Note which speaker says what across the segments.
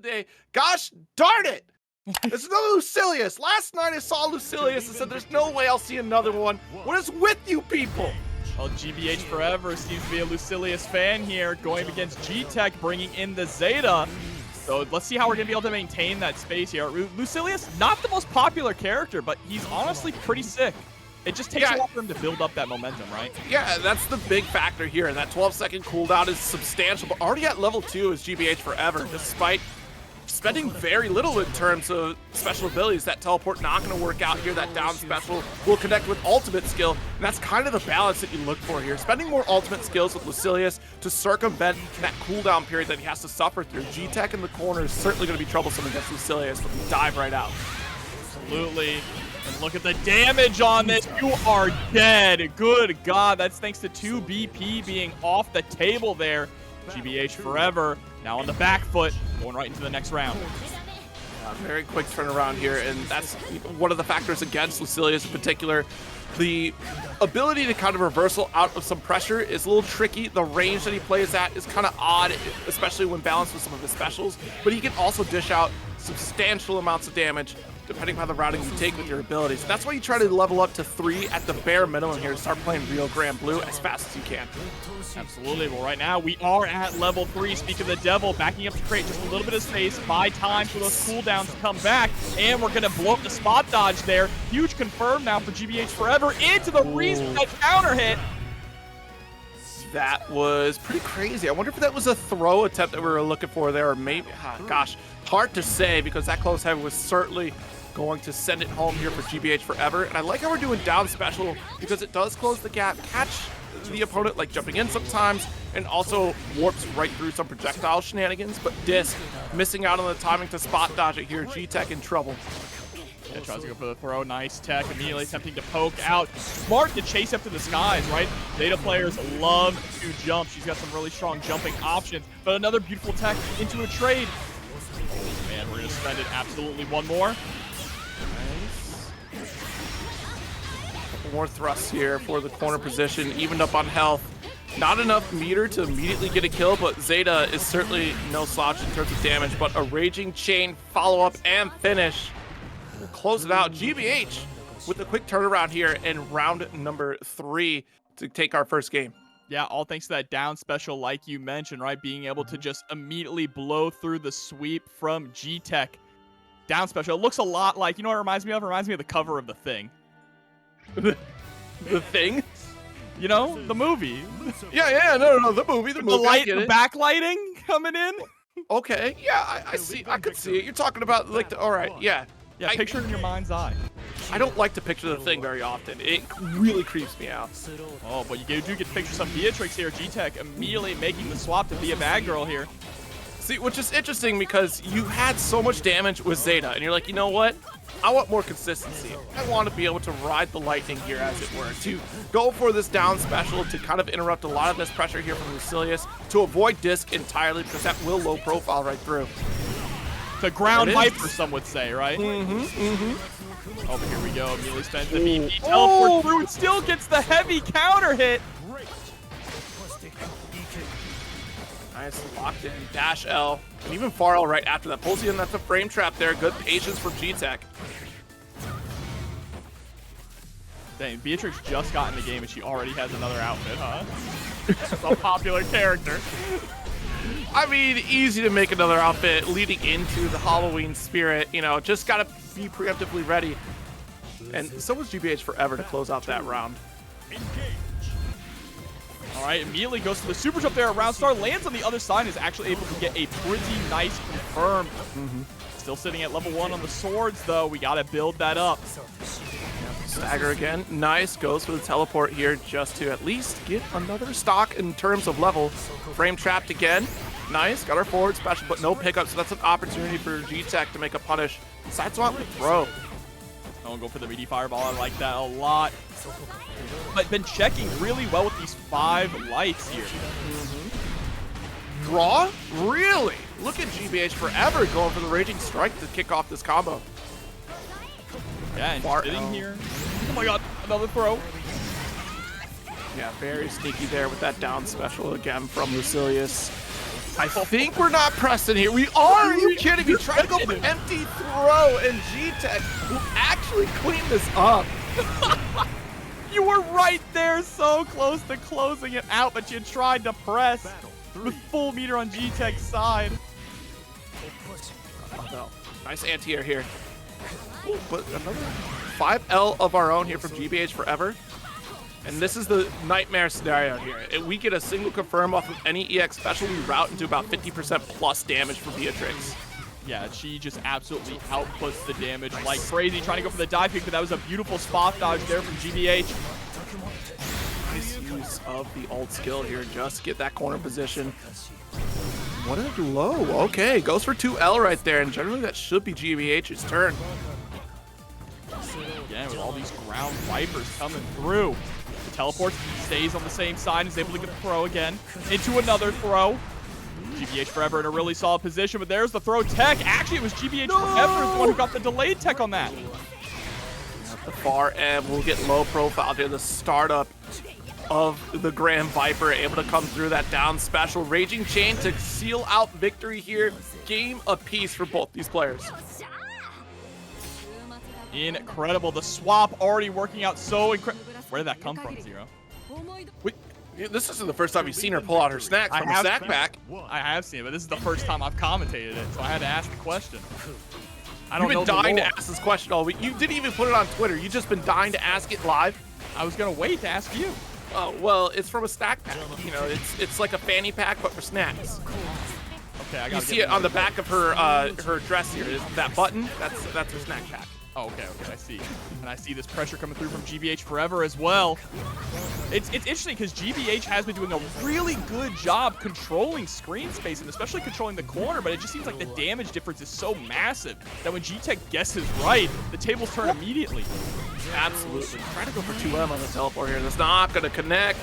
Speaker 1: day. Gosh darn it! It's no Lucilius. Last night I saw Lucilius and said there's no way I'll see another one. What is with you people?
Speaker 2: Well, Gbhforever seems to be a Lucilius fan here, going against Gtek, bringing in the Zeta. So let's see how we're going to be able to maintain that space here. Lucilius, not the most popular character, but he's honestly pretty sick. It just takes a lot for him to build up that momentum, right?
Speaker 1: Yeah, that's the big factor here. That 12-second cooldown is substantial, but already at level 2 is Gbhforever, despite spending very little in terms of special abilities. That teleport not going to work out here. That down special will connect with ultimate skill, and that's kind of the balance that you look for here. Spending more ultimate skills with Lucilius to circumvent that cooldown period that he has to suffer through. Gtek in the corner is certainly going to be troublesome against Lucilius, but we dive right out.
Speaker 2: Absolutely. And look at the damage on this. You are dead. Good God. That's thanks to 2 BP being off the table there. Gbhforever now on the back foot, going right into the next round.
Speaker 1: Very quick turnaround here, and that's one of the factors against Lucilius in particular. The ability to kind of reversal out of some pressure is a little tricky. The range that he plays at is kind of odd, especially when balanced with some of his specials, but he can also dish out substantial amounts of damage depending on the routing you take with your abilities. That's why you try to level up to 3 at the bare minimum here to start playing real Granblue as fast as you can.
Speaker 2: Absolutely. Well, right now we are at level 3. Speak of the devil, backing up to create just a little bit of space, buy time for those cooldowns to come back, and we're going to blow up the spot dodge there. Huge confirm now for Gbhforever into the reset counter hit.
Speaker 1: That was pretty crazy. I wonder if that was a throw attempt that we were looking for there, or maybe, gosh, hard to say because that close heavy was certainly going to send it home here for Gbhforever. And I like how we're doing down special because it does close the gap, catch the opponent like jumping in sometimes, and also warps right through some projectile shenanigans. But Disc missing out on the timing to spot dodge it here. Gtek in trouble.
Speaker 2: Yeah, tries to go for the throw. Nice tech. Immediately attempting to poke out. Smart to chase up to the skies, right? Zeta players love to jump. She's got some really strong jumping options. But another beautiful tech into a trade. And we're going to spend it absolutely one more.
Speaker 1: Nice. Couple more thrusts here for the corner position. Evened up on health. Not enough meter to immediately get a kill, but Zeta is certainly no slouch in terms of damage. But a Raging Chain follow-up and finish. We'll close it out. GBH with a quick turnaround here in round number 3 to take our first game.
Speaker 2: Yeah, all thanks to that down special like you mentioned, right? Being able to just immediately blow through the sweep from Gtek. Down special. It looks a lot like, you know what it reminds me of? It reminds me of the cover of The Thing.
Speaker 1: The Thing?
Speaker 2: You know, the movie.
Speaker 1: Yeah, no, the movie.
Speaker 2: The light, the backlighting coming in.
Speaker 1: Okay, yeah, I see. I could see it. You're talking about like the, all right, yeah.
Speaker 2: Yeah, picture it in your mind's eye.
Speaker 1: I don't like to picture The Thing very often. It really creeps me out.
Speaker 2: Oh, but you do get to picture some Beatrix here. Gtek immediately making the swap to be a bad girl here.
Speaker 1: See, which is interesting because you had so much damage with Zeta, and you're like, you know what? I want more consistency. I want to be able to ride the lightning here, as it were, to go for this down special to kind of interrupt a lot of this pressure here from Lucilius, to avoid Disc entirely because that will low profile right through.
Speaker 2: The ground Viper, some would say, right? Oh, but here we go. Immediately spends the BP teleport through and still gets the heavy counter hit.
Speaker 1: Nice, locked in. Dash L. And even far L right after that. Pulls you in, that's a frame trap there. Good patience from Gtek.
Speaker 2: Dang, Beatrix just got in the game and she already has another outfit, huh? That's a popular character.
Speaker 1: I mean, easy to make another outfit leading into the Halloween spirit. You know, just got to be preemptively ready. And so was Gbhforever to close out that round.
Speaker 2: All right, immediately goes to the super jump there. Round star lands on the other side and is actually able to get a pretty nice confirm. Still sitting at level 1 on the swords, though. We got to build that up.
Speaker 1: Stagger again. Nice. Goes for the teleport here just to at least get another stock in terms of level. Frame trapped again. Nice. Got our forward special, but no pickup, so that's an opportunity for Gtek to make a punish. Side swap with throw.
Speaker 2: I'll go for the BD Fireball. I like that a lot. But been checking really well with these 5 lights here.
Speaker 1: Draw? Really? Look at Gbhforever going for the Raging Strike to kick off this combo.
Speaker 2: Yeah, and sitting here. Oh my god, another throw.
Speaker 1: Yeah, very sneaky there with that down special again from Lucilius. I think we're not pressing here. We are. Are you kidding me? Trying to go for an empty throw, and Gtek will actually clean this up.
Speaker 2: You were right there, so close to closing it out, but you tried to press with full meter on Gtek's side.
Speaker 1: Oh, no. Nice anti-air here. Ooh, but another 5L of our own here from GBHforever. And this is the nightmare scenario here. If we get a single confirm off of any EX special, we route into about 50% plus damage for Beatrix.
Speaker 2: Yeah, she just absolutely outputs the damage like crazy, trying to go for the dive kick, but that was a beautiful spot dodge there from GBH.
Speaker 1: Nice use of the ult skill here, just get that corner position. What a low. Okay, goes for 2L right there, and generally that should be GBH's turn.
Speaker 2: Again, with all these ground vipers coming through. The teleport stays on the same side and is able to get the throw again into another throw. GBHforever in a really solid position, but there's the throw tech. Actually, it was GBHforever the one who got the delayed tech on that.
Speaker 1: At the far end, we'll get low profile here. The startup of the Grand Viper able to come through that down special. Raging Chain to seal out victory here. Game apiece for both these players.
Speaker 2: Incredible. The swap already working out so incredible. Where did that come from, Zero?
Speaker 1: Wait, this isn't the first time you've seen her pull out her snacks from her snack pack.
Speaker 2: I have seen it, but this is the first time I've commentated it, so I had to ask the question. I don't know.
Speaker 1: You've been dying to ask this question all week. You didn't even put it on Twitter. You've just been dying to ask it live.
Speaker 2: I was going to wait to ask you.
Speaker 1: Oh, well, it's from a snack pack. You know, it's like a fanny pack, but for snacks.
Speaker 2: Okay, I got.
Speaker 1: You see it on the back of her dress here. That button, that's her snack pack.
Speaker 2: Oh, okay, I see. And I see this pressure coming through from GBHforever as well. It's interesting because GBH has been doing a really good job controlling screen space and especially controlling the corner, but it just seems like the damage difference is so massive that when Gtek guesses right, the tables turn immediately.
Speaker 1: Absolutely. Try to go for 2M on the teleport here. That's not going to connect.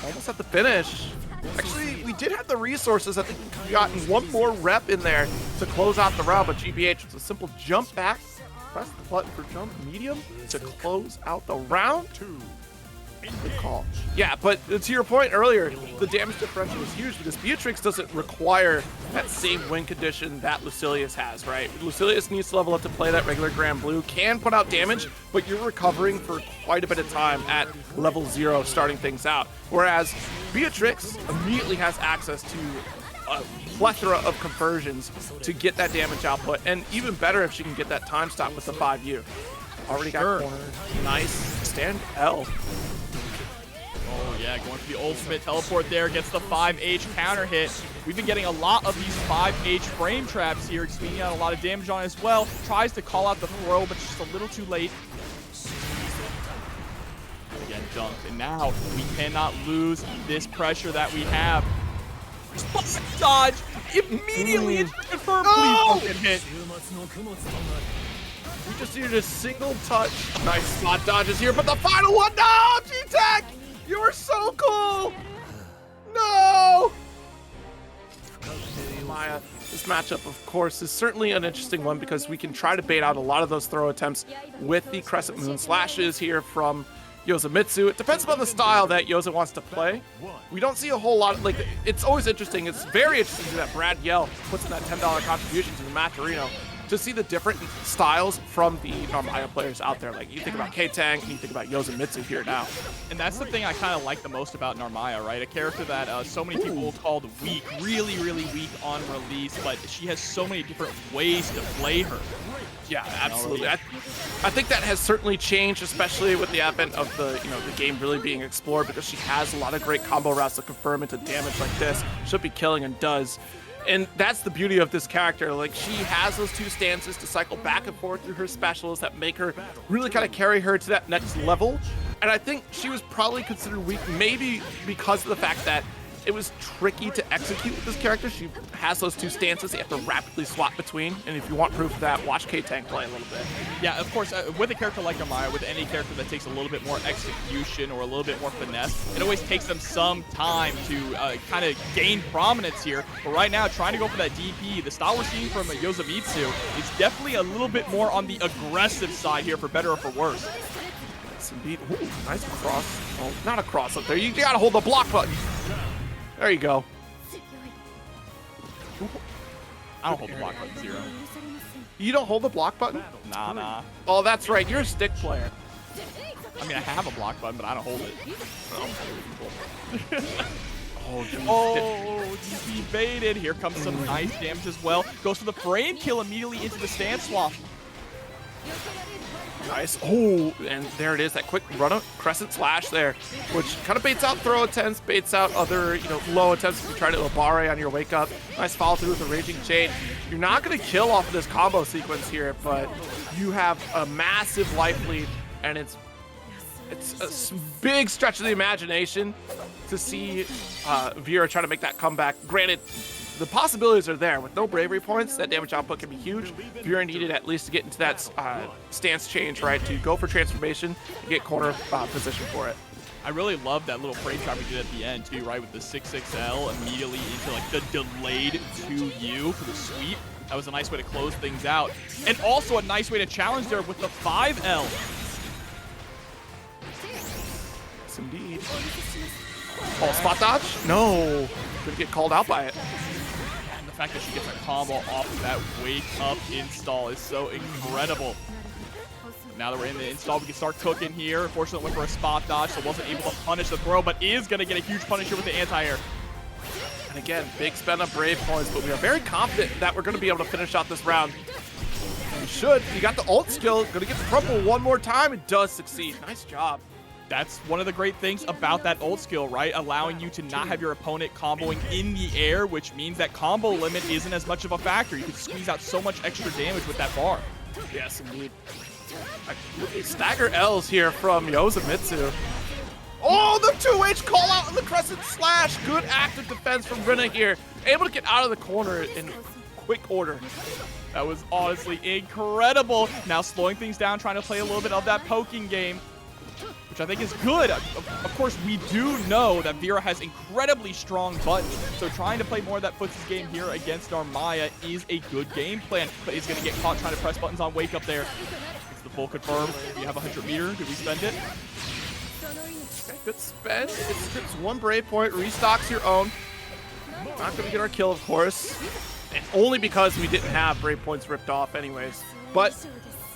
Speaker 1: Almost at the finish. Actually, we did have the resources. I think we've gotten one more rep in there to close out the round, but GBH was a simple jump back. Press the button for jump medium to close out the round. Good call. Yeah, but to your point earlier, the damage differential is huge because Beatrix doesn't require that same win condition that Lucilius has, right? Lucilius needs to level up to play that regular Granblue, can put out damage, but you're recovering for quite a bit of time at level 0 starting things out. Whereas Beatrix immediately has access to a plethora of conversions to get that damage output, and even better if she can get that time stop with the 5U. Already got cornered. Nice. Stand L.
Speaker 2: Oh yeah, going for the ultimate teleport there, gets the 5H counter hit. We've been getting a lot of these 5H frame traps here, expending out a lot of damage on it as well. Tries to call out the throw, but just a little too late. Again, dunked, and now we cannot lose this pressure that we have. Dodge! Immediately it's confirmed. Please don't get hit.
Speaker 1: We just needed a single touch. Nice spot dodges here, but the final one, no! Gtek! You were so cool! No! Narmaya, this matchup, of course, is certainly an interesting one because we can try to bait out a lot of those throw attempts with the Crescent Moon slashes here from Yozamitsu. It depends upon the style that Yoza wants to play. We don't see a whole lot, like, it's always interesting. It's very interesting that Brad Yell puts in that $10 contribution to the match arena to see the different styles from the Narmaya players out there. Like, you think about K-Tang, and you think about Yozamitsu here now.
Speaker 2: And that's the thing I kind of like the most about Narmaya, right? A character that so many people called weak, really, really weak on release, but she has so many different ways to play her.
Speaker 1: Yeah, absolutely. I think that has certainly changed, especially with the advent of the game really being explored, because she has a lot of great combo routes to confirm into damage like this. Should be killing and does. And that's the beauty of this character. Like, she has those two stances to cycle back and forth through her specials that make her really kind of carry her to that next level. And I think she was probably considered weak, maybe because of the fact that it was tricky to execute with this character. She has those two stances you have to rapidly swap between. And if you want proof of that, watch K-Tang play a little bit.
Speaker 2: Yeah, of course, with a character like Narmaya, with any character that takes a little bit more execution or a little bit more finesse, it always takes them some time to kind of gain prominence here. But right now, trying to go for that DP, the style we're seeing from Yozamitsu is definitely a little bit more on the aggressive side here, for better or for worse.
Speaker 1: Yes, indeed. Ooh, nice cross. Well, not a cross up there. You gotta hold the block button. There you go.
Speaker 2: I don't hold the block button, Zero.
Speaker 1: You don't hold the block button?
Speaker 2: Nah.
Speaker 1: Oh, that's right. You're a stick player.
Speaker 2: I mean, I have a block button, but I don't hold it.
Speaker 1: Oh, geez.
Speaker 2: Oh, DP baited. Here comes some nice damage as well. Goes for the frame kill immediately into the stance swap.
Speaker 1: Nice. Oh, and there it is. That quick run-up crescent slash there, which kind of baits out throw attempts, baits out other, low attempts if you try to Obare on your wake up. Nice follow through with a raging chain. You're not going to kill off of this combo sequence here, but you have a massive life lead, and it's a big stretch of the imagination to see Vira try to make that comeback. Granted, the possibilities are there. With no bravery points, that damage output can be huge. Vira needed at least to get into that stance change, right, to go for transformation and get corner position for it.
Speaker 2: I really love that little frame trap we did at the end too, right, with the 6XL immediately into like the delayed 2U for the sweep. That was a nice way to close things out. And also a nice way to challenge there with the 5L.
Speaker 1: Yes, indeed. Oh, spot dodge? No. Gonna get called out by it.
Speaker 2: And the fact that she gets a combo off of that wake up install is so incredible. Now that we're in the install, we can start cooking here. Unfortunately, went for a spot dodge, so wasn't able to punish the throw, but is going to get a huge punish here with the anti-air.
Speaker 1: And again, big spend of brave points, but we are very confident that we're going to be able to finish out this round. You should. You got the ult skill. Going to get the crumple one more time. It does succeed. Nice job.
Speaker 2: That's one of the great things about that ult skill, right? Allowing you to not have your opponent comboing in the air, which means that combo limit isn't as much of a factor. You can squeeze out so much extra damage with that bar.
Speaker 1: Yes, indeed. Stagger L's here from Yozamitsu. Oh, the 2H call out on the crescent slash. Good active defense from Rinna here. Able to get out of the corner in quick order.
Speaker 2: That was honestly incredible. Now slowing things down, trying to play a little bit of that poking game, which I think is good. Of course, we do know that Vira has incredibly strong buttons, so trying to play more of that footsies game here against Narmaya is a good game plan, but he's going to get caught trying to press buttons on wake up there. It's the full confirm. We have 100 meter. Did we spend it?
Speaker 1: Good spend. It's one brave point. Restocks your own. Not going to get our kill, of course. And only because we didn't have brave points ripped off anyways. But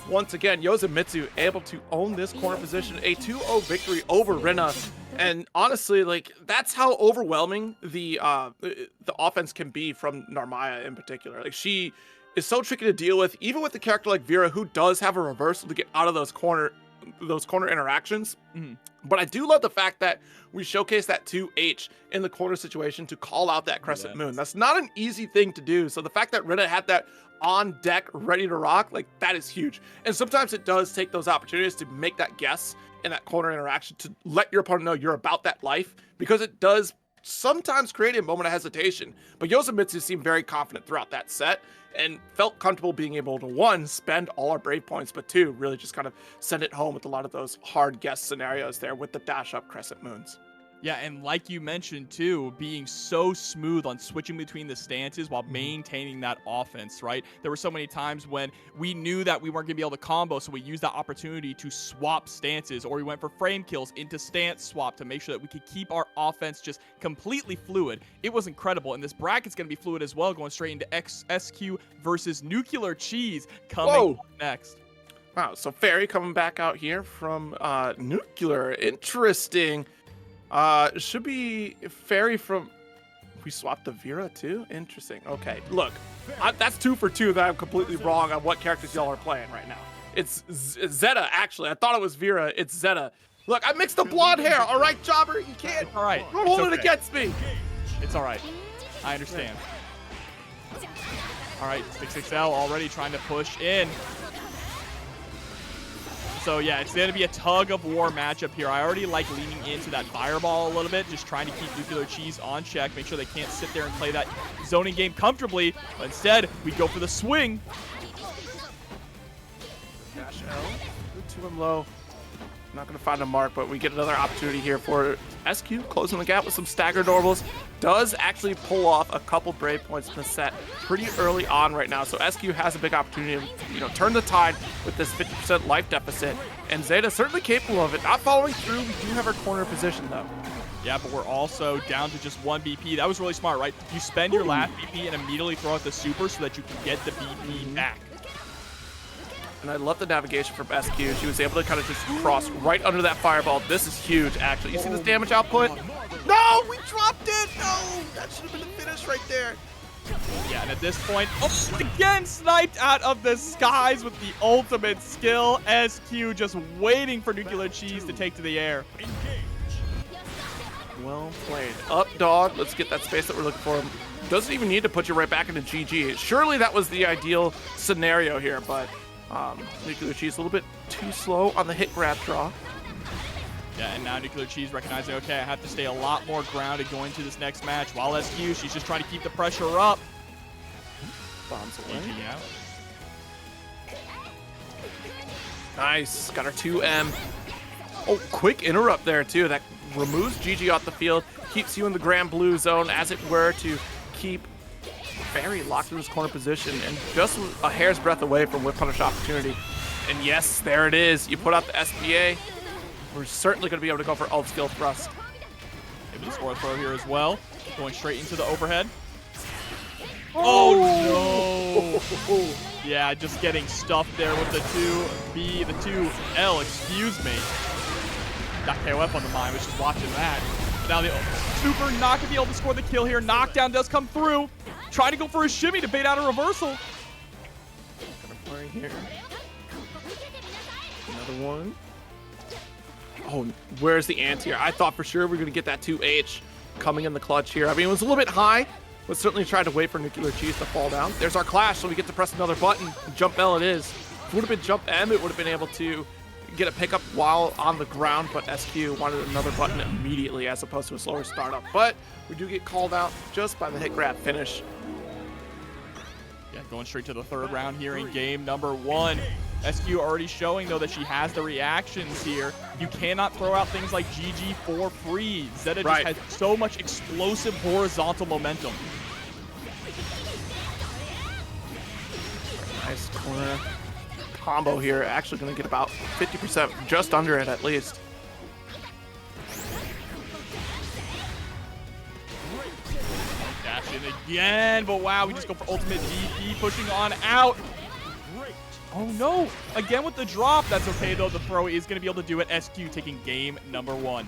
Speaker 1: once again, Yozamitsu able to own this corner position. A 2-0 victory over Rinna. And honestly, like, that's how overwhelming the offense can be from Narmaya in particular. Like, she is so tricky to deal with, even with the character like Vira, who does have a reversal to get out of those corner interactions. But I do love the fact that we showcase that 2H in the corner situation to call out that crescent moon. That's not an easy thing to do. So the fact that Rinna had that on deck ready to rock, like, that is huge. And sometimes it does take those opportunities to make that guess in that corner interaction to let your opponent know you're about that life, because it does sometimes create a moment of hesitation. But Yozamitsu seemed very confident throughout that set and felt comfortable being able to, one, spend all our brave points, but two, really just kind of send it home with a lot of those hard guess scenarios there with the dash up crescent moons.
Speaker 2: Yeah, and like you mentioned too, being so smooth on switching between the stances while maintaining that offense, right? There were so many times when we knew that we weren't going to be able to combo, so we used that opportunity to swap stances, or we went for frame kills into stance swap to make sure that we could keep our offense just completely fluid. It was incredible, and this bracket's going to be fluid as well, going straight into SQ versus Nuclear Cheese coming up next.
Speaker 1: Wow, so Ferry coming back out here from Nuclear. Interesting. Should be Ferry from... We swapped the Vira too? Interesting. Okay, look. That's 2 for 2 that I'm completely wrong on what characters y'all are playing right now. It's Zeta, actually. I thought it was Vira. It's Zeta. Look, I mixed the blonde hair. All right, Jobber? You can't...
Speaker 2: All right.
Speaker 1: Don't hold it against me.
Speaker 2: It's all right. I understand. All right, 6XL already trying to push in. So yeah, it's going to be a tug of war matchup here. I already like leaning into that fireball a little bit, just trying to keep Nuclear Cheese on check, make sure they can't sit there and play that zoning game comfortably. But instead, we go for the swing.
Speaker 1: Dash L, good to him low. Not going to find a mark, but we get another opportunity here for SQ, closing the gap with some staggered normals. Does actually pull off a couple brave points in the set pretty early on right now. So SQ has a big opportunity to, turn the tide with this 50% life deficit. And Zeta certainly capable of it. Not following through. We do have our corner position, though.
Speaker 2: Yeah, but we're also down to just 1 BP. That was really smart, right? You spend your last BP and immediately throw out the super so that you can get the BP back.
Speaker 1: And I love the navigation from SQ. She was able to kind of just cross right under that fireball. This is huge, actually. You see this damage output? No, we dropped it. No, that should have been the finish right there.
Speaker 2: Yeah, and at this point, again sniped out of the skies with the ultimate skill. SQ just waiting for Nuclear Cheese to take to the air.
Speaker 1: Well played. Up, dog. Let's get that space that we're looking for. Doesn't even need to put you right back into GG. Surely that was the ideal scenario here, but Nuclear Cheese a little bit too slow on the hit grab draw.
Speaker 2: Yeah, and now Nuclear Cheese recognizing, okay, I have to stay a lot more grounded going to this next match. While SQ, she's just trying to keep the pressure up.
Speaker 1: Bombs away.
Speaker 2: GG out.
Speaker 1: Nice. Got her 2M. Oh, quick interrupt there, too. That removes GG off the field, keeps you in the Granblue zone, as it were, to keep Ferry locked in this corner position and just a hair's breadth away from whip punish opportunity. And yes, there it is. You put out the SBA. We're certainly going to be able to go for ult skill thrust.
Speaker 2: Maybe the score throw here as well. Going straight into the overhead. Oh, no. Yeah, just getting stuffed there with the 2B, the 2L, excuse me. Got KOF on the mind, was just watching that. Now the super not going to be able to score the kill here. Knockdown does come through. Trying to go for a shimmy to bait out a reversal.
Speaker 1: Gonna play here. Another one. Oh, where's the anti-air? I thought for sure we were going to get that 2H coming in the clutch here. I mean, it was a little bit high, but certainly tried to wait for Nuclear Cheese to fall down. There's our clash, so we get to press another button. Jump L it is. If it would have been Jump M, it would have been able to get a pickup while on the ground, but SQ wanted another button immediately as opposed to a slower startup. But we do get called out just by the hit grab finish.
Speaker 2: Yeah, going straight to the third round here in game number 1. SQ already showing, though, that she has the reactions here. You cannot throw out things like GG for free. Zeta just has so much explosive horizontal momentum.
Speaker 1: Nice corner combo here. Actually going to get about 50%, just under it at least.
Speaker 2: Dash in again, but wow, we just go for ultimate DP, pushing on out. Oh no, again with the drop. That's okay though, the throw is going to be able to do it. SQ taking game number 1.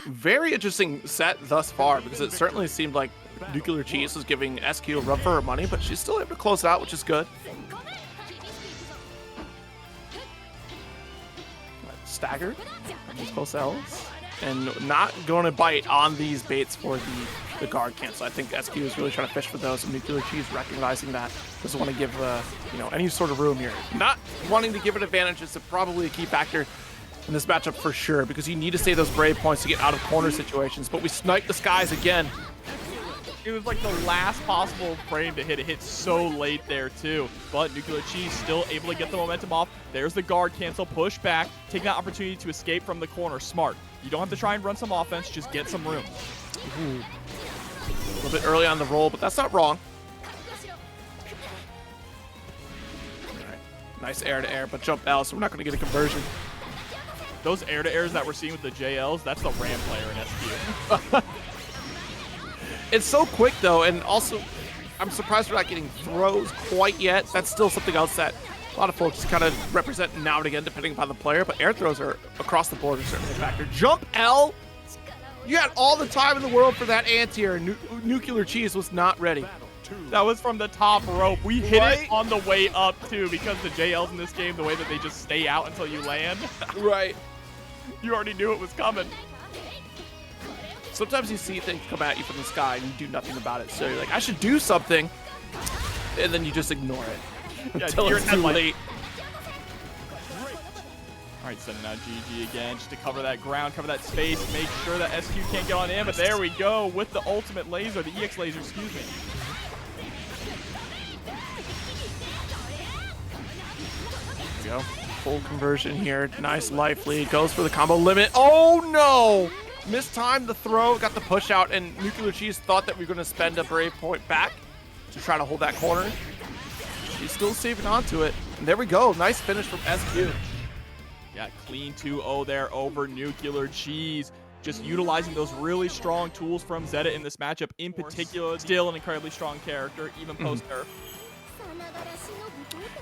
Speaker 1: Very interesting set thus far, because it certainly seemed like Nuclear Cheese was giving SQ a run for her money, but she's still able to close it out, which is good. Staggered, these close L's, and not going to bite on these baits for the guard cancel. I think SQ is really trying to fish for those, and Nuclear Cheese recognizing that doesn't want to give any sort of room here. Not wanting to give it advantage is probably a key factor in this matchup for sure, because you need to save those brave points to get out of corner situations. But we sniped the skies again.
Speaker 2: It was like the last possible frame to hit. It hit so late there too. But Nuclear Cheese still able to get the momentum off. There's the guard cancel, push back, take that opportunity to escape from the corner. Smart. You don't have to try and run some offense, just get some room.
Speaker 1: Ooh. A little bit early on the roll, but that's not wrong. All right. Nice air to air, but jump L, so we're not going to get a conversion.
Speaker 2: Those air to airs that we're seeing with the JLs, that's the Ram player in SQ.
Speaker 1: It's so quick though, and also I'm surprised we're not getting throws quite yet. That's still something else that a lot of folks kind of represent now and again, depending upon the player, but air throws are across the board are certainly a factor. Jump L? You had all the time in the world for that anti-air. Nuclear Cheese was not ready.
Speaker 2: That was from the top rope. We hit it on the way up too, because the JLs in this game, the way that they just stay out until you land.
Speaker 1: Right.
Speaker 2: You already knew it was coming.
Speaker 1: Sometimes you see things come at you from the sky and you do nothing about it. So you're like, I should do something, and then you just ignore it until it's too late.
Speaker 2: All right, sending out GG again just to cover that ground, cover that space, make sure that SQ can't get on in. But there we go with the ultimate laser, the EX laser, excuse me.
Speaker 1: There we go. Full conversion here. Nice life lead. Goes for the combo limit. Oh no! Mistimed the throw, got the push out, and Nuclear Cheese thought that we were going to spend a brave point back to try to hold that corner. She's still saving onto it. And there we go. Nice finish from SQ.
Speaker 2: Yeah, clean 2-0 there over Nuclear Cheese. Just utilizing those really strong tools from Zeta in this matchup. In particular, still an incredibly strong character, even post-nerf.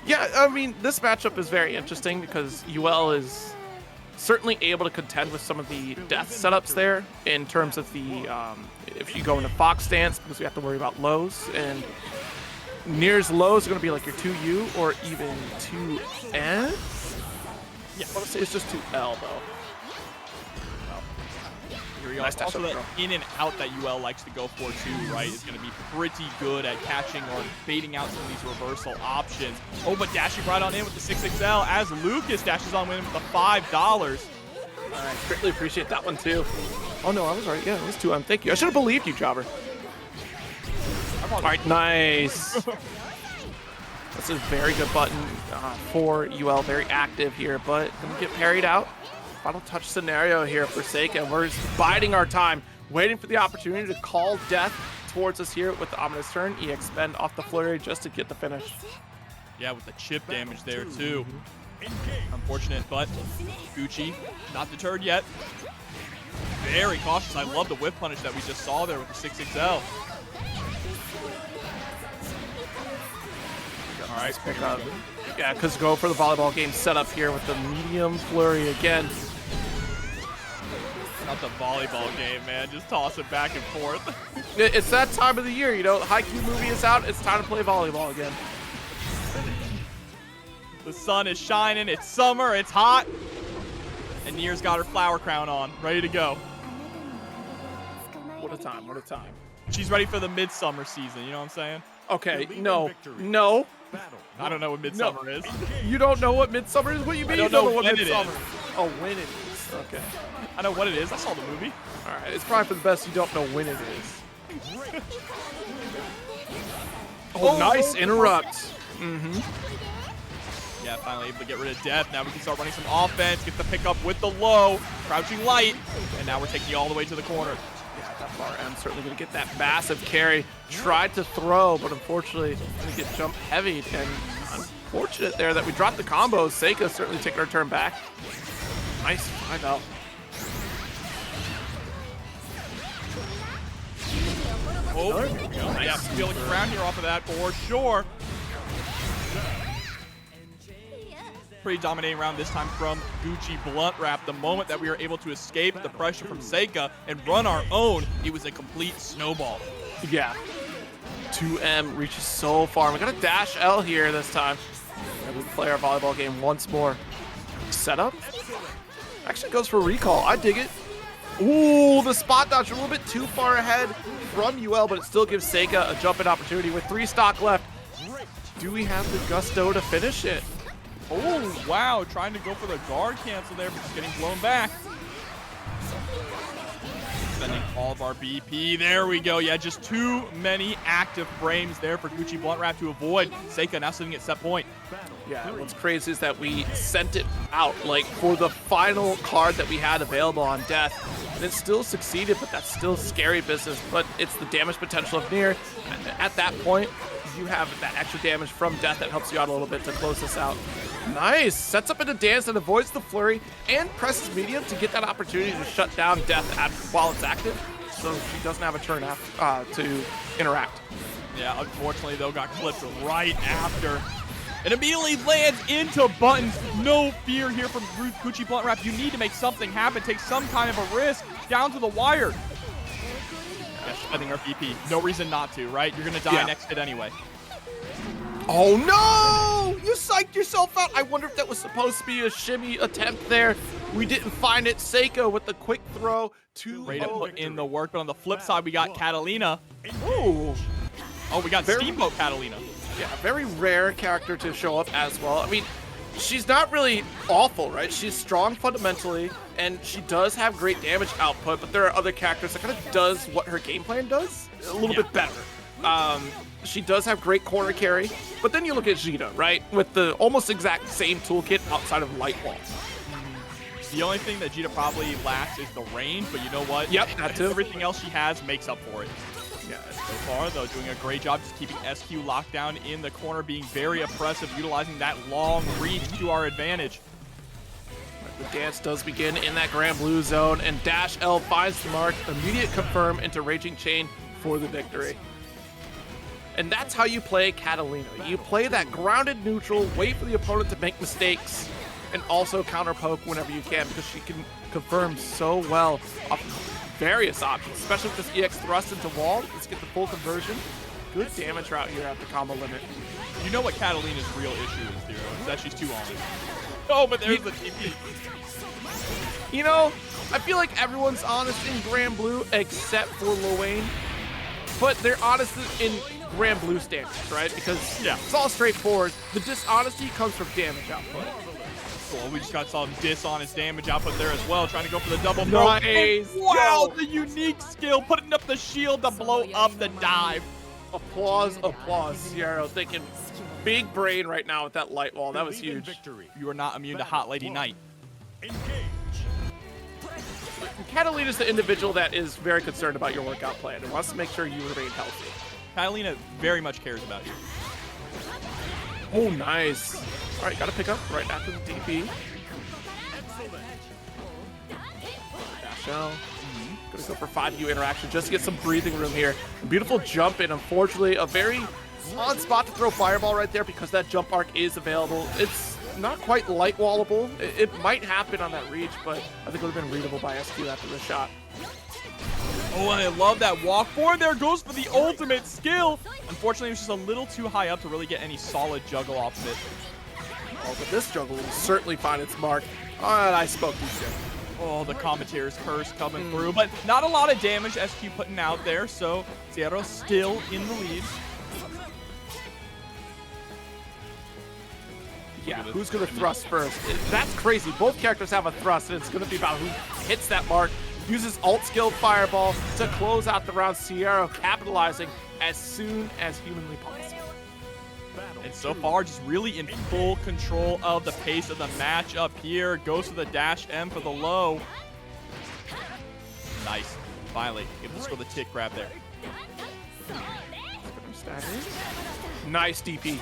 Speaker 1: Yeah, I mean, this matchup is very interesting because Yuel is certainly able to contend with some of the death setups there in terms of the, if you go into Fox stance, because we have to worry about lows, and Nier's lows are going to be like your 2U or even 2N? Yeah, I want to say it's just 2L, though.
Speaker 2: Here we go.
Speaker 1: Nice
Speaker 2: Also, that in and out that Yuel likes to go for too, right, is going to be pretty good at catching or baiting out some of these reversal options. Oh, but dashing right on in with the 6XL as Lucas dashes on in with the $5.
Speaker 1: All right, greatly appreciate that one, too. Oh, no, I was right. Yeah, it was 2M. Thank you. I should have believed you, Jobber. All right, nice. That's a very good button for Yuel. Very active here, but gonna get parried out. Final touch scenario here for Seika. We're just biding our time, waiting for the opportunity to call death towards us here with the ominous turn. EX spend off the flurry just to get the finish.
Speaker 2: Yeah, with the chip damage there too. Unfortunate, but Gucci not deterred yet. Very cautious. I love the whip punish that we just saw there with the 6XL. All right,
Speaker 1: Pick up. Yeah, because go for the volleyball game setup here with the medium flurry again.
Speaker 2: Not the volleyball game, man. Just toss it back and forth.
Speaker 1: It's that time of the year, you know. Haikyuu movie is out. It's time to play volleyball again.
Speaker 2: The sun is shining. It's summer. It's hot. And Nier's got her flower crown on, ready to go.
Speaker 1: What a time. What a time.
Speaker 2: She's ready for the midsummer season. You know what I'm saying?
Speaker 1: Okay, no. No.
Speaker 2: I don't know what midsummer is.
Speaker 1: You don't know what midsummer is? What do you mean
Speaker 2: I
Speaker 1: you
Speaker 2: don't
Speaker 1: don't
Speaker 2: know
Speaker 1: know what
Speaker 2: when it
Speaker 1: midsummer
Speaker 2: is.
Speaker 1: Oh, when it is. Okay.
Speaker 2: I know what it is. I saw the movie.
Speaker 1: All right. It's probably for the best you don't know when it is. Oh, nice interrupt.
Speaker 2: Yeah, finally able to get rid of death. Now we can start running some offense, get the pickup with the low, crouching light, and now we're taking you all the way to the corner.
Speaker 1: Yeah, that far end certainly going to get that massive carry. Tried to throw, but unfortunately going to get jump heavied. And unfortunate there that we dropped the combos. Seika certainly taking her turn back. Nice 5L.
Speaker 2: Oh, there we go. Yeah, feeling around here off of that for sure. Pretty dominating round this time from GucciBluntWrap. The moment that we were able to escape the pressure from Seika and run our own, it was a complete snowball.
Speaker 1: Yeah. 2M reaches so far. We got a dash L here this time. And we play our volleyball game once more. Setup. Actually goes for recall. I dig it. Ooh, the spot dodge a little bit too far ahead from Yuel, but it still gives Seika a jump-in opportunity with 3 stock left. Do we have the gusto to finish it?
Speaker 2: Oh, wow. Trying to go for the guard cancel there, but just getting blown back. Spending all of our BP. There we go. Yeah, just too many active frames there for GucciBluntWrap to avoid. Seika now sitting at set point.
Speaker 1: Yeah, what's crazy is that we sent it out, like, for the final card that we had available on death. And it still succeeded, but that's still scary business. But it's the damage potential of Nier. At that point, you have that extra damage from death that helps you out a little bit to close this out. Nice. Sets up in a dance and avoids the flurry and presses medium to get that opportunity to shut down death while it's active. So she doesn't have a turn to interact.
Speaker 2: Yeah, unfortunately, though, got clipped right after. And immediately lands into buttons. No fear here from GucciBluntWrap. You need to make something happen. Take some kind of a risk. Down to the wire. Yeah, spending our BP. No reason not to, right? You're going to die next hit anyway.
Speaker 1: Oh, no! You psyched yourself out. I wonder if that was supposed to be a shimmy attempt there. We didn't find it. Seika with the quick throw.
Speaker 2: Ready to put in the work. But on the flip side, we got Katalina.
Speaker 1: Ooh.
Speaker 2: Oh, we got Steamboat Katalina.
Speaker 1: Yeah, very rare character to show up as well. I mean, she's not really awful, right? She's strong fundamentally, and she does have great damage output, but there are other characters that kind of does what her game plan does a little bit better. She does have great corner carry, but then you look at Zeta, right? With the almost exact same toolkit outside of Light Wall.
Speaker 2: The only thing that Zeta probably lacks is the range, but you know what?
Speaker 1: Yep, that too.
Speaker 2: Everything else she has makes up for it. Yeah, so far, though, doing a great job just keeping SQ locked down in the corner, being very oppressive, utilizing that long reach to our advantage.
Speaker 1: The dance does begin in that Granblue zone, and Dash L finds the mark, immediate confirm into Raging Chain for the victory. And that's how you play Katalina. You play that grounded neutral, wait for the opponent to make mistakes, and also counter poke whenever you can, because she can confirm so well off various options, especially with this EX thrust into wall. Let's get the full conversion. Good damage route here at the combo limit.
Speaker 2: You know what Catalina's real issue is, Zero? Is that she's too honest. Oh, but there's the TP.
Speaker 1: You know, I feel like everyone's honest in Granblue except for Lowain, but they're honest in Granblue standards, right? Because it's all straightforward. The dishonesty comes from damage output.
Speaker 2: Well, we just got some dishonest damage output there as well, trying to go for the double throw.
Speaker 1: Nice.
Speaker 2: Wow, the unique skill, putting up the shield to blow up the dive.
Speaker 1: Applause, applause. Siero thinking big brain right now with that light wall. That was huge.
Speaker 2: You are not immune to Hot Lady Night.
Speaker 1: Catalina's the individual that is very concerned about your workout plan and wants to make sure you remain healthy.
Speaker 2: Catalina very much cares about you.
Speaker 1: Oh, nice. All right, got to pick up right after the DP. Dash L. Gonna go for 5U interaction just to get some breathing room here. A beautiful jump in. Unfortunately, a very odd spot to throw Fireball right there because that jump arc is available. It's not quite light wallable. It might happen on that reach, but I think it would have been readable by SQ after the shot.
Speaker 2: Oh, and I love that walk forward. There goes for the ultimate skill. Unfortunately, it was just a little too high up to really get any solid juggle off of it.
Speaker 1: Oh, but this juggle will certainly find its mark. And I spoke too soon.
Speaker 2: Oh, the commentator's curse coming through, but not a lot of damage SQ putting out there, so Siero still in the lead.
Speaker 1: Yeah, who's going to thrust first? That's crazy. Both characters have a thrust, and it's going to be about who hits that mark, uses alt skill Fireball to close out the round. Siero capitalizing as soon as humanly possible.
Speaker 2: And so far, just really in full control of the pace of the match up here. Goes for the dash M for the low. Nice. Finally, able to score the tick grab there.
Speaker 1: Nice DP.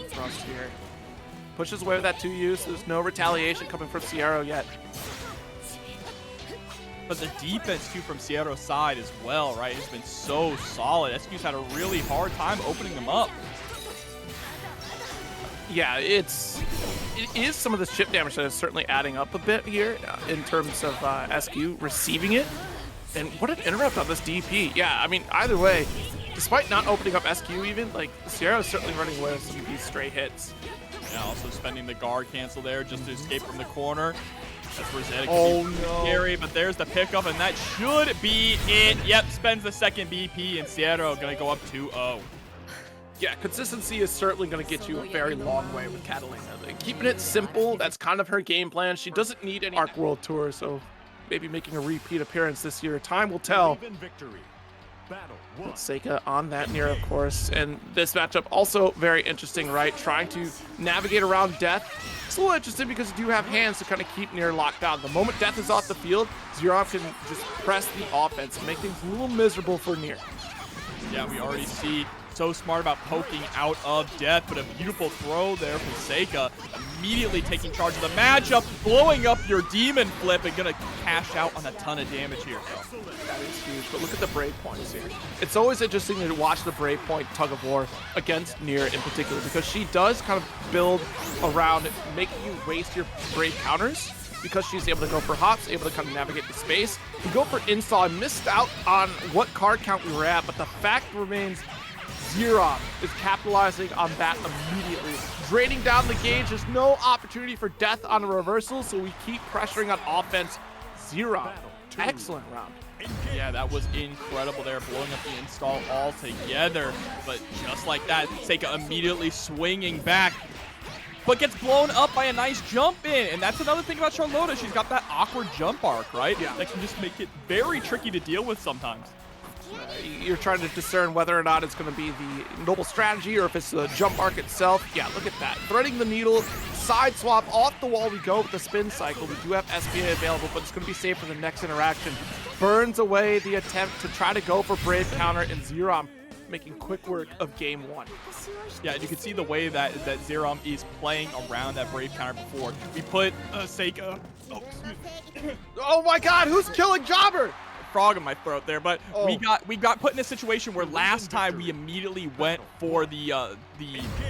Speaker 1: Thrust here. Pushes away with that 2U, so there's no retaliation coming from Siero yet.
Speaker 2: But the defense, too, from Siero's side as well, right? It's been so solid. SQ's had a really hard time opening them up.
Speaker 1: Yeah, it is some of the chip damage that is certainly adding up a bit here in terms of SQ receiving it. And what an interrupt on this DP. Yeah, I mean, either way, despite not opening up SQ even, like, Siero is certainly running away with some of these stray hits.
Speaker 2: Yeah, also spending the guard cancel there just to escape from the corner. That's where Zeta
Speaker 1: can
Speaker 2: be scary, but there's the pickup, and that should be it. Yep, spends the second BP, and Siero going to go up 2-0.
Speaker 1: Yeah, consistency is certainly going to get you a very long way with Katalina. Like, keeping it simple, that's kind of her game plan. She doesn't need any Arc World Tour, so maybe making a repeat appearance this year. Time will tell. Seika on that Nier, of course. And this matchup also very interesting, right? Trying to navigate around Death. It's a little interesting because you do have hands to kind of keep Nier locked down. The moment Death is off the field, Xerom can just press the offense and make things a little miserable for Nier.
Speaker 2: Yeah, we already see so smart about poking out of Death, but a beautiful throw there from Seika. Immediately taking charge of the matchup, blowing up your Demon Flip, and gonna cash out on a ton of damage here.
Speaker 1: That is huge, but look at the Brave Points here. It's always interesting to watch the Brave Point tug of war against Nier in particular, because she does kind of build around making you waste your Brave counters, because she's able to go for hops, able to kind of navigate the space. We go for install. I missed out on what card count we were at, but the fact remains Xerom is capitalizing on that immediately. Draining down the gauge, there's no opportunity for Death on a reversal, so we keep pressuring on offense. Xerom, excellent round.
Speaker 2: Yeah, that was incredible there, blowing up the install altogether. But just like that, Seika immediately swinging back, but gets blown up by a nice jump in. And that's another thing about Charlotta. She's got that awkward jump arc, right?
Speaker 1: Yeah.
Speaker 2: That can just make it very tricky to deal with sometimes.
Speaker 1: You're trying to discern whether or not it's going to be the noble strategy or if it's the jump arc itself. Yeah, look at that. Threading the needle, side swap, off the wall we go with the spin cycle. We do have SPA available, but it's going to be safe for the next interaction. Burns away the attempt to try to go for Brave counter, and Xerom making quick work of game 1.
Speaker 2: Yeah, and you can see the way that Xerom is playing around that Brave counter before. We put Seika. Oh, excuse me.
Speaker 1: Oh my god, who's killing Jobber?
Speaker 2: Frog in my throat there, but we got put in a situation where last time we immediately went for the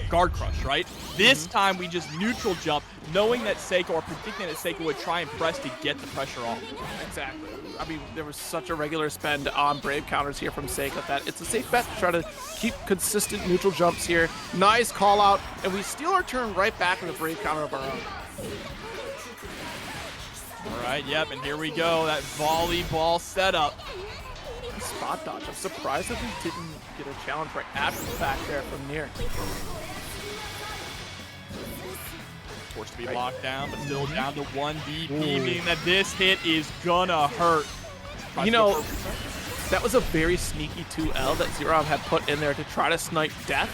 Speaker 2: guard crush, right? This time we just neutral jump, knowing that Seika, or predicting that Seika would try and press to get the pressure off.
Speaker 1: Exactly. I mean, there was such a regular spend on Brave counters here from Seika that it's a safe bet to try to keep consistent neutral jumps here. Nice call out, and we steal our turn right back with a Brave counter of our own.
Speaker 2: All right, yep, and here we go, that volleyball setup.
Speaker 1: Spot dodge. I'm surprised that we didn't get a challenge right after the fact there from Nier.
Speaker 2: Forced to be locked down, but still down to 1 BP, meaning that this hit is gonna hurt.
Speaker 1: You know, that was a very sneaky 2L that Xerom had put in there to try to snipe death.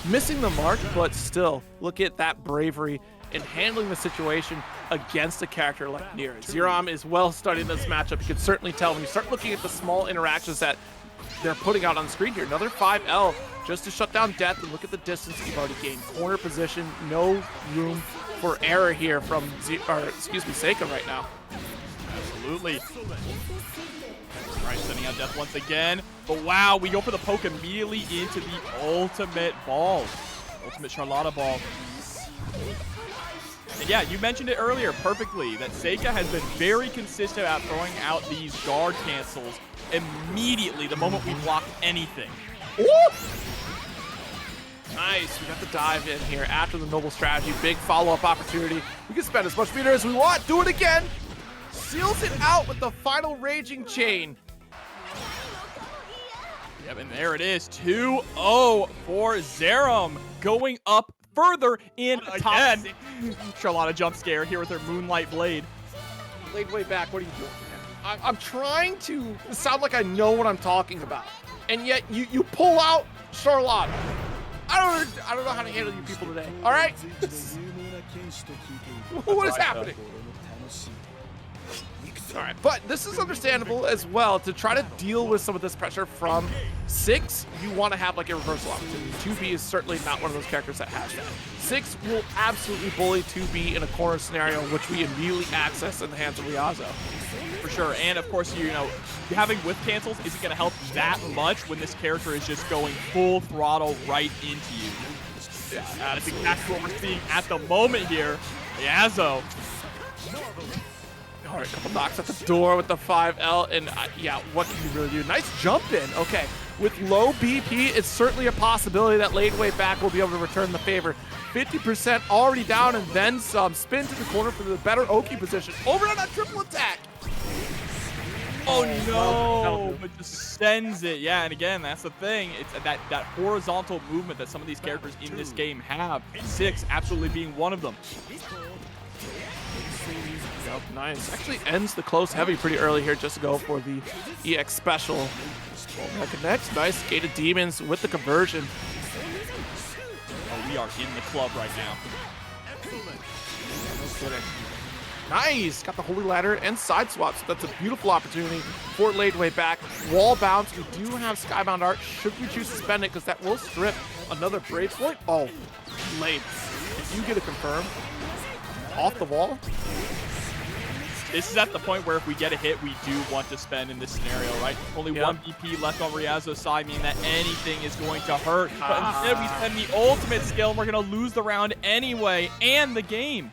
Speaker 1: Missing the mark, but still, look at that bravery in handling the situation against a character like Nier. Xerom is well studied in this matchup. You can certainly tell when you start looking at the small interactions that they're putting out on screen here. Another 5L just to shut down death, and look at the distance you've already gained. Corner position, no room for error here from Seika right now.
Speaker 2: Absolutely. All right, sending out death once again. But wow, we go for the poke immediately into the ultimate ball. Ultimate Charlotta ball. And yeah, you mentioned it earlier perfectly that Seika has been very consistent at throwing out these guard cancels immediately the moment we block anything.
Speaker 1: Ooh! Nice, we got the dive in here after the noble strategy. Big follow-up opportunity. We can spend as much meter as we want. Do it again. Seals it out with the final raging chain.
Speaker 2: Yep, and there it is. 2-0 for Xerom, going up further in again. Charlotta jump scare here with her Moonlight Blade.
Speaker 1: Ladewaybac, what are you doing, man? I'm trying to sound like I know what I'm talking about, and yet you pull out Charlotta. I don't know how to handle you people today. All right? What is happening? All right, but this is understandable as well to try to deal with some of this pressure from 6. You want to have like a reversal opportunity. 2B is certainly not one of those characters that has that. 6 will absolutely bully 2B in a corner scenario, which we immediately access in the hands of Ryazo.
Speaker 2: For sure, and of course, you know, having whiff cancels isn't going to help that much when this character is just going full throttle right into you. Yeah, that's exactly what we're seeing at the moment here. Ryazo.
Speaker 1: All right, couple knocks at the door with the 5L, and yeah, what can you really do? Nice jump in. Okay, with low BP, it's certainly a possibility that Ladewaybac will be able to return the favor. 50% already down, and then some. Spin to the corner for the better Oki position. Over on that triple attack.
Speaker 2: Oh no, but just sends it. Yeah, and again, that's the thing. It's that horizontal movement that some of these characters in this game have. 6 absolutely being one of them.
Speaker 1: Yep, nice. Actually ends the close heavy pretty early here just to go for the EX special. Connects. Nice. Gated Demons with the conversion.
Speaker 2: Oh, we are in the club right now.
Speaker 1: No kidding. Nice. Got the Holy Ladder and side swaps. That's a beautiful opportunity for Ladewaybac. Wall bounce. We do have Skybound Art. Should we choose to spend it? Because that will strip another Brave point. Oh, Lade. If you get a confirm off the wall.
Speaker 2: This is at the point where if we get a hit, we do want to spend in this scenario, right? Only 1 BP left on Ryazo's side, meaning that anything is going to hurt. But instead, we spend the ultimate skill, and we're going to lose the round anyway, and the game.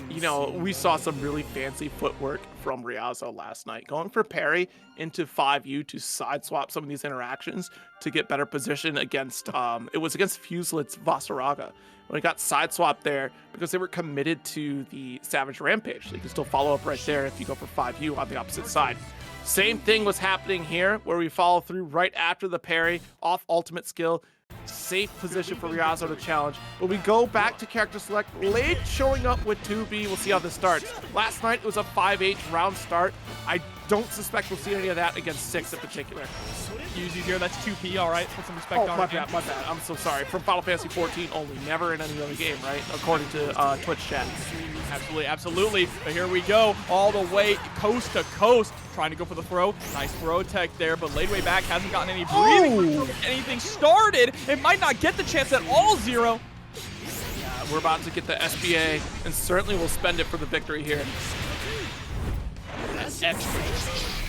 Speaker 1: You know, we saw some really fancy footwork from Ryazo last night, going for parry into 5U to side swap some of these interactions to get better position against, it was against Fuselit's Vasaraga. When he got side swapped there because they were committed to the Savage Rampage. So you can still follow up right there if you go for 5U on the opposite side. Same thing was happening here where we follow through right after the parry off ultimate skill. Safe position for Ryazo to challenge. But we go back to character select. Late showing up with 2B. We'll see how this starts. Last night it was a 5-8 round start. I don't suspect we'll see any of that against 6 in particular.
Speaker 2: Easy here. That's 2P. All right. Put some respect on
Speaker 1: my bad. I'm so sorry. From Final Fantasy 14 only. Never in any other game, right? According to Twitch chat.
Speaker 2: Absolutely. But here we go. All the way coast to coast. trying to go for the throw. Nice throw tech there, but Ladewaybac hasn't gotten any breathing. Anything started. It might not get the chance at all, Zero.
Speaker 1: Yeah, we're about to get the SBA, and certainly we'll spend it for the victory here.
Speaker 2: That extra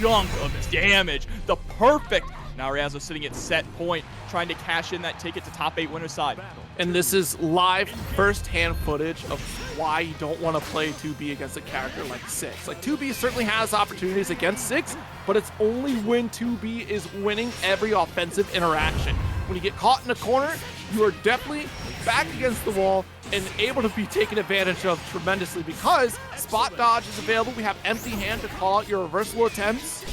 Speaker 2: chunk of damage. The perfect. Now Ryazo sitting at set point, trying to cash in that ticket to top 8 winner side.
Speaker 1: And this is live first-hand footage of why you don't want to play 2B against a character like 6. Like, 2B certainly has opportunities against 6, but it's only when 2B is winning every offensive interaction. When you get caught in a corner, you are definitely back against the wall and able to be taken advantage of tremendously because spot dodge is available. We have empty hand to call out your reversal attempts.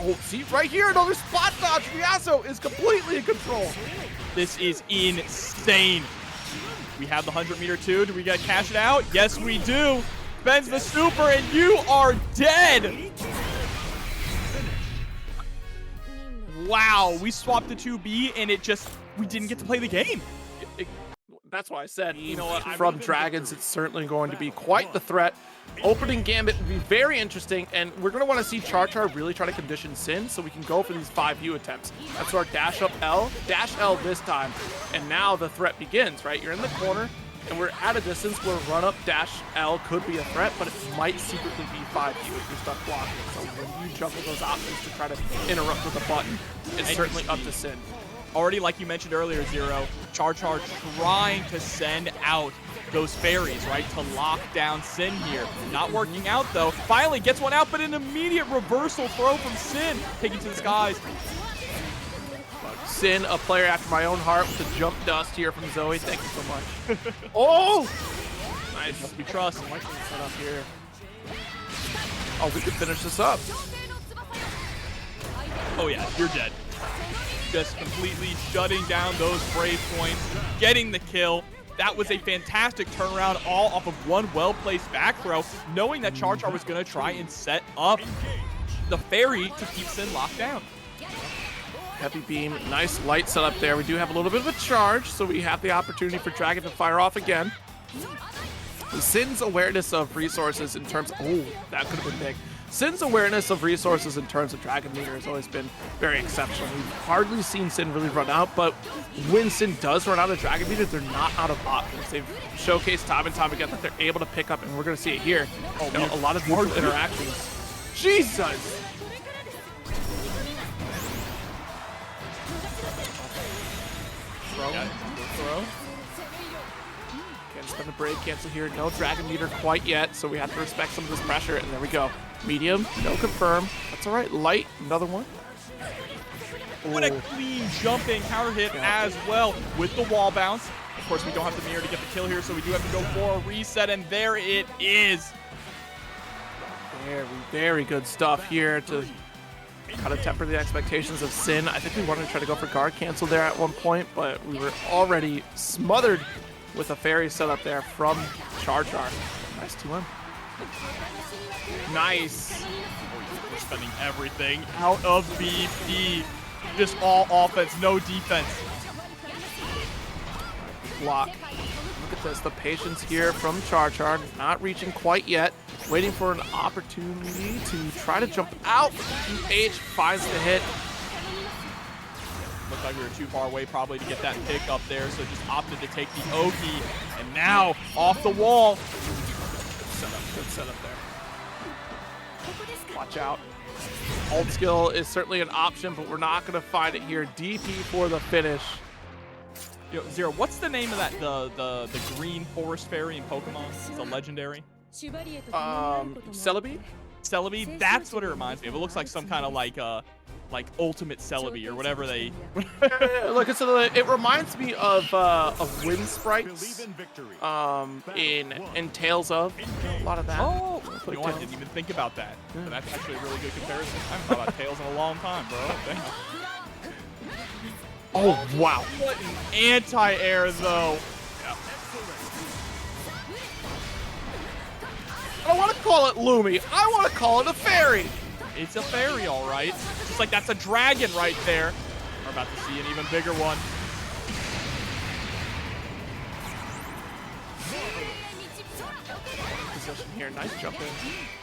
Speaker 1: Oh, see, right here, another spot dodge. Ryazo is completely in control.
Speaker 2: This is insane. We have the 100-meter too. Do we get to cash it out? Yes, we do. Bends the super, and you are dead. Wow, we swapped the 2B, and we didn't get to play the game.
Speaker 1: That's why I said, you know what, from Dragons, it's certainly going to be quite the threat. Opening Gambit will be very interesting, and we're going to want to see CharChar really try to condition Synn so we can go for these 5U attempts. That's our dash up L, dash L this time, and now the threat begins, right? You're in the corner, and we're at a distance where run up dash L could be a threat, but it might secretly be 5U if you're stuck blocking. So when you juggle those options to try to interrupt with a button, it's certainly up to Synn.
Speaker 2: Already, like you mentioned earlier, Zero, CharChar trying to send out those fairies, right, to lock down Synn here. Not working out, though. Finally gets one out, but an immediate reversal throw from Synn, taking to the skies.
Speaker 1: Synn, a player after my own heart with the jump dust here from Zooey. Thank you so much. Oh! Nice.
Speaker 2: We trust.
Speaker 1: Set up here. Oh, we could finish this up.
Speaker 2: Oh, yeah, you're dead. Just completely shutting down those brave points, getting the kill. That was a fantastic turnaround, all off of one well-placed back throw, knowing that CharChar was going to try and set up the Ferry to keep Synn locked down.
Speaker 1: Heavy beam, nice light setup there. We do have a little bit of a charge, so we have the opportunity for Dragon to fire off again. Synn's awareness of resources in terms of, oh, that could have been big. Synn's awareness of resources in terms of Dragon Meter has always been very exceptional. We've hardly seen Synn really run out, but when Synn does run out of Dragon Meter, they're not out of options. They've showcased time and time again that they're able to pick up, and we're going to see it here. You know, a lot of hard interactions. Jesus! Throw. Can't spend a break cancel here. No Dragon Meter quite yet, so we have to respect some of this pressure, and there we go. Medium, no confirm. That's all right. Light, another one.
Speaker 2: What a clean jumping counter hit as well with the wall bounce. Of course, we don't have the mirror to get the kill here, so we do have to go for a reset, and there it is.
Speaker 1: Very good stuff here to kind of temper the expectations of Synn. I think we wanted to try to go for guard cancel there at one point, but we were already smothered with a Ferry setup there from CharChar. Nice 2M. Nice.
Speaker 2: We're spending everything out of BP. Just all offense, no defense.
Speaker 1: Block. Look at this, the patience here from CharChar, not reaching quite yet. Waiting for an opportunity to try to jump out. H finds the hit.
Speaker 2: Looked like we were too far away probably to get that pick up there, so just opted to take the Oki. And now, off the wall.
Speaker 1: Good setup there. Watch out. Ult skill is certainly an option, but we're not going to find it here. DP for the finish.
Speaker 2: Yo, Zero, what's the name of that, the green forest fairy in Pokemon? It's a legendary.
Speaker 1: Celebi?
Speaker 2: Celebi? That's what it reminds me of. It looks like some kind of like ultimate Celebi or whatever they...
Speaker 1: Look, it reminds me of wind sprites in Tales of. A lot of that.
Speaker 2: Oh, you know what? I didn't even think about that.
Speaker 1: Yeah.
Speaker 2: But that's actually a really good comparison. I haven't thought about Tales in a long time, bro. Damn.
Speaker 1: Oh, wow.
Speaker 2: What an anti-air, though. Yeah.
Speaker 1: I don't want to call it Lumi. I want to call it a Ferry.
Speaker 2: It's a Ferry, all right. Just like that's a dragon right there. We're about to see an even bigger one.
Speaker 1: position here. Nice jump in.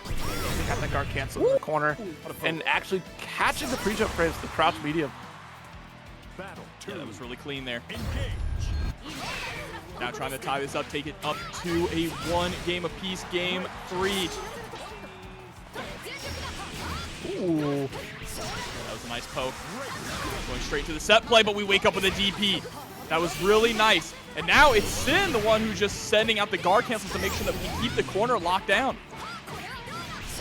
Speaker 1: They got that guard cancel in the corner. And actually catching the pre-jump frames, the crouch medium.
Speaker 2: Yeah, that was really clean there. Now trying to tie this up, take it up to a 1 game apiece, game 3.
Speaker 1: Ooh.
Speaker 2: That was a nice poke. Going straight to the set play, but we wake up with a DP. That was really nice. And now it's Synn, the one who's just sending out the guard cancels to make sure that we can keep the corner locked down.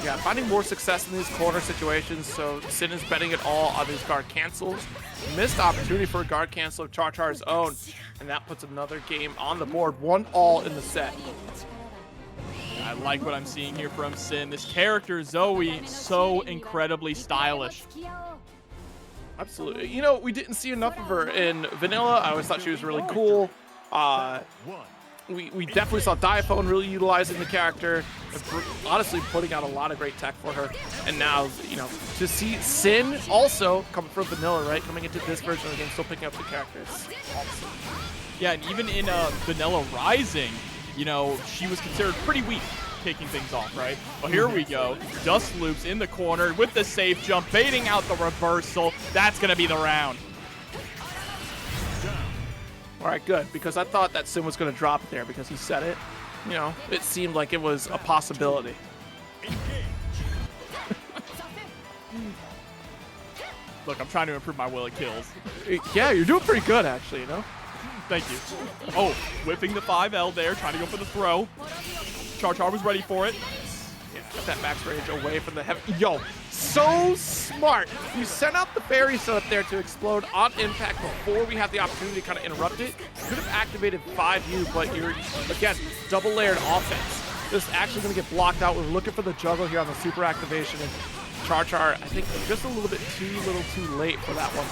Speaker 1: Yeah, finding more success in these corner situations, so Synn is betting it all on these guard cancels. Missed opportunity for a guard cancel of CharChar's own, and that puts another game on the board. 1-all in the set.
Speaker 2: I like what I'm seeing here from Synn. This character, Zooey, so incredibly stylish.
Speaker 1: Absolutely. You know, we didn't see enough of her in Vanilla. I always thought she was really cool. We definitely saw Diaphone really utilizing the character, and honestly putting out a lot of great tech for her. And now, you know, to see Synn also coming from Vanilla, right, coming into this version of the game, still picking up the characters. Awesome.
Speaker 2: Yeah, and even in Vanilla Rising, you know, she was considered pretty weak taking things off, right? Well, here we go. Dust Loops in the corner with the safe jump, baiting out the reversal. That's going to be the round.
Speaker 1: All right, good, because I thought that Synn was going to drop it there because he said it. You know, it seemed like it was a possibility.
Speaker 2: Look, I'm trying to improve my will at kills.
Speaker 1: Yeah, you're doing pretty good, actually, you know?
Speaker 2: Thank you. Oh, whipping the 5L there, trying to go for the throw. CharChar was ready for it.
Speaker 1: Yeah, got that max range away from the heavy. Yo, so smart. You sent out the Ferry setup there to explode on impact before we had the opportunity to kind of interrupt it. Could have activated 5U, but you're, again, double layered offense. This is actually going to get blocked out. We're looking for the juggle here on the super activation. And CharChar, I think, just a little bit too late for that one.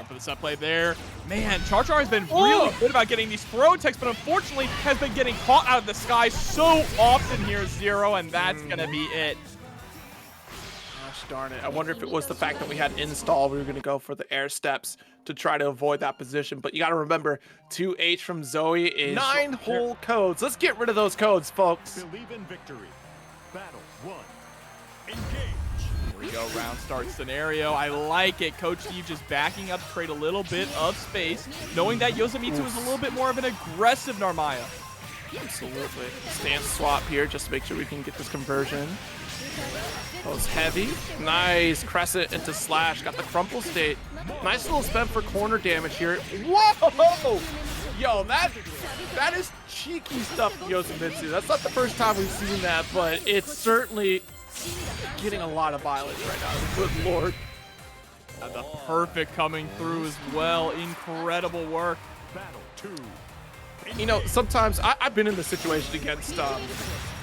Speaker 2: For the set play there. Man, CharChar has been really good about getting these throw techs, but unfortunately has been getting caught out of the sky so often here, Xero, and that's going to be it.
Speaker 1: Gosh darn it. I wonder if it was the fact that we had install, we were going to go for the air steps to try to avoid that position. But you got to remember, 2H from Zooey is 9 whole codes. Let's get rid of those codes, folks.
Speaker 3: Believe in victory. Battle 1. Engage.
Speaker 2: Here we go, round start scenario. I like it. Coach Steve just backing up to create a little bit of space, knowing that Yozamitsu is a little bit more of an aggressive Narmaya.
Speaker 1: Absolutely. Stance swap here just to make sure we can get this conversion. Goes heavy. Nice crescent into slash. Got the crumple state. Nice little spend for corner damage here. Whoa! Yo, that is cheeky stuff from Yozamitsu. That's not the first time we've seen that, but it's certainly getting a lot of violence right now. Good lord.
Speaker 2: And the perfect coming through as well. Incredible work.
Speaker 3: Battle 2.
Speaker 1: You know, sometimes I've been in this situation against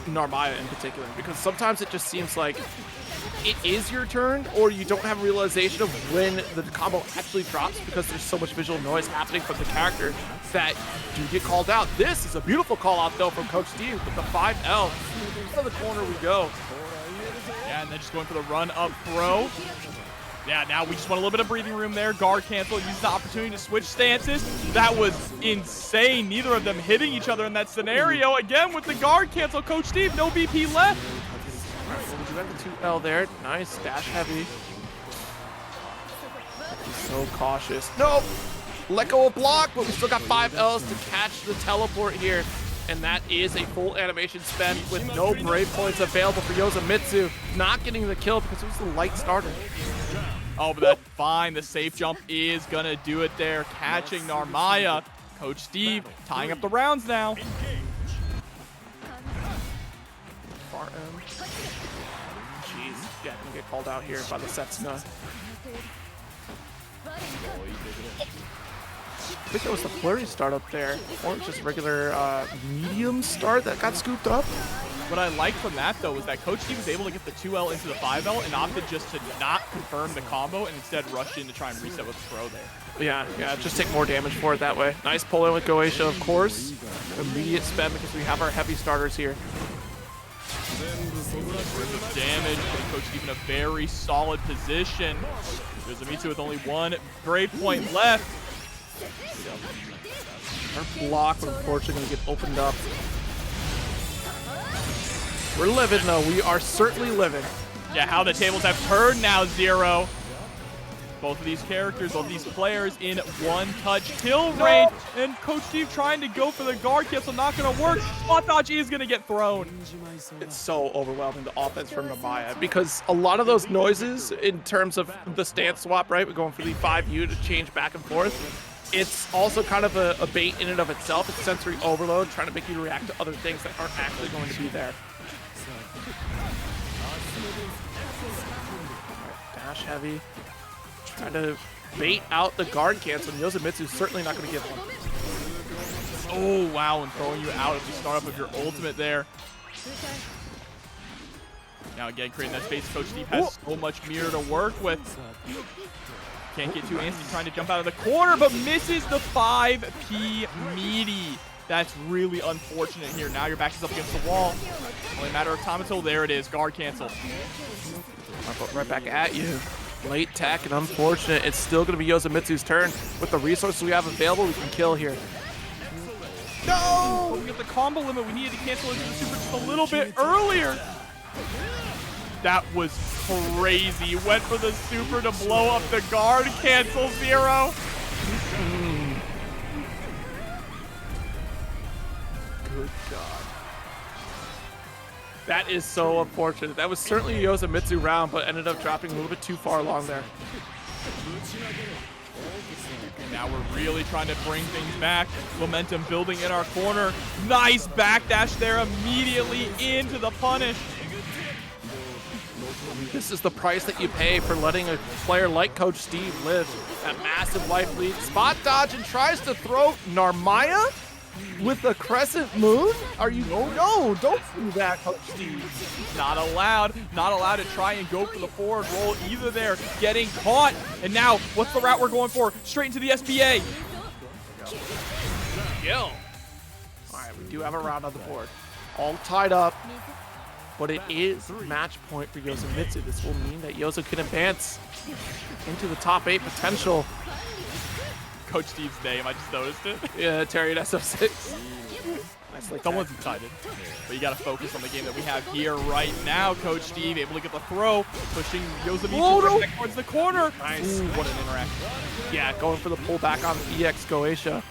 Speaker 1: Narmaya in particular, because sometimes it just seems like it is your turn, or you don't have a realization of when the combo actually drops because there's so much visual noise happening from the character that do get called out. This is a beautiful call out though from Coach Steve with the 5L. To the corner we go.
Speaker 2: Yeah, and then just going for the run up throw. Yeah, now we just want a little bit of breathing room there. Guard cancel, uses the opportunity to switch stances. That was insane. Neither of them hitting each other in that scenario. Again, with the guard cancel, Coach Steve, no BP left.
Speaker 1: All right, well, we do have the 2L there. Nice, dash heavy. He's so cautious. No! Let go of block, but we still got 5 Ls to catch the teleport here. And that is a full animation spend with no brave points available for Yozamitsu. Not getting the kill because it was the light starter.
Speaker 2: Oh, but that's fine. The safe jump is going to do it there. Catching Narmaya. Coach Steve tying up the rounds now.
Speaker 1: Far end. Jeez. Yeah, gonna get called out here by the Setsuna. I think that was the flurry start up there, or just regular medium start that got scooped up.
Speaker 2: What I liked from that, though, was that Coach Steve was able to get the 2L into the 5L and opted just to not confirm the combo and instead rushed in to try and reset with the throw there.
Speaker 1: Yeah, just take more damage for it that way. Nice pull in with Goetia, of course. Immediate spend because we have our heavy starters here.
Speaker 2: Damage, putting Coach Steve in a very solid position. Yozamitsu with only 1 grade point left.
Speaker 1: Our block, unfortunately, going to get opened up. We're living, though. We are certainly living.
Speaker 2: Yeah, how the tables have turned now, Zero. Both of these characters, both of these players in one-touch kill range. And Coach Steve trying to go for the guard cancel, not going to work. Spot dodge is going to get thrown.
Speaker 1: It's so overwhelming, the offense from Narmaya, because a lot of those noises in terms of the stance swap, right? We're going for the 5U to change back and forth. It's also kind of a bait in and of itself. It's sensory overload, trying to make you react to other things that aren't actually going to be there. Dash heavy. Trying to bait out the guard cancel. Yozamitsu's certainly not going to give one.
Speaker 2: Oh, wow, and throwing you out at the startup of your ultimate there. Now again, creating that space. Coach Steve has so much mirror to work with. Can't get too antsy trying to jump out of the corner, but misses the 5P meaty. That's really unfortunate here. Now your back is up against the wall. Only a matter of time until there it is. Guard cancel.
Speaker 1: Right back at you. Late tech and unfortunate. It's still going to be Yozamitsu's turn. With the resources we have available, we can kill here.
Speaker 2: No! We got the combo limit. We needed to cancel into the super just a little bit earlier. That was crazy. Went for the super to blow up the guard cancel, Zero.
Speaker 1: Good God. That is so unfortunate. That was certainly a Yozamitsu round, but ended up dropping a little bit too far along there.
Speaker 2: Now we're really trying to bring things back. Momentum building in our corner. Nice backdash there immediately into the punish.
Speaker 1: This is the price that you pay for letting a player like Coach Steve live. That massive life lead. Spot dodge and tries to throw Narmaya with a crescent moon? Are you? Oh no, don't do that, Coach Steve.
Speaker 2: Not allowed. Not allowed to try and go for the forward roll either there. Getting caught. And now, what's the route we're going for? Straight into the SBA.
Speaker 1: Kill. All right, we do have a round on the board. All tied up. But it is match point for Yozamitsu. This will mean that Yozo can advance into the top 8 potential.
Speaker 2: Coach Steve's name, I just noticed it.
Speaker 1: Yeah, Terry at SF6. Nicely
Speaker 2: Someone's excited. But you got to focus on the game that we have here right now. Coach Steve able to get the throw, pushing Yozamitsu back towards the corner.
Speaker 1: Nice.
Speaker 2: Ooh, what an interaction.
Speaker 1: Yeah, going for the pullback on EX Goetia.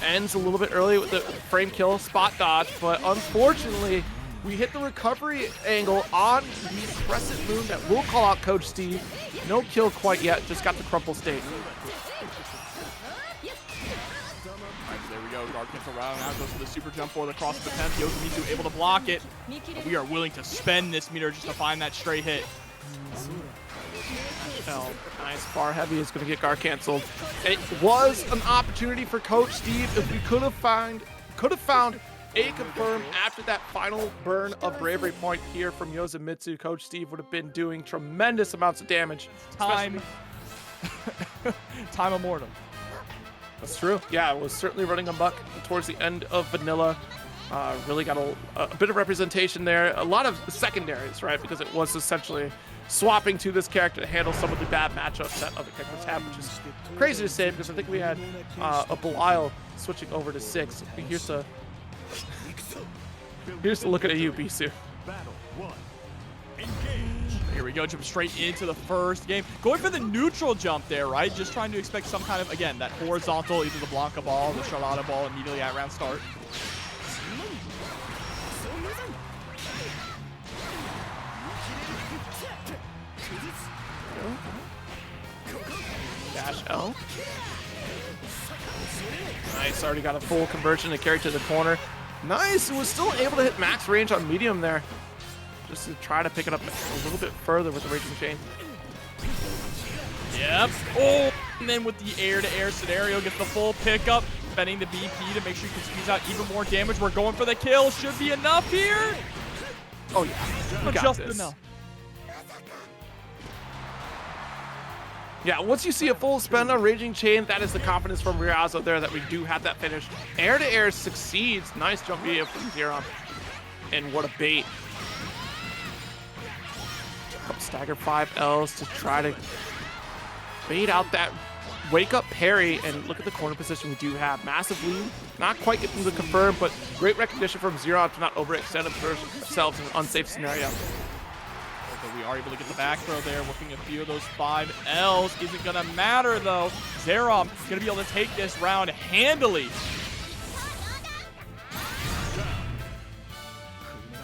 Speaker 1: Ends a little bit early with the frame kill, spot dodge, but unfortunately, we hit the recovery angle on the crescent moon that will call out Coach Steve. No kill quite yet, just got the crumple state.
Speaker 2: Alright, there we go. Guard cancel round now goes for the super jump for the cross the 10th. Yozamitsu able to block it. And we are willing to spend this meter just to find that straight hit.
Speaker 1: Oh, nice. Far heavy is going to get guard canceled. It was an opportunity for Coach Steve if we could have found a confirm after that final burn of bravery point here from Yozamitsu. Coach Steve would have been doing tremendous amounts of damage.
Speaker 2: Time immortal.
Speaker 1: That's true. Yeah, it was certainly running amok towards the end of Vanilla. Really got a bit of representation there. A lot of secondaries, right? Because it was essentially swapping to this character to handle some of the bad matchups that other characters have, which is crazy to say because I think we had a Belial switching over to 6. Here's to looking at you, Bisu.
Speaker 2: Here we go, jump straight into the first game. Going for the neutral jump there, right? Just trying to expect some kind of, again, that horizontal, either the Blanca ball, the Charlotta ball immediately at round start.
Speaker 1: Dash L. Nice, already got a full conversion to carry to the corner. Nice, was still able to hit max range on medium there. Just to try to pick it up a little bit further with the Raging Chain.
Speaker 2: Yep. Oh, and then with the air-to-air scenario, gets the full pickup, spending the BP to make sure you can squeeze out even more damage. We're going for the kill. Should be enough here.
Speaker 1: Oh, yeah. We got
Speaker 2: just
Speaker 1: this.
Speaker 2: enough.
Speaker 1: Yeah, once you see a full spend on Raging Chain, that is the confidence from Ryazo there that we do have that finish. Air-to-air succeeds. Nice jump via from Xerom. And what a bait. Stagger 5 Ls to try to bait out that wake up parry, and look at the corner position we do have. Massive lead, not quite getting the confirm, but great recognition from Xerom to not overextend themselves in an unsafe scenario.
Speaker 2: But we are able to get the back throw there, working a few of those 5Ls. Isn't gonna matter though. Xerom gonna be able to take this round handily.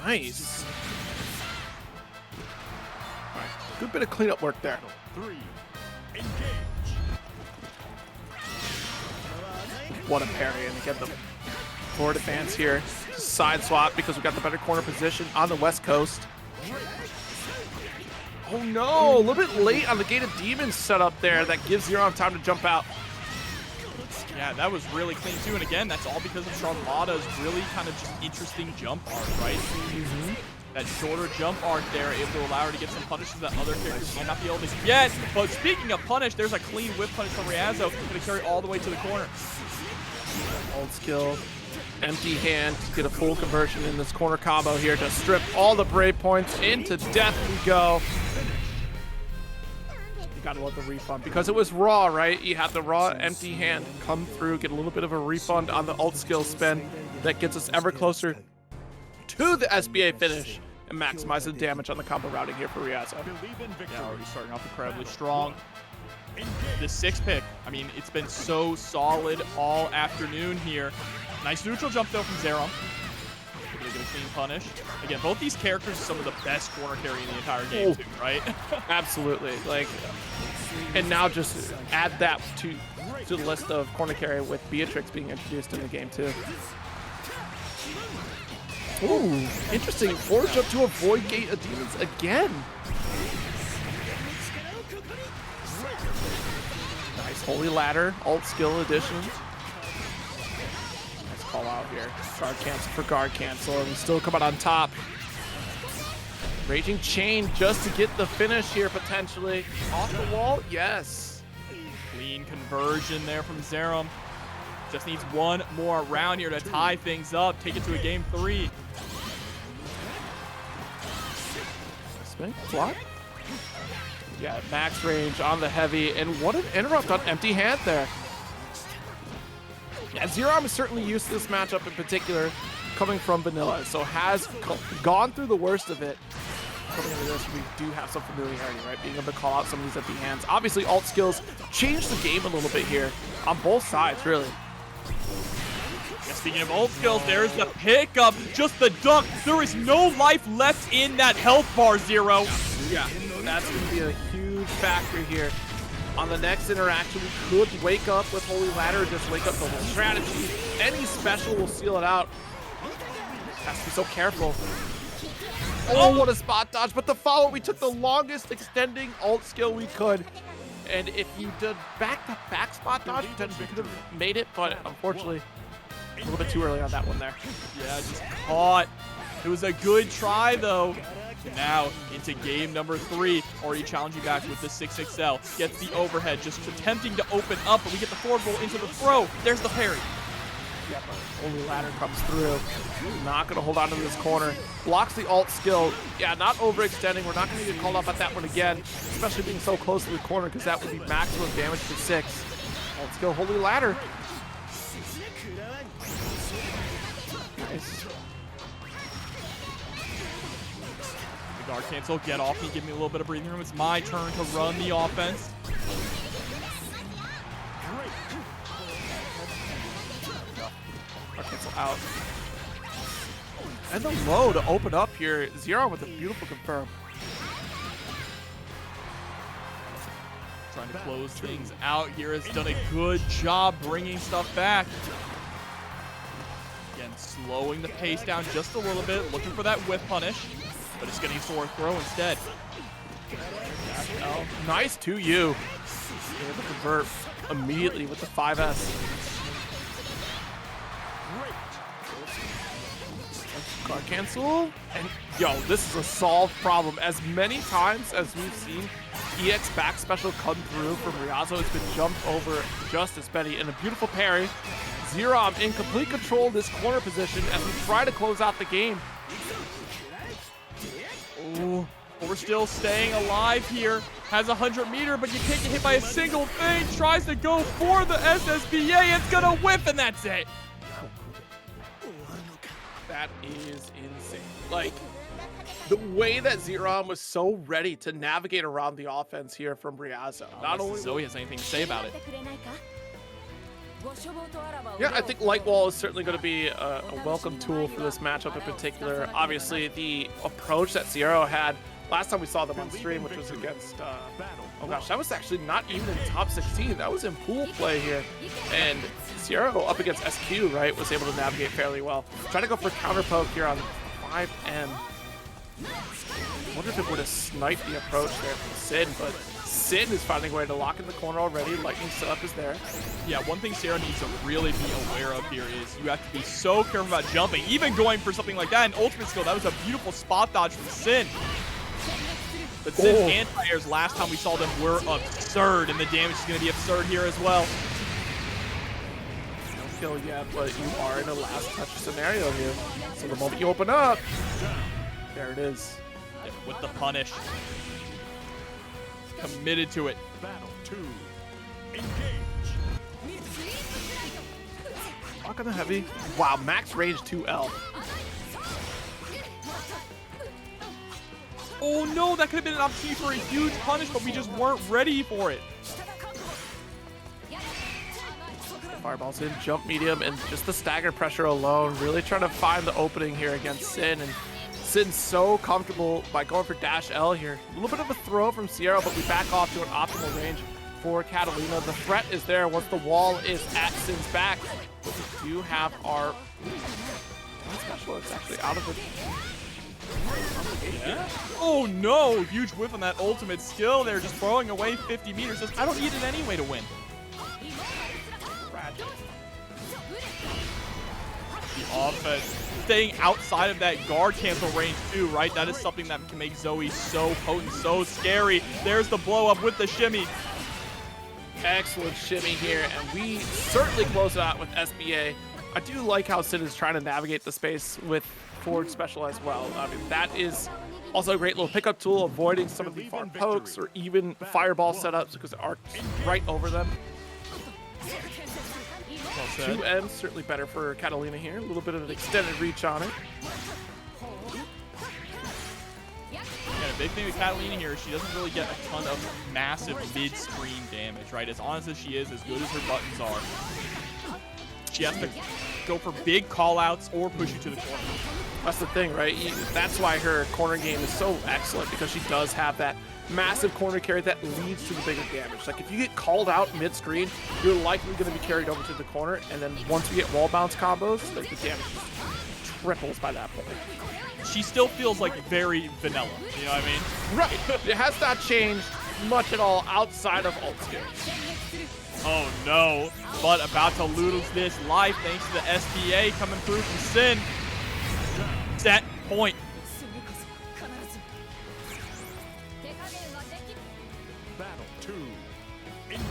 Speaker 1: Nice. All right, good bit of cleanup work there.
Speaker 3: 3, engage.
Speaker 1: What a parry, and again the forward advance here. Side swap because we got the better corner position on the west coast. Oh no, a little bit late on the Gate of Demons setup there. That gives Xerom time to jump out.
Speaker 2: Yeah, that was really clean too, and again, that's all because of Charlotta's really kind of just interesting jump arc, right? That shorter jump arc there, able to allow her to get some punishes that other characters might not be able to get. But speaking of punish, there's a clean whip punish from Ryazo, going to carry all the way to the corner.
Speaker 1: Old skill, empty hand to get a full conversion in this corner combo here to strip all the brave points. Into death we go. Gotta love the refund because it was raw, right? You have the raw empty hand come through, get a little bit of a refund on the alt skill spin that gets us ever closer to the SBA finish and maximize the damage on the combo routing here for Ryazo.
Speaker 2: Yeah, already starting off incredibly strong. The 6-pick, I mean, it's been so solid all afternoon here. Nice neutral jump though from Xerom. Able to get a clean punish. Again, both these characters are some of the best corner carry in the entire game too, right?
Speaker 1: Absolutely. Like, and now just add that to the list of corner carry with Beatrix being introduced in the game too. Ooh, interesting. Forward jump to avoid Gate of Demons again. Nice Holy Ladder, alt skill addition. Nice call out here. Guard cancel for guard cancel, and we still come out on top. Raging Chain just to get the finish here potentially. Off the wall, yes.
Speaker 2: Clean conversion there from Xerom. Just needs one more round here to tie things up, take it to a game 3.
Speaker 1: Spin, block. Yeah, max range on the heavy, and what an interrupt on empty hand there. Yeah, Xerom is certainly used to this matchup in particular, coming from vanilla, so has gone through the worst of it. Coming into this, we do have some familiarity, right? Being able to call out some of these empty hands. Obviously, alt skills change the game a little bit here on both sides, really.
Speaker 2: Yeah, speaking of ult skills, there's the pickup, just the duck. There is no life left in that health bar, Zero.
Speaker 1: Yeah, that's going to be a huge factor here. On the next interaction, we could wake up with Holy Ladder, just wake up the whole strategy. Any special will seal it out. Has to be so careful. Oh, what a spot dodge, but the follow, we took the longest extending alt skill we could. And if you did back-to-back spot dodge, potentially could have made it, but unfortunately, a little bit too early on that one there.
Speaker 2: Yeah, just caught. It was a good try, though. Now into game number 3. Already challenging back with the 6XL. Gets the overhead, just attempting to open up, but we get the forward roll into the throw. There's the parry.
Speaker 1: Yeah, but Holy Ladder comes through. Not going to hold on to this corner. Blocks the alt skill. Yeah, not overextending. We're not going to get called up at that one again, especially being so close to the corner, because that would be maximum damage to 6. Alt skill, Holy Ladder. Nice.
Speaker 2: The guard cancel, get off me, give me a little bit of breathing room. It's my turn to run the offense.
Speaker 1: Guard cancel out. And the low to open up here. Xerom with a beautiful confirm.
Speaker 2: Trying to close things out here, has done a good job bringing stuff back. Again, slowing the pace down just a little bit, looking for that whip punish, but it's getting a sword throw instead.
Speaker 1: Oh, nice 2U. Able to convert immediately with the 5S. Guard cancel, and yo, this is a solved problem. As many times as we've seen EX back special come through from Ryazo, it's been jumped over just as many, and a beautiful parry. Xerom in complete control of this corner position as we try to close out the game. Ooh,
Speaker 2: But we're still staying alive here. Has a 100-meter, but you can't get hit by a single thing. Tries to go for the SSBA. It's gonna whip, and that's it.
Speaker 1: That is insane. Like, the way that Xerom was so ready to navigate around the offense here from Ryazo. Not only
Speaker 2: Zooey has anything to say about it.
Speaker 1: Yeah, I think Light Wall is certainly going to be a welcome tool for this matchup in particular. Obviously, the approach that Siero had last time we saw them on stream, which was against, oh gosh, that was actually not even in top 16. That was in pool play here. And Siero up against SQ, right, was able to navigate fairly well. Trying to go for counter poke here on 5M. I wonder if it would have sniped the approach there from Synn, but Synn is finding a way to lock in the corner already. Lightning setup is there.
Speaker 2: Yeah, one thing Siero needs to really be aware of here is you have to be so careful about jumping, even going for something like that. An ultimate skill, that was a beautiful spot dodge from Synn. But Synn's anti-airs last time we saw them were absurd, and the damage is going to be absurd here as well.
Speaker 1: No kill yet, but you are in a last touch scenario here. So the moment you open up, there it is.
Speaker 2: Yeah, with the punish. Committed to it.
Speaker 3: Battle 2. Engage.
Speaker 1: Lock on the heavy. Wow, max range 2L.
Speaker 2: Oh no, that could have been an opportunity for a huge punish, but we just weren't ready for it.
Speaker 1: Fireballs in, jump medium, and just the stagger pressure alone, really trying to find the opening here against Synn. And Synn's so comfortable by going for dash L here. A little bit of a throw from Siero, but we back off to an optimal range for Katalina. The threat is there once the wall is at Synn's back. We do have our specialist actually out of the...
Speaker 2: Yeah. Oh no, huge whiff on that ultimate skill there, just throwing away 50 meters. Says, I don't need it anyway to win. The offense staying outside of that guard cancel range too, right? That is something that can make Zooey so potent, so scary. There's the blow up with the shimmy.
Speaker 1: Excellent shimmy here, and we certainly close it out with SBA. I do like how Synn is trying to navigate the space with forward special as well. I mean, that is also a great little pickup tool, avoiding some of the far pokes or even fireball setups because the arc's right over them.
Speaker 2: Well
Speaker 1: 2M certainly better for Katalina here. A little bit of an extended reach on it.
Speaker 2: Yeah, the big thing with Katalina here is she doesn't really get a ton of massive mid-screen damage, right? As honest as she is, as good as her buttons are, she has to go for big call-outs or push you to the corner.
Speaker 1: That's the thing, right? That's why her corner game is so excellent, because she does have that massive corner carry that leads to the bigger damage. Like, if you get called out mid-screen, you're likely going to be carried over to the corner, and then once we get wall bounce combos, like, the damage just triples by that point.
Speaker 2: She still feels like very vanilla, you know what I mean?
Speaker 1: Right. It has not changed much at all outside of ult skills.
Speaker 2: Oh no, but about to lose this life thanks to the SBA coming through from Synn. Set point.
Speaker 3: Battle 2. Engage.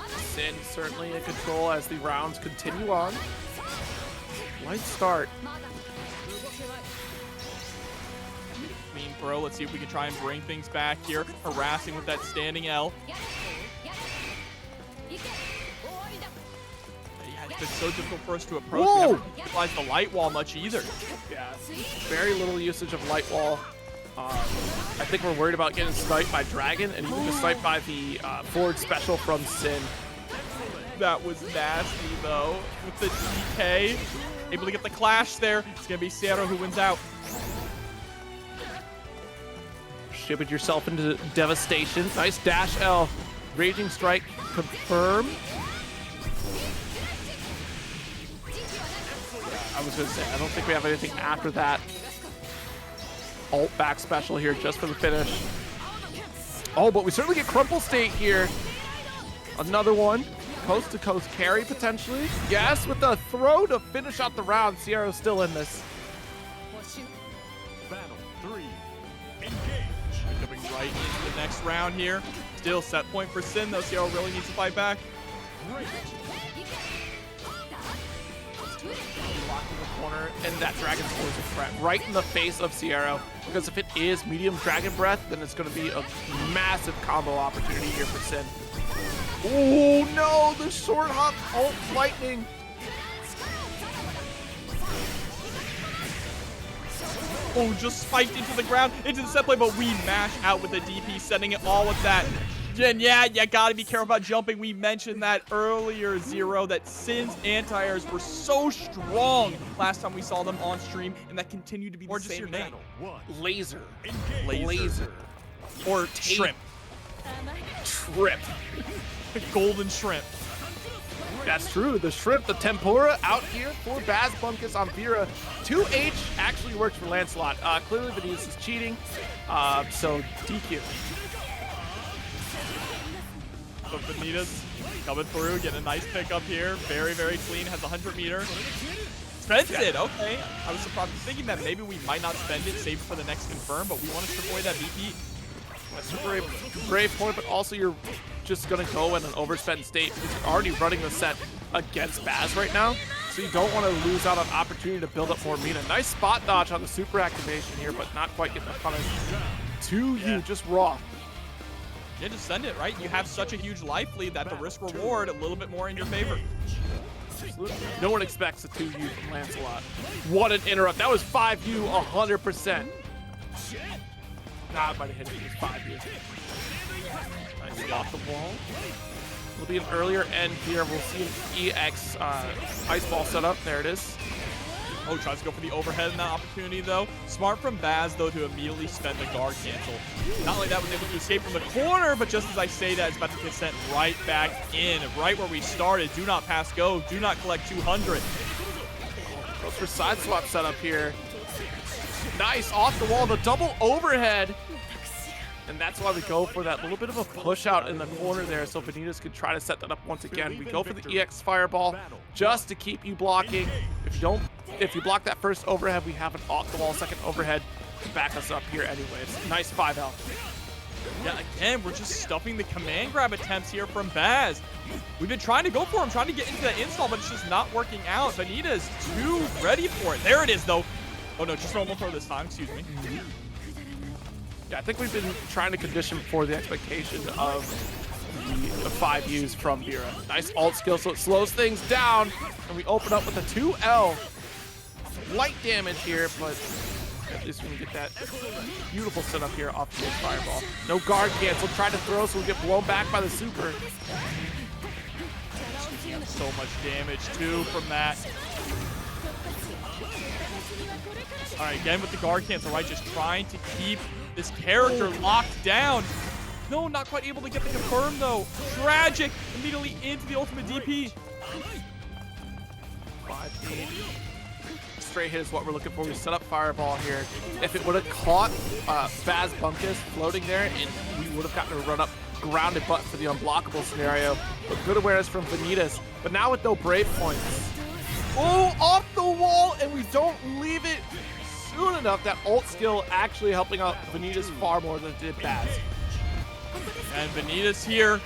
Speaker 1: Synn certainly in control as the rounds continue on. Light start.
Speaker 2: Mean throw. Let's see if we can try and bring things back here. Harassing with that standing L. It's so difficult for us to approach.
Speaker 1: Whoa!
Speaker 2: We haven't utilized the light wall much either.
Speaker 1: Yeah, very little usage of light wall. I think we're worried about getting sniped by Dragon and even just sniped by the forward special from Synn.
Speaker 2: That was nasty though. With the DK, able to get the clash there. It's gonna be Siero who wins out.
Speaker 1: Shipped yourself into devastation. Nice dash L. Raging strike confirm. I was going to say, I don't think we have anything after that. Ult back special here just for the finish. Oh, but we certainly get crumple state here. Another one. Coast to coast carry potentially. Yes, with the throw to finish out the round. Siero's still in this.
Speaker 3: Battle 3. Engage.
Speaker 2: Coming right into the next round here. Still set point for Synn though. Siero really needs to fight back.
Speaker 3: Great.
Speaker 2: Locked
Speaker 1: in the corner, and that Dragon's Poison threat right in the face of Siero. Because if it is medium Dragon Breath, then it's going to be a massive combo opportunity here for Synn. Oh no, the short hop ult lightning.
Speaker 2: Oh, just spiked into the ground, into the set play, but we mash out with the DP, sending it all with that. And yeah, you gotta be careful about jumping. We mentioned that earlier, Zero, that Synn's anti-airs were so strong last time we saw them on stream, and that continued to be the same name.
Speaker 1: Laser.
Speaker 2: Laser. Or shrimp.
Speaker 1: Trip.
Speaker 2: Golden shrimp.
Speaker 1: That's true. The shrimp, the tempura out here for Baz Bunkus on Vira. 2H actually works for Lancelot. Clearly Vanitasv is cheating, so DQ.
Speaker 2: So Vanitasv coming through, getting a nice pickup here. Very, very clean. Has 100 meter. Spends it. Okay. I was surprised, thinking that maybe we might not spend it, save it for the next confirm, but we want to avoid that BP.
Speaker 1: That's a brave point, but also you're just going to go in an overspend state because you're already running the set against Baz right now. So you don't want to lose out on opportunity to build up more meter. Nice spot dodge on the super activation here, but not quite getting the punish to you, just raw.
Speaker 2: Yeah, just send it, right? You have such a huge life lead that the risk reward a little bit more in your favor.
Speaker 1: Absolutely. No one expects a 2U from Lancelot. What an interrupt. That was 5U 100%. Nah, I might have hit it. It was 5U. Nice off the wall. It'll be an earlier end here. We'll see an EX ice ball set up. There it is.
Speaker 2: Oh, tries to go for the overhead in that opportunity, though. Smart from Baz, though, to immediately spend the guard cancel. Not only that, was able to escape from the corner, but just as I say that, it's about to get sent right back in, right where we started. Do not pass go. Do not collect 200.
Speaker 1: Goes for side swap setup here. Nice, off the wall, the double overhead. And that's why we go for that little bit of a push out in the corner there so Vanitasv could try to set that up once again. We go for the EX fireball just to keep you blocking. If you block that first overhead, we have an off the wall second overhead to back us up here anyways. Nice 5L.
Speaker 2: Yeah, again, we're just stuffing the command grab attempts here from Baz. We've been trying to go for him, trying to get into that install, but it's just not working out. Vanitasv too ready for it. There it is, though. Oh, no, just normal throw this time. Excuse me.
Speaker 1: Yeah, I think we've been trying to condition for the expectation of the 5Us from Vira. Nice ult skill, so it slows things down, and we open up with a 2L. Light damage here, but at least we can get that beautiful setup here off the fireball. No guard cancel. Try to throw, so we get blown back by the super.
Speaker 2: So much damage, too, from that. All right, again with the guard cancel, right? Just trying to keep this character locked down. No, not quite able to get the confirm, though. Tragic. Immediately into the ultimate DP.
Speaker 1: 5 straight hit is what we're looking for. We set up fireball here. If it would have caught Baz Bunkus floating there, and we would have gotten a run up grounded butt for the unblockable scenario. But good awareness from Vanitasv. But now with no brave points. Oh, off the wall, and we don't leave it soon enough. That ult skill actually helping out Vanitasv far more than it did Baz.
Speaker 2: And Vanitasv here,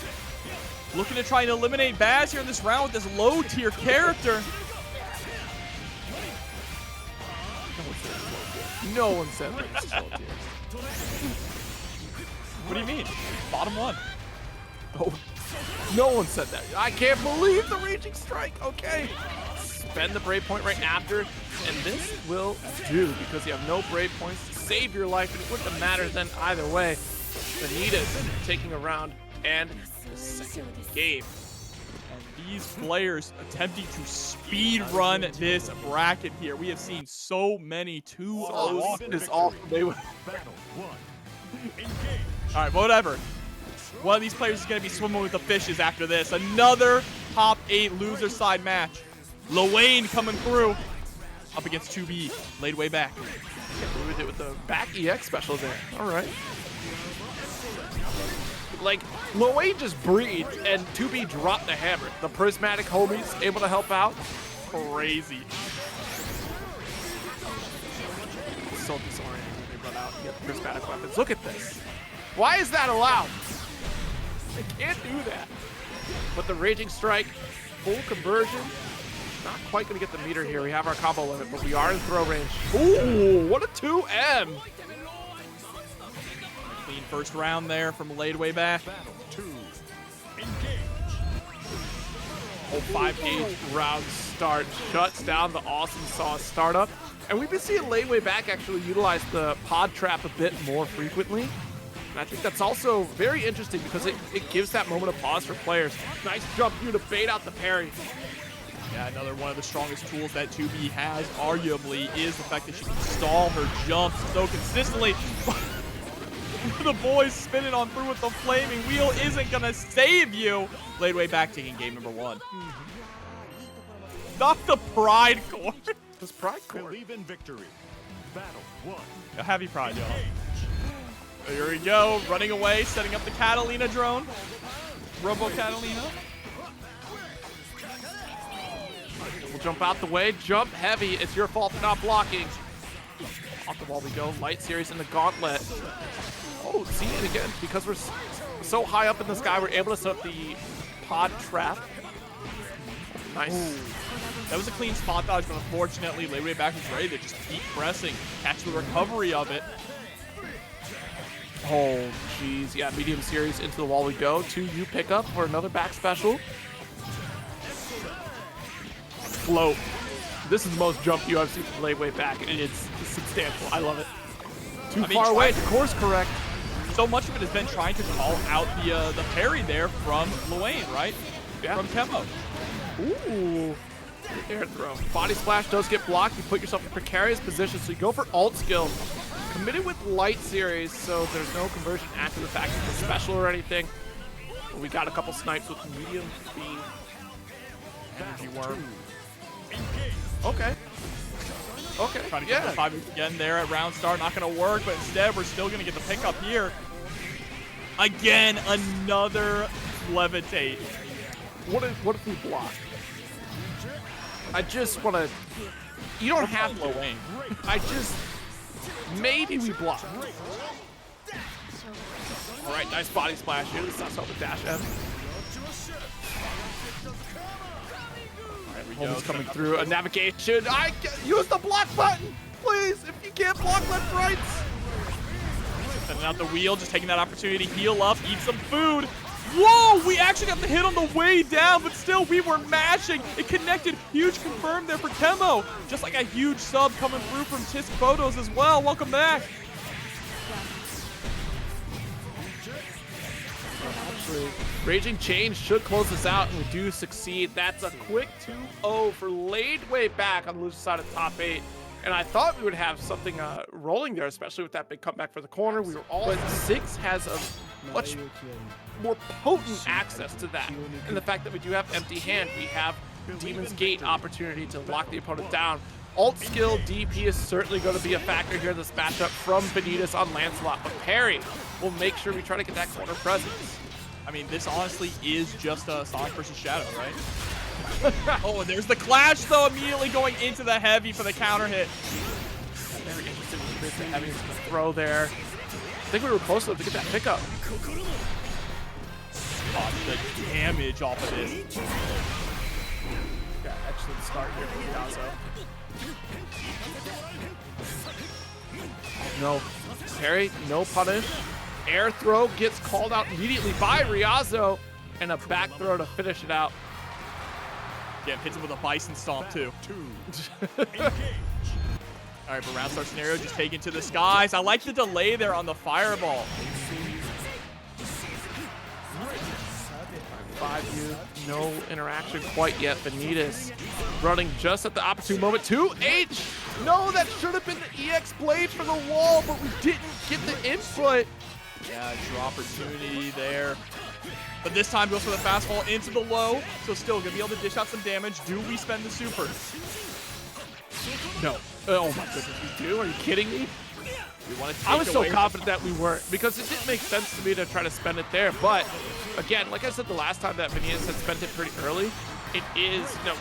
Speaker 2: looking to try and eliminate Baz here in this round with this low tier character.
Speaker 1: No one said that it's low tier.
Speaker 2: What do you mean? Bottom one.
Speaker 1: Oh, no one said that. I can't believe the Raging Strike. Okay. Spend the brave point right after, and this will do because you have no brave points to save your life, and it wouldn't have mattered then either way. Vanitasv taking a round and the second game.
Speaker 2: And these players attempting to speed run this bracket here. We have seen so many 2-0s.
Speaker 1: Is all they would.
Speaker 2: All right, whatever. One of these players is going to be swimming with the fishes after this. Another top 8 loser side match. Lowain coming through up against 2B. Ladewaybac.
Speaker 1: Can't believe we did with the back EX special there. All right. Like, Lowain just breathed and 2B dropped the hammer. The prismatic homies able to help out.
Speaker 2: Crazy.
Speaker 1: So disorienting when they run out and get the prismatic weapons. Look at this. Why is that allowed? They can't do that. But the Raging Strike, full conversion. Not quite going to get the meter here. We have our combo limit, but we are in throw range. Ooh, what a 2M.
Speaker 2: Clean first round there from Ladewaybac.
Speaker 3: Battle 2. Engage.
Speaker 1: Oh, 5-gauge round start shuts down the Awesome Sauce startup. And we've been seeing Ladewaybac actually utilize the pod trap a bit more frequently. And I think that's also very interesting because it gives that moment of pause for players. Nice jump here to bait out the parry.
Speaker 2: Yeah, another one of the strongest tools that 2B has, arguably, is the fact that she can stall her jumps so consistently. The boys spinning on through with the flaming wheel isn't going to save you. Ladewaybac taking game number 1. Not the pride core.
Speaker 1: This pride core.
Speaker 3: Believe in victory. Battle 1.
Speaker 2: A heavy pride, y'all. Here we go, running away, setting up the Katalina drone. Robo Katalina.
Speaker 1: We'll jump out the way, jump heavy. It's your fault for not blocking. Off the wall we go, light series in the gauntlet. Oh, see it again, because we're so high up in the sky, we're able to set up the pod trap. Nice.
Speaker 2: Ooh. That was a clean spot dodge, but unfortunately, Ladewaybac was ready to just keep pressing, catch the recovery of it.
Speaker 1: Oh, jeez. Yeah, medium series into the wall we go. 2U pickup for another back special. Float. This is the most jump you I've seen from Ladewaybac, and it's substantial. I love it. Too far away to course correct.
Speaker 2: So much of it has been trying to call out the parry there from Lowain, right?
Speaker 1: Yeah.
Speaker 2: From Kemo.
Speaker 1: Ooh. Air throw. Body splash does get blocked. You put yourself in precarious position, so you go for alt skill. Committed with light series, so there's no conversion after the fact of the special or anything. But we got a couple snipes with medium speed.
Speaker 2: Energy worm.
Speaker 1: Okay. Okay.
Speaker 2: Trying to get the 5 again there at round start. Not going to work, but instead we're still going to get the pickup here. Again, another levitate.
Speaker 1: What if we block? I just want to... You don't have to.
Speaker 2: Lowain.
Speaker 1: I just... Maybe we block. All right, nice body splash here. Let's start with dash F. Home's coming through. A navigation. Use the block button, please. If you can't block left, right.
Speaker 2: Sending out the wheel, just taking that opportunity to heal up, eat some food. Whoa, we actually got the hit on the way down, but still we were mashing. It connected. Huge confirm there for Kemo. Just like a huge sub coming through from Tisk Photos as well. Welcome back.
Speaker 1: Actually, Raging Change should close this out, and we do succeed. That's a quick 2-0 for Ladewaybac on the loser side of top 8. And I thought we would have something rolling there, especially with that big comeback for the corner. We were all... But 6 has a much more potent access to that. And the fact that we do have empty hand, we have Demon's Gate opportunity to lock the opponent down. Alt skill DP is certainly going to be a factor here in this matchup from Vanitasv on Lancelot. But Perry will make sure we try to get that corner presence.
Speaker 2: I mean, this honestly is just a Sonic versus Shadow, right? Oh, and there's the clash, though, immediately going into the heavy for the counter hit.
Speaker 1: Very interested in this heavy throw there. I think we were close enough to get that pickup.
Speaker 2: Oh, the damage off of this.
Speaker 1: Yeah, excellent start here from Ryazo. No. Perry, no punish. Air throw gets called out immediately by Ryazo, and a back throw to finish it out.
Speaker 2: Yeah, hits him with a bison stomp, too. All right, but round start scenario just taken to the skies. I like the delay there on the fireball.
Speaker 1: 5U, no interaction quite yet. Vanitasv running just at the opportune moment. 2H! No, that should have been the EX blade for the wall, but we didn't get the input.
Speaker 2: Yeah, draw opportunity there. But this time goes for the fastball into the low. So still gonna be able to dish out some damage. Do we spend the super?
Speaker 1: No. Oh my goodness, we do? Are you kidding me?
Speaker 2: We want to
Speaker 1: I was so confident that we weren't, because it didn't make sense to me to try to spend it there. But again, like I said the last time that Vanitasv had spent it pretty early, it is, you know,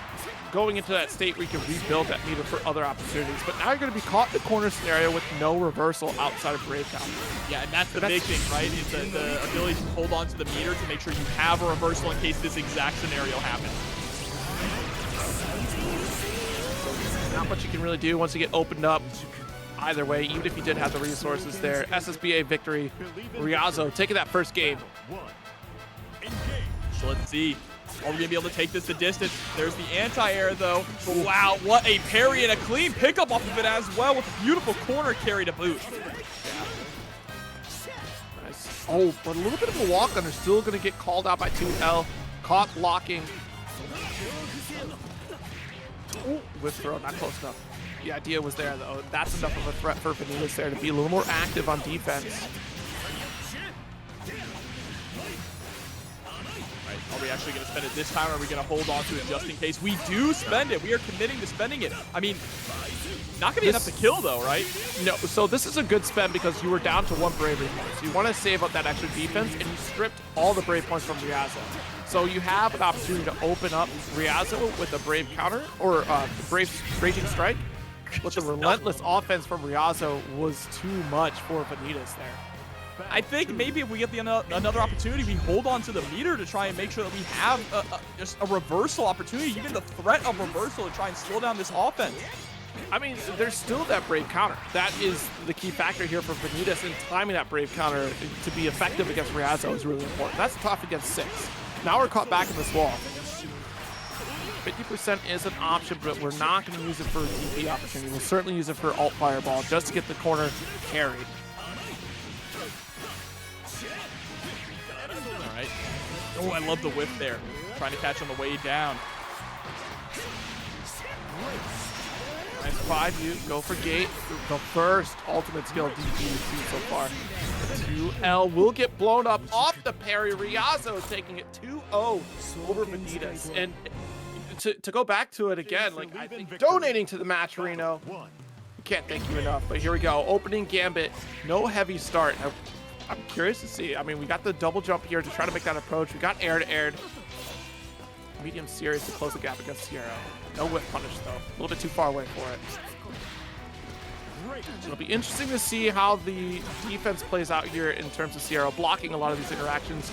Speaker 1: going into that state where you can rebuild that meter for other opportunities. But now you're going to be caught in the corner scenario with no reversal outside of breakout.
Speaker 2: Yeah, and that's the big thing, right? Is the ability to hold on to the meter to make sure you have a reversal in case this exact scenario happens.
Speaker 1: not much you can really do once you get opened up. Either way, even if you did have the resources there. SSBA victory. Ryazo taking that first game.
Speaker 2: So let's see. Are we going to be able to take this the distance? There's the anti-air, though. Wow, what a parry and a clean pickup off of it as well with a beautiful corner carry to boot.
Speaker 1: Nice. Oh, but a little bit of a walk-on. They're still going to get called out by 2L. Caught blocking. Ooh, whip throw, not close enough. The idea was there, though. That's enough of a threat for Vanitasv there to be a little more active on defense.
Speaker 2: Are we actually going to spend it this time, or are we going to hold on to it just in case? We do spend it. We are committing to spending it. I mean, not going to be enough to kill, though, right?
Speaker 1: No, so this is a good spend because you were down to 1 bravery point. So you want to save up that extra defense, and you stripped all the brave points from Ryazo. So you have an opportunity to open up Ryazo with a brave counter, or brave raging strike. But the relentless offense from Ryazo was too much for Vanitasv there.
Speaker 2: I think maybe if we get another opportunity, we hold on to the meter to try and make sure that we have just a reversal opportunity, even the threat of reversal to try and slow down this offense.
Speaker 1: I mean, there's still that brave counter. That is the key factor here for Vanitasv, and timing that brave counter to be effective against Ryazo is really important. That's tough against 6. Now we're caught back in this wall. 50% is an option, but we're not going to use it for a DP opportunity. We'll certainly use it for alt fireball just to get the corner carried.
Speaker 2: All right. Oh, I love the whip there. Trying to catch on the way down.
Speaker 1: Nice 5U, go for gate. The first ultimate skill DP we've seen so far. 2L will get blown up off the parry. Ryazo taking it 2-0 over Vanitasv. And to go back to it again, like, I think donating to the match, Reno. Can't thank you enough, but here we go. Opening gambit, no heavy start. I'm curious to see. I mean, we got the double jump here to try to make that approach. We got air to air. Medium serious to close the gap against Siero. No whip punish, though. A little bit too far away for it. So it'll be interesting to see how the defense plays out here in terms of Siero blocking a lot of these interactions.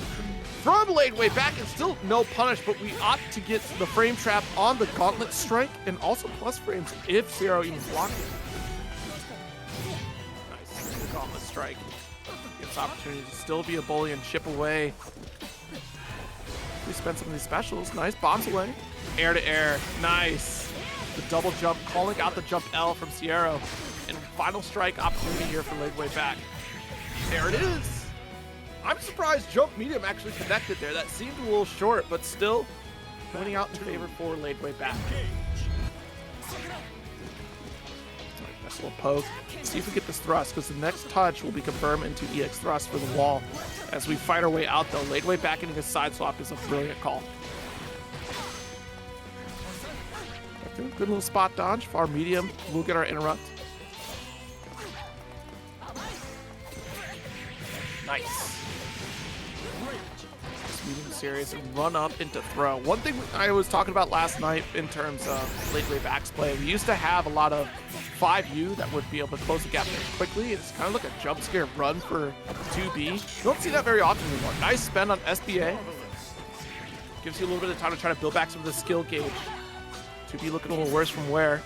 Speaker 1: From Ladewaybac, and still no punish, but we ought to get the frame trap on the gauntlet strike and also plus frames if Siero even blocks it. Nice. Gauntlet strike. Gives opportunity to still be a bully and chip away. We spend some of these specials. Nice. Bombs away. Air to air. Nice. The double jump, calling out the jump L from Siero. And final strike opportunity here for Ladewaybac. There it is. I'm surprised jump medium actually connected there. That seemed a little short, but still pointing out in favor for Ladewaybac. Nice little poke. See if we get this thrust, because the next touch will be confirmed into EX thrust for the wall. As we fight our way out, though, Ladewaybac getting a side swap is a brilliant call. Good little spot dodge. Far medium. We'll get our interrupt. Nice. Medium serious and run up into throw. One thing I was talking about last night in terms of Ladewaybac's play, we used to have a lot of 5U that would be able to close the gap very quickly. It's kind of like a jump scare run for 2B. You don't see that very often anymore. Nice spend on SBA. Gives you a little bit of time to try to build back some of the skill gauge. 2B looking a little worse from where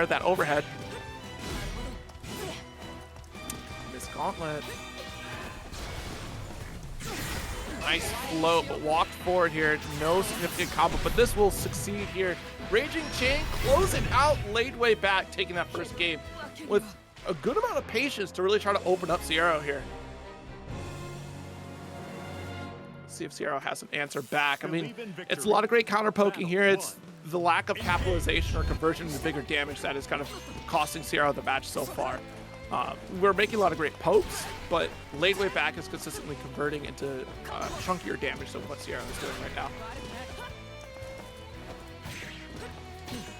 Speaker 1: that overhead. This gauntlet. Nice float, but walked forward here. No significant combo, but this will succeed here. Raging Chain closing out Ladewaybac, taking that first game with a good amount of patience to really try to open up Siero here. Let's see if Siero has an answer back. I mean, it's a lot of great counter poking here. It's the lack of capitalization or conversion into bigger damage that is kind of costing Siero the match so far. We're making a lot of great pokes, but Ladewaybac is consistently converting into chunkier damage than what Siero is doing right now.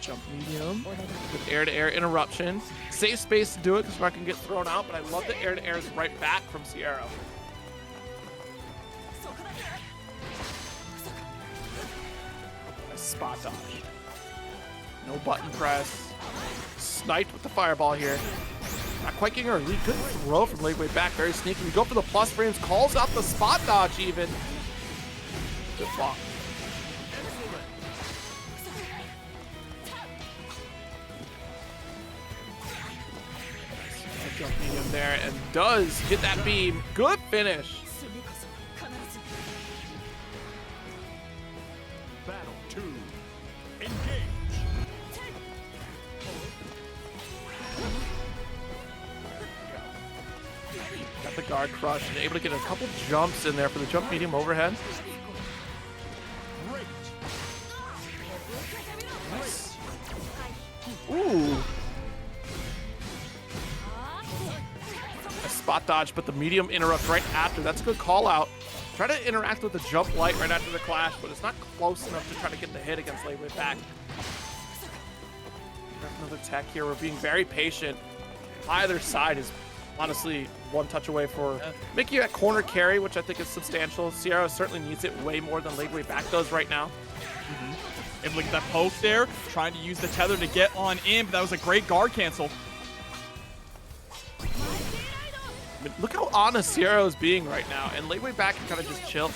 Speaker 1: Jump medium with air-to-air interruption. Safe space to do it because we're not going to get thrown out, but I love the air-to-air is right back from Siero. Nice spot dodge. No button press. Sniped with the fireball here. Not quite getting our lead. Good throw from Ladewaybac. Very sneaky. We go for the plus frames. Calls out the spot dodge even. Good block. jump medium there and does get that beam. Good finish.
Speaker 3: Battle 2. Engage.
Speaker 1: Got the guard crush and able to get a couple jumps in there for the jump medium overhead.
Speaker 3: Great.
Speaker 1: Nice. Ooh. A spot dodge, but the medium interrupt right after. That's a good call out. Try to interact with the jump light right after the clash, but it's not close enough to try to get the hit against Ladewaybac. Another tech here. We're being very patient. Either side is honestly one touch away for making that corner carry, which I think is substantial. Siero certainly needs it way more than Ladewaybac does right now.
Speaker 2: Able to get that poke there, trying to use the tether to get on in, but that was a great guard cancel.
Speaker 1: I mean, look how honest Siero is being right now, and Ladewaybac can kind of just chill.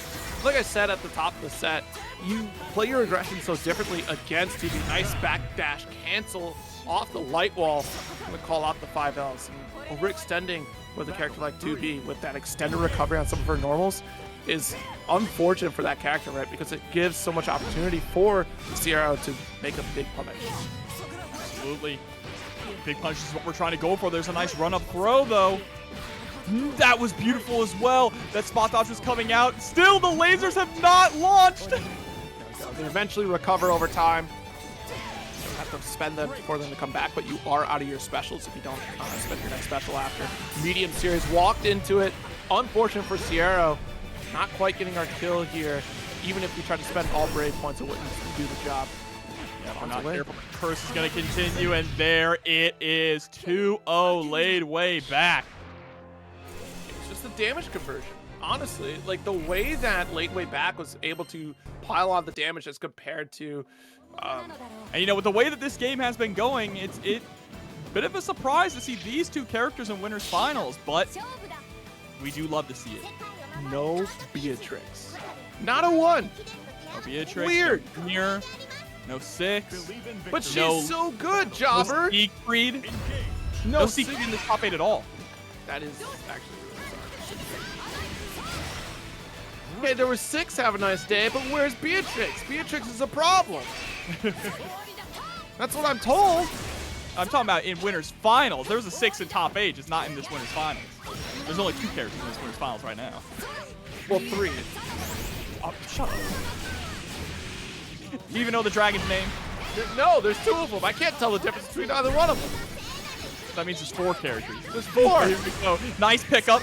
Speaker 1: Like I said at the top of the set, you play your aggression so differently against TV. Nice backdash cancel off the light wall. I'm gonna call out the 5Ls. And overextending with a character like 2B with that extended recovery on some of her normals is unfortunate for that character, right? Because it gives so much opportunity for Siero to make a big punish.
Speaker 2: Absolutely. Big punch is what we're trying to go for. There's a nice run-up throw, though. That was beautiful as well. That spot dodge was coming out. Still, the lasers have not launched.
Speaker 1: They eventually recover over time. You don't have to spend them for them to come back, but you are out of your specials if you don't spend your next special after. Medium series walked into it. Unfortunate for Siero. Not quite getting our kill here. Even if we try to spend all brave points, it wouldn't do the job.
Speaker 2: Yeah, we're not careful. The curse is going to continue, and there it is. 2-0 Ladewaybac.
Speaker 1: It's just the damage conversion. Honestly, like the way that Ladewaybac was able to pile on the damage as compared to...
Speaker 2: and you know, with the way that this game has been going, it's a bit of a surprise to see these two characters in winners finals, but we do love to see it.
Speaker 1: No Beatrix. Not a 1.
Speaker 2: No Beatrix.
Speaker 1: Weird.
Speaker 2: No Nier. No 6.
Speaker 1: But she's
Speaker 2: No.
Speaker 1: so good, Jobber.
Speaker 2: No Siegfried. No Siegfried in the top 8 at all.
Speaker 1: That is actually really sorry. Okay, there was 6, have a nice day, but where's Beatrix? Beatrix is a problem. That's what I'm told.
Speaker 2: I'm talking about in winners finals. There was a 6 in top 8, just not in this winners finals. There's only 2 characters in this winners finals right now.
Speaker 1: Well, 3.
Speaker 2: Oh, shut up. Do you even know the dragon's name?
Speaker 1: No, there's 2 of them. I can't tell the difference between either one of them.
Speaker 2: That means there's 4 characters.
Speaker 1: There's 4.
Speaker 2: Here we go. Nice pickup.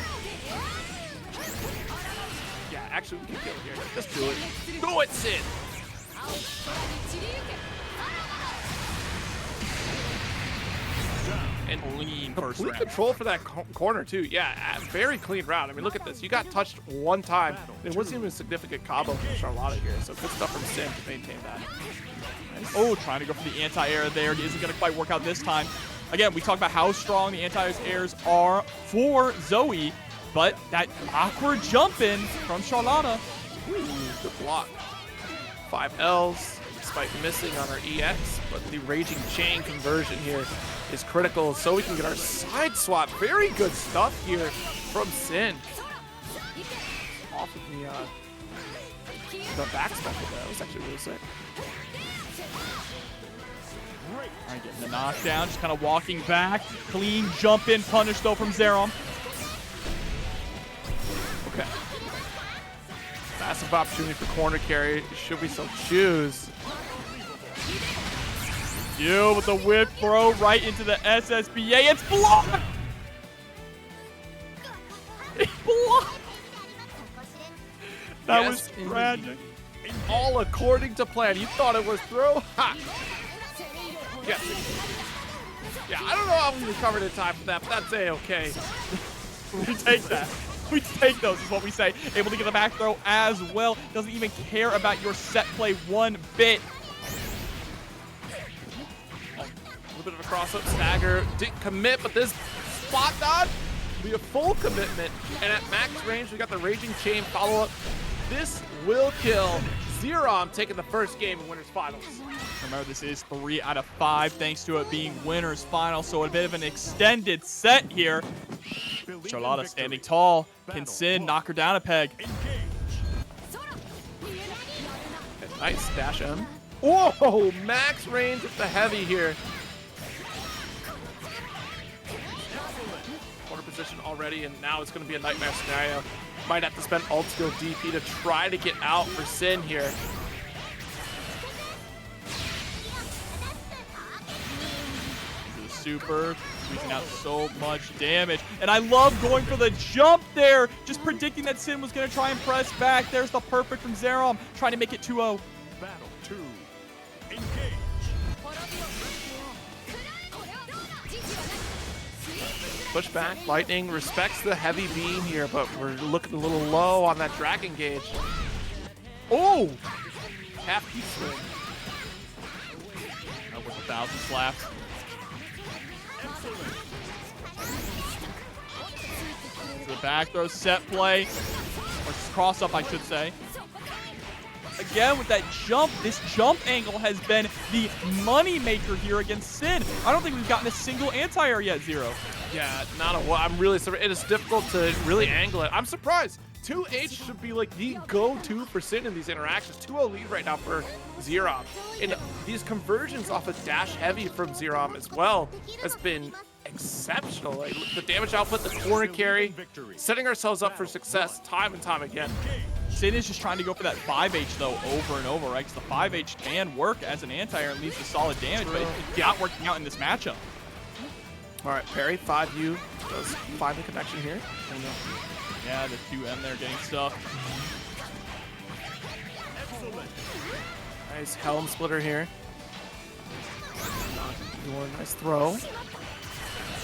Speaker 1: Yeah, actually, we can kill here. Just do it. Do it, Synn. And
Speaker 2: Clean first
Speaker 1: complete
Speaker 2: round.
Speaker 1: control for that corner, too. Yeah, very clean round. I mean, look at this. You got touched 1 time. It wasn't even a significant combo from Charlotta here, so good stuff from Synn to maintain that. Nice.
Speaker 2: Oh, trying to go for the anti-air there. It isn't going to quite work out this time. Again, we talked about how strong the anti-airs are for Zooey, but that awkward jump in from Charlotta.
Speaker 1: Ooh, good block. 5 Ls, despite missing on our EX, but the Raging Chain conversion here is critical, so we can get our side swap. Very good stuff here from Synn. Off of the back special there. That was actually really sick.
Speaker 2: All right, getting the knockdown, just kind of walking back. Clean jump in punish, though, from Xerom.
Speaker 1: Okay. Massive opportunity for corner carry, should we so choose.
Speaker 2: Yuel with the whip throw right into the SSBA. It's blocked! It's blocked! That
Speaker 1: Yes,
Speaker 2: was tragic.
Speaker 1: All according to plan. You thought it was throw? Ha! Yes. Yeah, I don't know how we recovered in time for that, but that's A-okay.
Speaker 2: We take that. We take those, is what we say. Able to get the back throw as well. Doesn't even care about your set play 1 bit.
Speaker 1: A little bit of a cross-up stagger. Didn't commit, but this spot dodge will be a full commitment. And at max range, we got the Raging Chain follow-up. This will kill Xerom taking the first game in winners finals.
Speaker 2: Remember, this is 3 out of 5 thanks to it being winners final, so a bit of an extended set here. Charlotta standing tall. Can Synn knock her down a peg?
Speaker 1: Nice dash M. Whoa, max range with the heavy here. Corner position already, and now it's going to be a nightmare scenario. Might have to spend ult skill DP to try to get out for Synn here.
Speaker 2: Super, squeezing out so much damage. And I love going for the jump there, just predicting that Synn was going to try and press back. There's the perfect from Xerom, trying to make it 2-0.
Speaker 3: Battle 2. Engage.
Speaker 1: Push back, Lightning respects the heavy beam here, but we're looking a little low on that Dragon Gauge. Oh! Half heat swing.
Speaker 2: With 1,000 slaps. The back throw set play, or cross up, I should say. Again, with that jump, this jump angle has been the money maker here against Synn. I don't think we've gotten a single anti-air yet, Zero.
Speaker 1: Yeah, not a what. I'm really surprised. It is difficult to really angle it. I'm surprised. 2H should be like the go-to for Synn in these interactions. 2-0 lead right now for Xerom. And these conversions off of dash heavy from Xerom as well has been exceptional. Like, the damage output, the corner carry, setting ourselves up for success time and time again.
Speaker 2: Synn is just trying to go for that 5H though over and over, right? Because the 5H can work as an anti-air and leads to solid damage, but it's not working out in this matchup.
Speaker 1: All right, Ferry, 5U does find the connection here.
Speaker 2: Yeah, the 2M there getting stuck.
Speaker 1: Nice helm splitter here. Nice throw.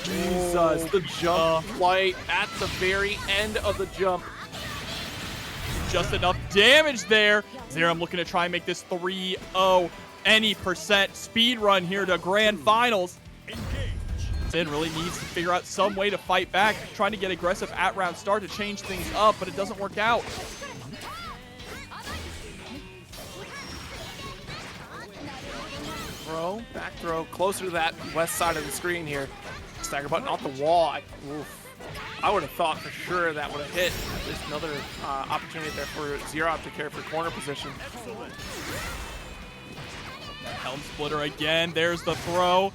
Speaker 1: Jesus, the jump light at the very end of the jump.
Speaker 2: Just enough damage there. Xerom looking to try and make this 3-0 any percent speed run here to grand finals. Synn really needs to figure out some way to fight back, trying to get aggressive at round start to change things up, but it doesn't work out.
Speaker 1: Throw, back throw, closer to that west side of the screen here. Stagger button off the wall. I would have thought for sure that would have hit. There's another opportunity there for Xerom to carry for corner position.
Speaker 2: Helm splitter again. There's the throw.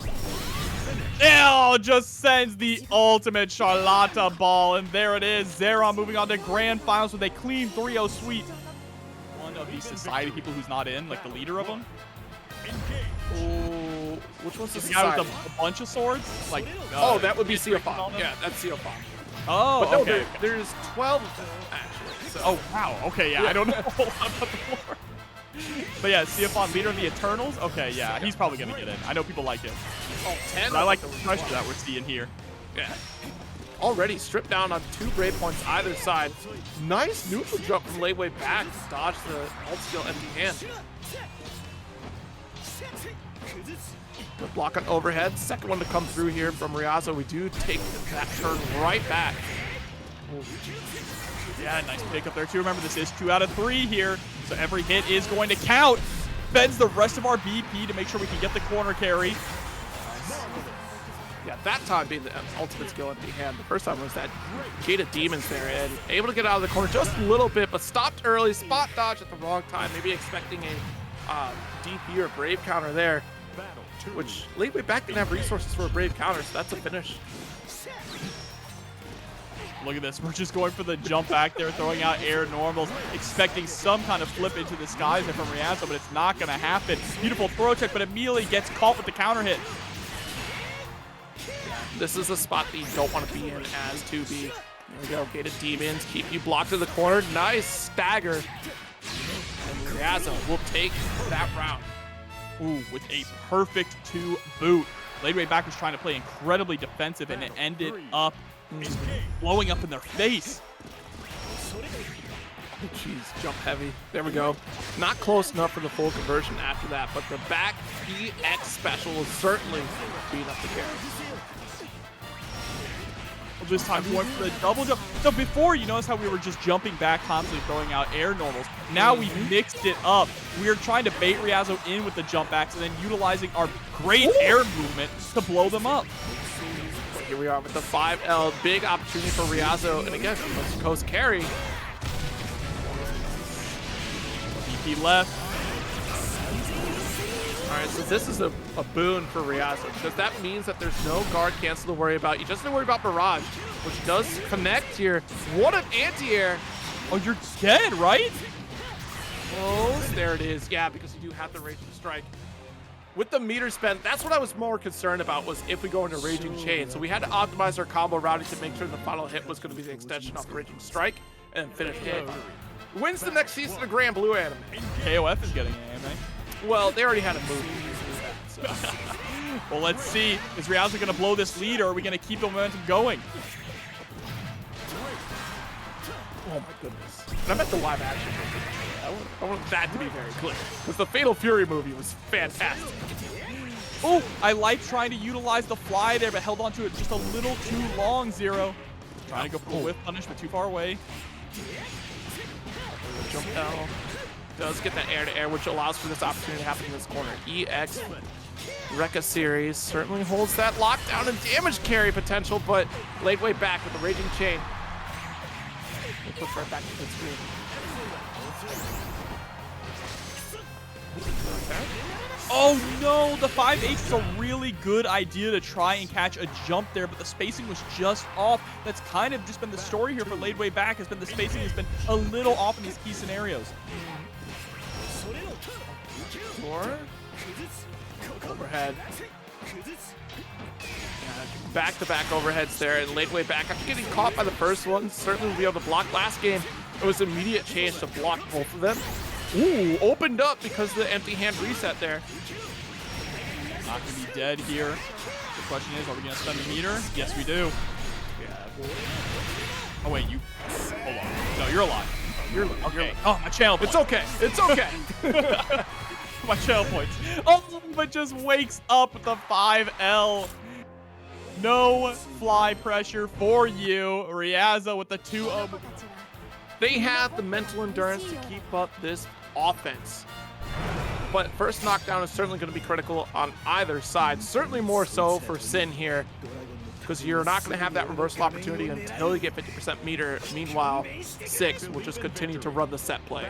Speaker 2: Ew, just sends the ultimate Charlotta ball, and there it is. Xerom moving on to grand finals with a clean 3-0 sweep. One of the society people who's not in, like the leader of them.
Speaker 1: Oh, which one's the
Speaker 2: guy with a bunch of swords? Like,
Speaker 1: oh, that would be Seox. Yeah, that's Seox.
Speaker 2: Oh,
Speaker 1: but no,
Speaker 2: okay.
Speaker 1: There's 12 of them, actually. So.
Speaker 2: Oh, wow. Okay, yeah, I don't know a whole lot about the lore. But yeah, Seox, leader of the Eternals? Okay, yeah, he's probably going to get in. I know people like him.
Speaker 1: Oh, 10?
Speaker 2: But I like the pressure that we're seeing here.
Speaker 1: Yeah. Already stripped down on 2 brave points either side. Nice neutral jump from Ladewaybac. Dodge the ult skill empty hand. Good block on overhead. Second one to come through here from Ryazo. We do take that turn right back.
Speaker 2: Yeah, nice pick up there too. Remember, this is 2 out of 3 here, so every hit is going to count. Bends the rest of our BP to make sure we can get the corner carry.
Speaker 1: Yeah, that time being the ultimate skill empty hand. The first time was that Gate of Demons there, and able to get out of the corner just a little bit, but stopped early, spot dodge at the wrong time, maybe expecting a DP or Brave counter there, which Ladewaybac didn't have resources for a Brave counter, so that's a finish.
Speaker 2: Look at this. We're just going for the jump back there, throwing out air normals, expecting some kind of flip into the skies there from Ryazo, but it's not going to happen. Beautiful throw check, but immediately gets caught with the counter hit.
Speaker 1: This is a spot that you don't want to be in as 2B. There we go. Gated Demons. Keep you blocked to the corner. Nice stagger. And Ryazo will take that round.
Speaker 2: Ooh, with a perfect 2 boot. Ladewaybac was trying to play incredibly defensive, and it ended up blowing up in their face.
Speaker 1: Jeez, jump heavy. There we go. Not close enough for the full conversion after that, but the back EX special will certainly be enough to carry.
Speaker 2: This time going for the double jump. So before, you notice how we were just jumping back, constantly throwing out air normals. Now we mixed it up. We are trying to bait Ryazo in with the jump backs and then utilizing our great air movement to blow them up.
Speaker 1: Here we are with the 5L. Big opportunity for Ryazo. And again, Coast to Coast carry.
Speaker 2: VP left.
Speaker 1: All right, so this is a boon for Ryazo because that means that there's no guard cancel to worry about. You just have to worry about Barrage, which does connect here. What an anti-air.
Speaker 2: Oh, you're dead, right?
Speaker 1: Close. There it is. Yeah, because you do have the Raging Strike. With the meter spent, that's what I was more concerned about, was if we go into Raging Chain. So we had to optimize our combo routing to make sure the final hit was going to be the extension off the Raging Strike and finish the hit. Wins the next season of Granblue anime.
Speaker 2: KOF is getting an anime.
Speaker 1: Well, they already had a movie. So.
Speaker 2: Well, let's see. Is Ryazo going to blow this lead, or are we going to keep the momentum going?
Speaker 1: Oh my goodness. And I meant the live action movie. I want that to be very clear. Because the Fatal Fury movie was fantastic.
Speaker 2: Oh, I like trying to utilize the fly there, but held onto it just a little too long, Zero. Trying to go for a whiff punish, but too far away.
Speaker 1: Jump L. Does get that air-to-air, which allows for this opportunity to happen in this corner. EX Rekka series certainly holds that lockdown and damage carry potential, but Ladewaybac with the Raging Chain. We'll push right back to the screen. Okay.
Speaker 2: Oh no, the 5H is a really good idea to try and catch a jump there, but the spacing was just off. That's kind of just been the story here for Ladewaybac, has been the spacing has been a little off in these key scenarios.
Speaker 1: Or overhead. Back-to-back overheads there, and Ladewaybac, after getting caught by the first one, certainly will be able to block. Last game, it was immediate change to block both of them. Ooh, opened up because of the empty hand reset there.
Speaker 2: Not going to be dead here. The question is, are we going to spend the meter? Yes, we do.
Speaker 1: Yeah.
Speaker 2: Oh, wait, you... Hold on. No, you're alive.
Speaker 1: You're okay.
Speaker 2: Okay. Oh, my channel points.
Speaker 1: It's okay. It's okay.
Speaker 2: My channel points. Oh, but just wakes up with the 5L. No fly pressure for you. Ryazo with the 2-0.
Speaker 1: They have the mental endurance to keep up this offense. But first knockdown is certainly going to be critical on either side. Certainly more so for Synn here, because you're not going to have that reversal opportunity until you get 50% meter. Meanwhile, 6 will just continue to run the set play.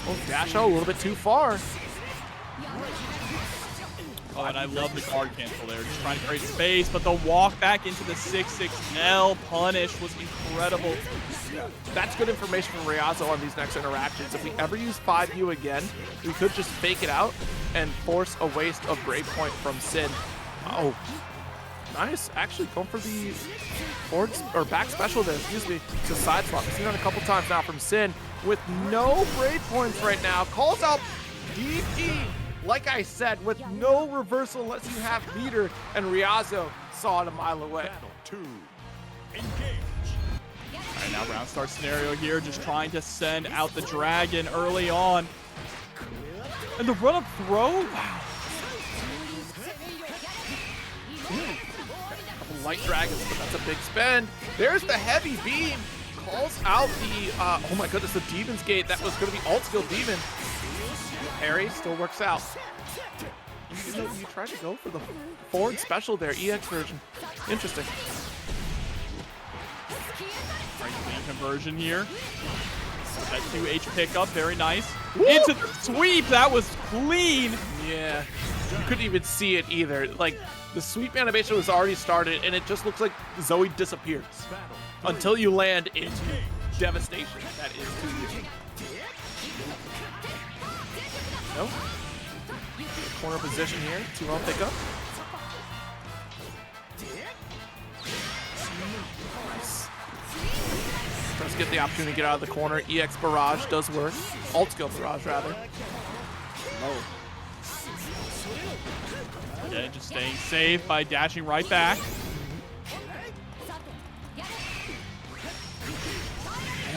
Speaker 1: Oh, dash out a little bit too far.
Speaker 2: Oh, and I love the guard cancel there. Just trying to create space, but the walk back into the 6-6L punish was incredible.
Speaker 1: That's good information from Ryazo on these next interactions. If we ever use 5U again, we could just fake it out and force a waste of breakpoint from Synn. Oh, nice. Actually, going for the forward or back special there, excuse me, to side swap. We've seen that a couple times now from Synn with no breakpoints right now. Calls out DP. Like I said, with no reversal unless you have meter, and Ryazo saw it a mile away.
Speaker 3: Battle 2. Engage.
Speaker 2: All right, now round start scenario here, just trying to send out the dragon early on. And the run-up throw? Wow.
Speaker 1: Couple light dragons, but that's a big spend. There's the heavy beam. Calls out the, oh my goodness, the Demon's Gate. That was going to be alt skill Demon. Ferry still works out. You tried to go for the forward special there, EX version. Interesting.
Speaker 2: All right, clean conversion here. That 2H pickup, very nice.
Speaker 1: Woo!
Speaker 2: Into the sweep, that was clean.
Speaker 1: Yeah, you couldn't even see it either. Like, the sweep animation was already started, and it just looks like Zooey disappears until you land into devastation. That is 2U. No. Corner position here. 2L pickup. Nice. Tries to get the opportunity to get out of the corner. EX Barrage does work. Alt skill Barrage, rather. Low.
Speaker 2: Okay, just staying safe by dashing right back.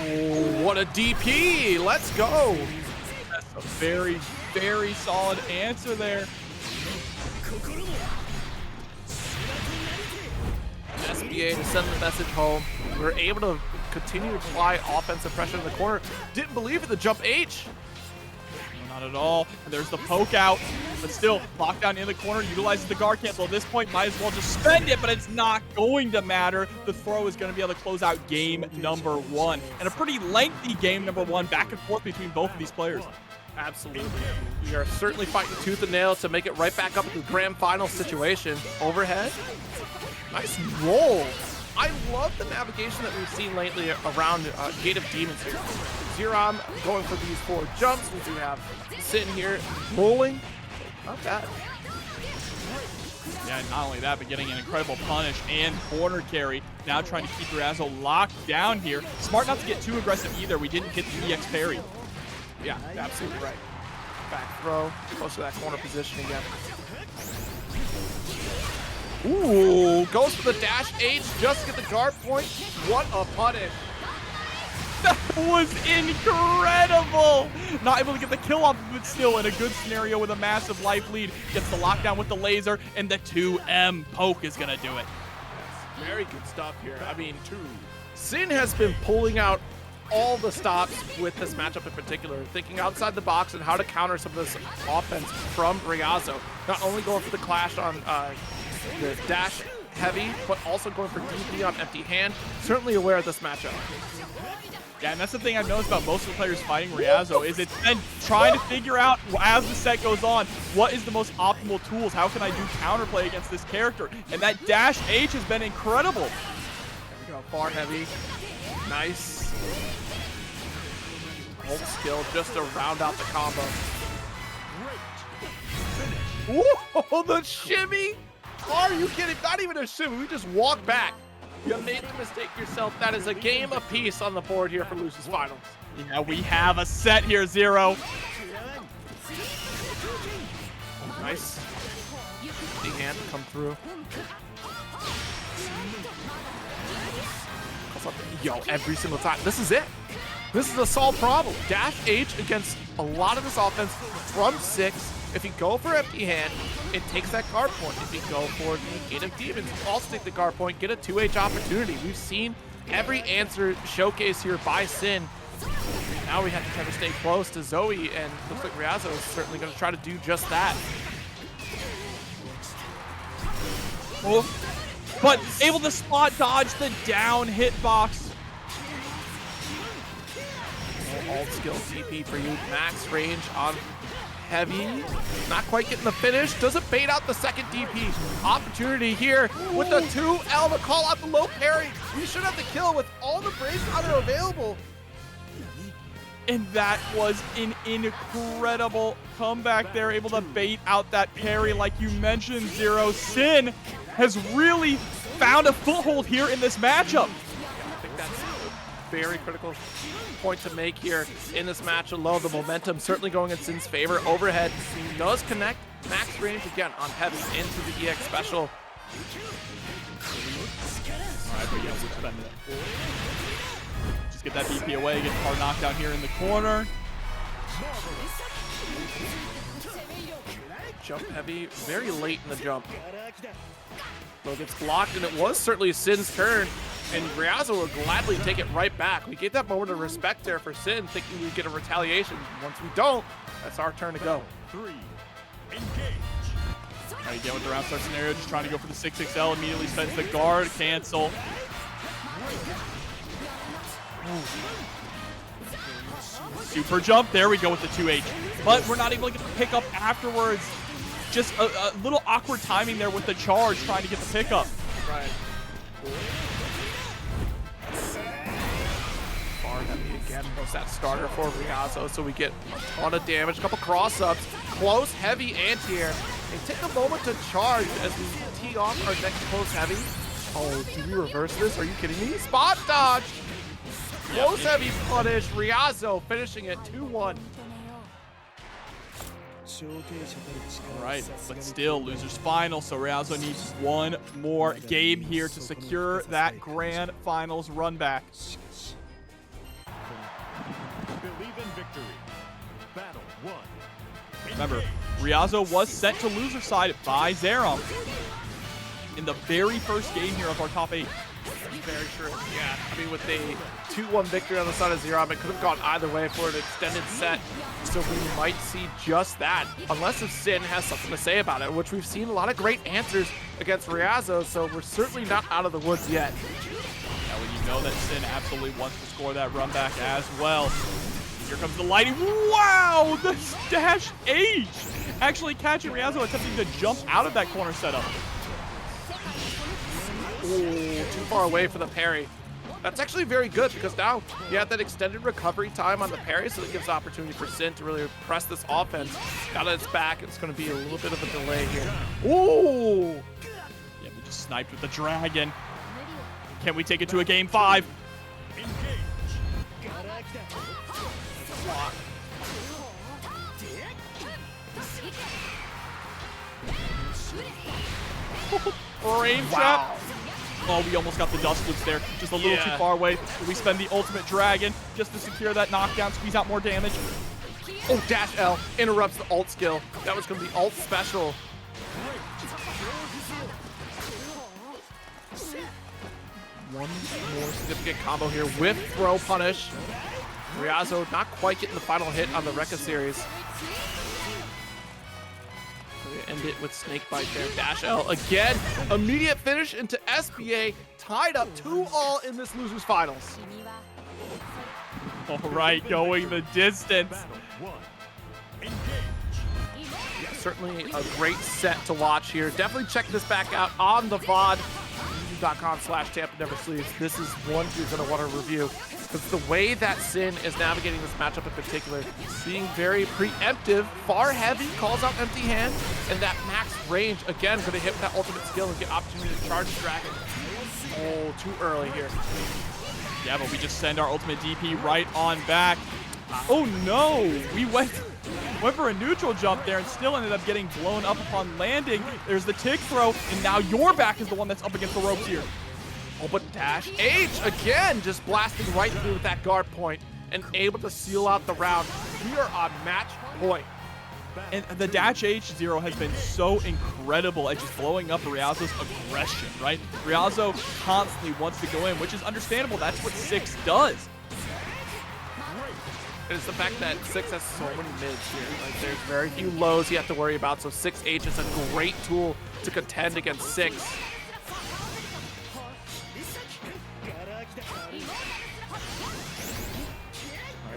Speaker 1: Oh, what a DP! Let's go!
Speaker 2: That's a very, very solid answer there.
Speaker 1: FBA to send the message home. We were able to continue to apply offensive pressure in the corner. Didn't believe in the jump H.
Speaker 2: Not at all. And there's the poke out, but still lockdown in the corner, utilizes the guard cancel. At this point, might as well just spend it, but it's not going to matter. The throw is going to be able to close out game number 1. And a pretty lengthy game number 1, back and forth between both of these players.
Speaker 1: Absolutely. We are certainly fighting tooth and nail to make it right back up to the grand final situation. Overhead. Nice roll. I love the navigation that we've seen lately around Gate of Demons here. Xerom going for these 4 jumps. We do have Synn here rolling. Not bad.
Speaker 2: Yeah, not only that, but getting an incredible punish and corner carry. Now trying to keep Ryazo locked down here. Smart not to get too aggressive either. We didn't hit the EX parry.
Speaker 1: Yeah, absolutely right. Back throw, close to that corner position again. Ooh, goes for the dash H just to get the guard point. What a punish.
Speaker 2: That was incredible. Not able to get the kill off, but still in a good scenario with a massive life lead. Gets the lockdown with the laser, and the 2M poke is going to do it.
Speaker 1: Very good stuff here. I mean, Synn has been pulling out all the stops with this matchup in particular, thinking outside the box and how to counter some of this offense from Ryazo. Not only going for the clash on the dash heavy, but also going for DP on empty hand. Certainly aware of this matchup.
Speaker 2: Yeah, and that's the thing I've noticed about most of the players fighting Ryazo is it's been trying to figure out as the set goes on, what is the most optimal tools? How can I do counterplay against this character? And that dash H has been incredible.
Speaker 1: There we go, far heavy. Nice. Ult skill just to round out the combo. Whoa, the shimmy! Are you kidding? Not even a shimmy, we just walk back. You made the mistake yourself. That is a game apiece on the board here for Lucius Finals.
Speaker 2: Yeah, we have a set here, Zero.
Speaker 1: Nice. Big hand come through. Yo, every single time. This is it. This is a solved problem. Dash H against a lot of this offense from 6. If you go for empty hand, it takes that guard point. If you go for the Gate of Demons, you also take the guard point, get a 2H opportunity. We've seen every answer showcased here by Synn. Now we have to try to stay close to Zooey, and looks like Ryazo is certainly going to try to do just that.
Speaker 2: Oh, but able to spot dodge the down hitbox.
Speaker 1: Alt skill TP for you. Max range on heavy. Not quite getting the finish. Doesn't bait out the second DP. Opportunity here with the 2L to call out the low parry. We should have the kill with all the braves that are available.
Speaker 2: And that was an incredible comeback there. Able to bait out that parry like you mentioned, Zero. Synn has really found a foothold here in this matchup.
Speaker 1: I think that's a very critical point to make here in this match alone. The momentum certainly going in Synn's favor. Overhead does connect. Max range again on heavy into the EX special.
Speaker 2: All right, but yeah, we'll spend it. Just get that DP away, get hard knockdown here in the corner.
Speaker 1: Jump heavy, very late in the jump. So it gets blocked, and it was certainly Synn's turn, and Ryazo will gladly take it right back. We gave that moment of respect there for Synn, thinking we'd get a retaliation. Once we don't, that's our turn to go.
Speaker 3: 3, engage.
Speaker 2: All right, again with the round start scenario, just trying to go for the 6XL, immediately spends the guard, cancel. Super jump, there we go with the 2H. But we're not able to get the pickup afterwards. Just a little awkward timing there with the charge, trying to get the pickup.
Speaker 1: Right. Far heavy again, goes that starter for Ryazo, so we get a ton of damage, a couple cross-ups, close, heavy, anti-air. And take a moment to charge as we tee off our next close heavy. Oh, did we reverse this? Are you kidding me? Spot dodge! Close heavy punish, Ryazo finishing it 2-1.
Speaker 2: All right, but still losers final, so Ryazo needs one more game here to secure that grand finals run back.
Speaker 3: Believe in victory. Battle 1.
Speaker 2: Remember, Ryazo was sent to loser side by Xerom. in the very first game here of our top 8.
Speaker 1: Very true. Yeah, I mean, with a 2-1 victory on the side of Xerom, it could have gone either way for an extended set. So we might see just that, unless if Synn has something to say about it, which we've seen a lot of great answers against Ryazo, so we're certainly not out of the woods yet.
Speaker 2: Yeah, well, you know that Synn absolutely wants to score that run back as well. Here comes the lighting. Wow, the dash H! Actually catching Ryazo attempting to jump out of that corner setup.
Speaker 1: Ooh, too far away for the parry. That's actually very good because now you have that extended recovery time on the parry, so it gives opportunity for Synn to really press this offense. Got its back. It's going to be a little bit of a delay here. Ooh!
Speaker 2: Yeah, we just sniped with the dragon. Can we take it to a game 5?
Speaker 1: Frame
Speaker 2: trap. Oh, we almost got the dust loops there. Just a little too far away. We spend the ultimate dragon just to secure that knockdown, squeeze out more damage.
Speaker 1: Oh, dash L interrupts the ult skill. That was going to be ult special. One more significant combo here with throw punish. Ryazo not quite getting the final hit on the Rekka series. So we end it with snake bite there. Dash L again. Immediate finish into SBA. Tied up 2-all in this losers finals.
Speaker 2: All right, going the distance.
Speaker 1: Yeah, certainly a great set to watch here. Definitely check this back out on the VOD. YouTube.com/Tampa Never Sleeps. This is one you're going to want to review because the way that Synn is navigating this matchup in particular, being very preemptive, far heavy, calls out empty hand, and that max range, again, going to hit with that ultimate skill and get opportunity to charge the dragon. Oh, too early here.
Speaker 2: Yeah, but we just send our ultimate DP right on back. Oh no, we went for a neutral jump there and still ended up getting blown up upon landing. There's the tick throw, and now your back is the one that's up against the ropes here.
Speaker 1: Oh, but dash H again, just blasting right through with that guard point and able to seal out the round. We are on match point.
Speaker 2: And the dash H0 has been so incredible at just blowing up Ryazo's aggression, right? Ryazo constantly wants to go in, which is understandable. That's what 6 does.
Speaker 1: It's the fact that 6 has so many mids here. Like, there's very few lows you have to worry about, so 6H is a great tool to contend against 6.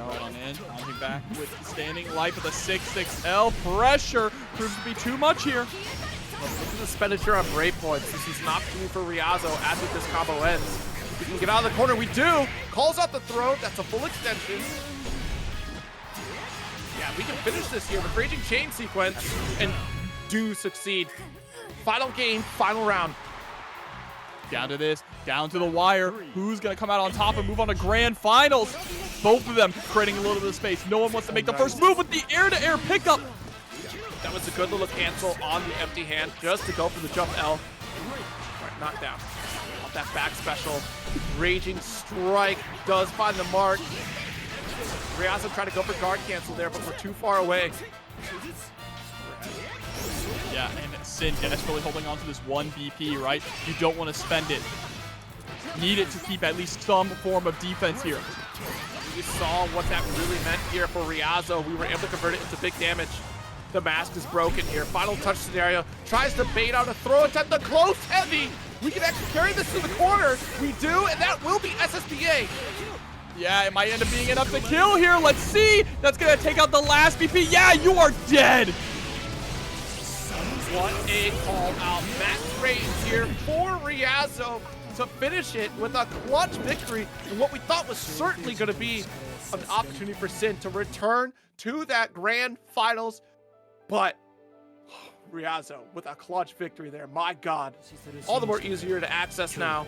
Speaker 2: On in, bouncing back with the standing life of the 6-6L. Pressure proves to be too much here.
Speaker 1: Look at the expenditure on Brave points. This is an opportunity for Ryazo after this combo ends. If we can get out of the corner, we do. Calls out the throw. That's a full extension. Yeah, we can finish this here with Raging Chain sequence and do succeed. Final game, final round.
Speaker 2: Down to this, down to the wire. Who's going to come out on top and move on to grand finals? Both of them creating a little bit of space. No one wants to make the first move with the air-to-air pickup.
Speaker 1: That was a good little cancel on the empty hand just to go for the jump L. All right, knockdown. Off that back special. Raging strike does find the mark. Ryazo tried to go for guard cancel there, but we're too far away.
Speaker 2: Yeah, and Synn desperately holding on to this 1 BP, right? You don't want to spend it. Need it to keep at least some form of defense here.
Speaker 1: We saw what that really meant here for Ryazo. We were able to convert it into big damage. The mask is broken here. Final touch scenario. Tries to bait out a throw attempt. The close heavy. We can actually carry this to the corner. We do, and that will be SSBA.
Speaker 2: Yeah, it might end up being enough to kill here. Let's see. That's going to take out the last BP. Yeah, you are dead.
Speaker 1: What a call out. Max range here for Ryazo to finish it with a clutch victory and what we thought was certainly going to be an opportunity for Synn to return to that grand finals. But Ryazo with a clutch victory there. My God. All the more easier to access now.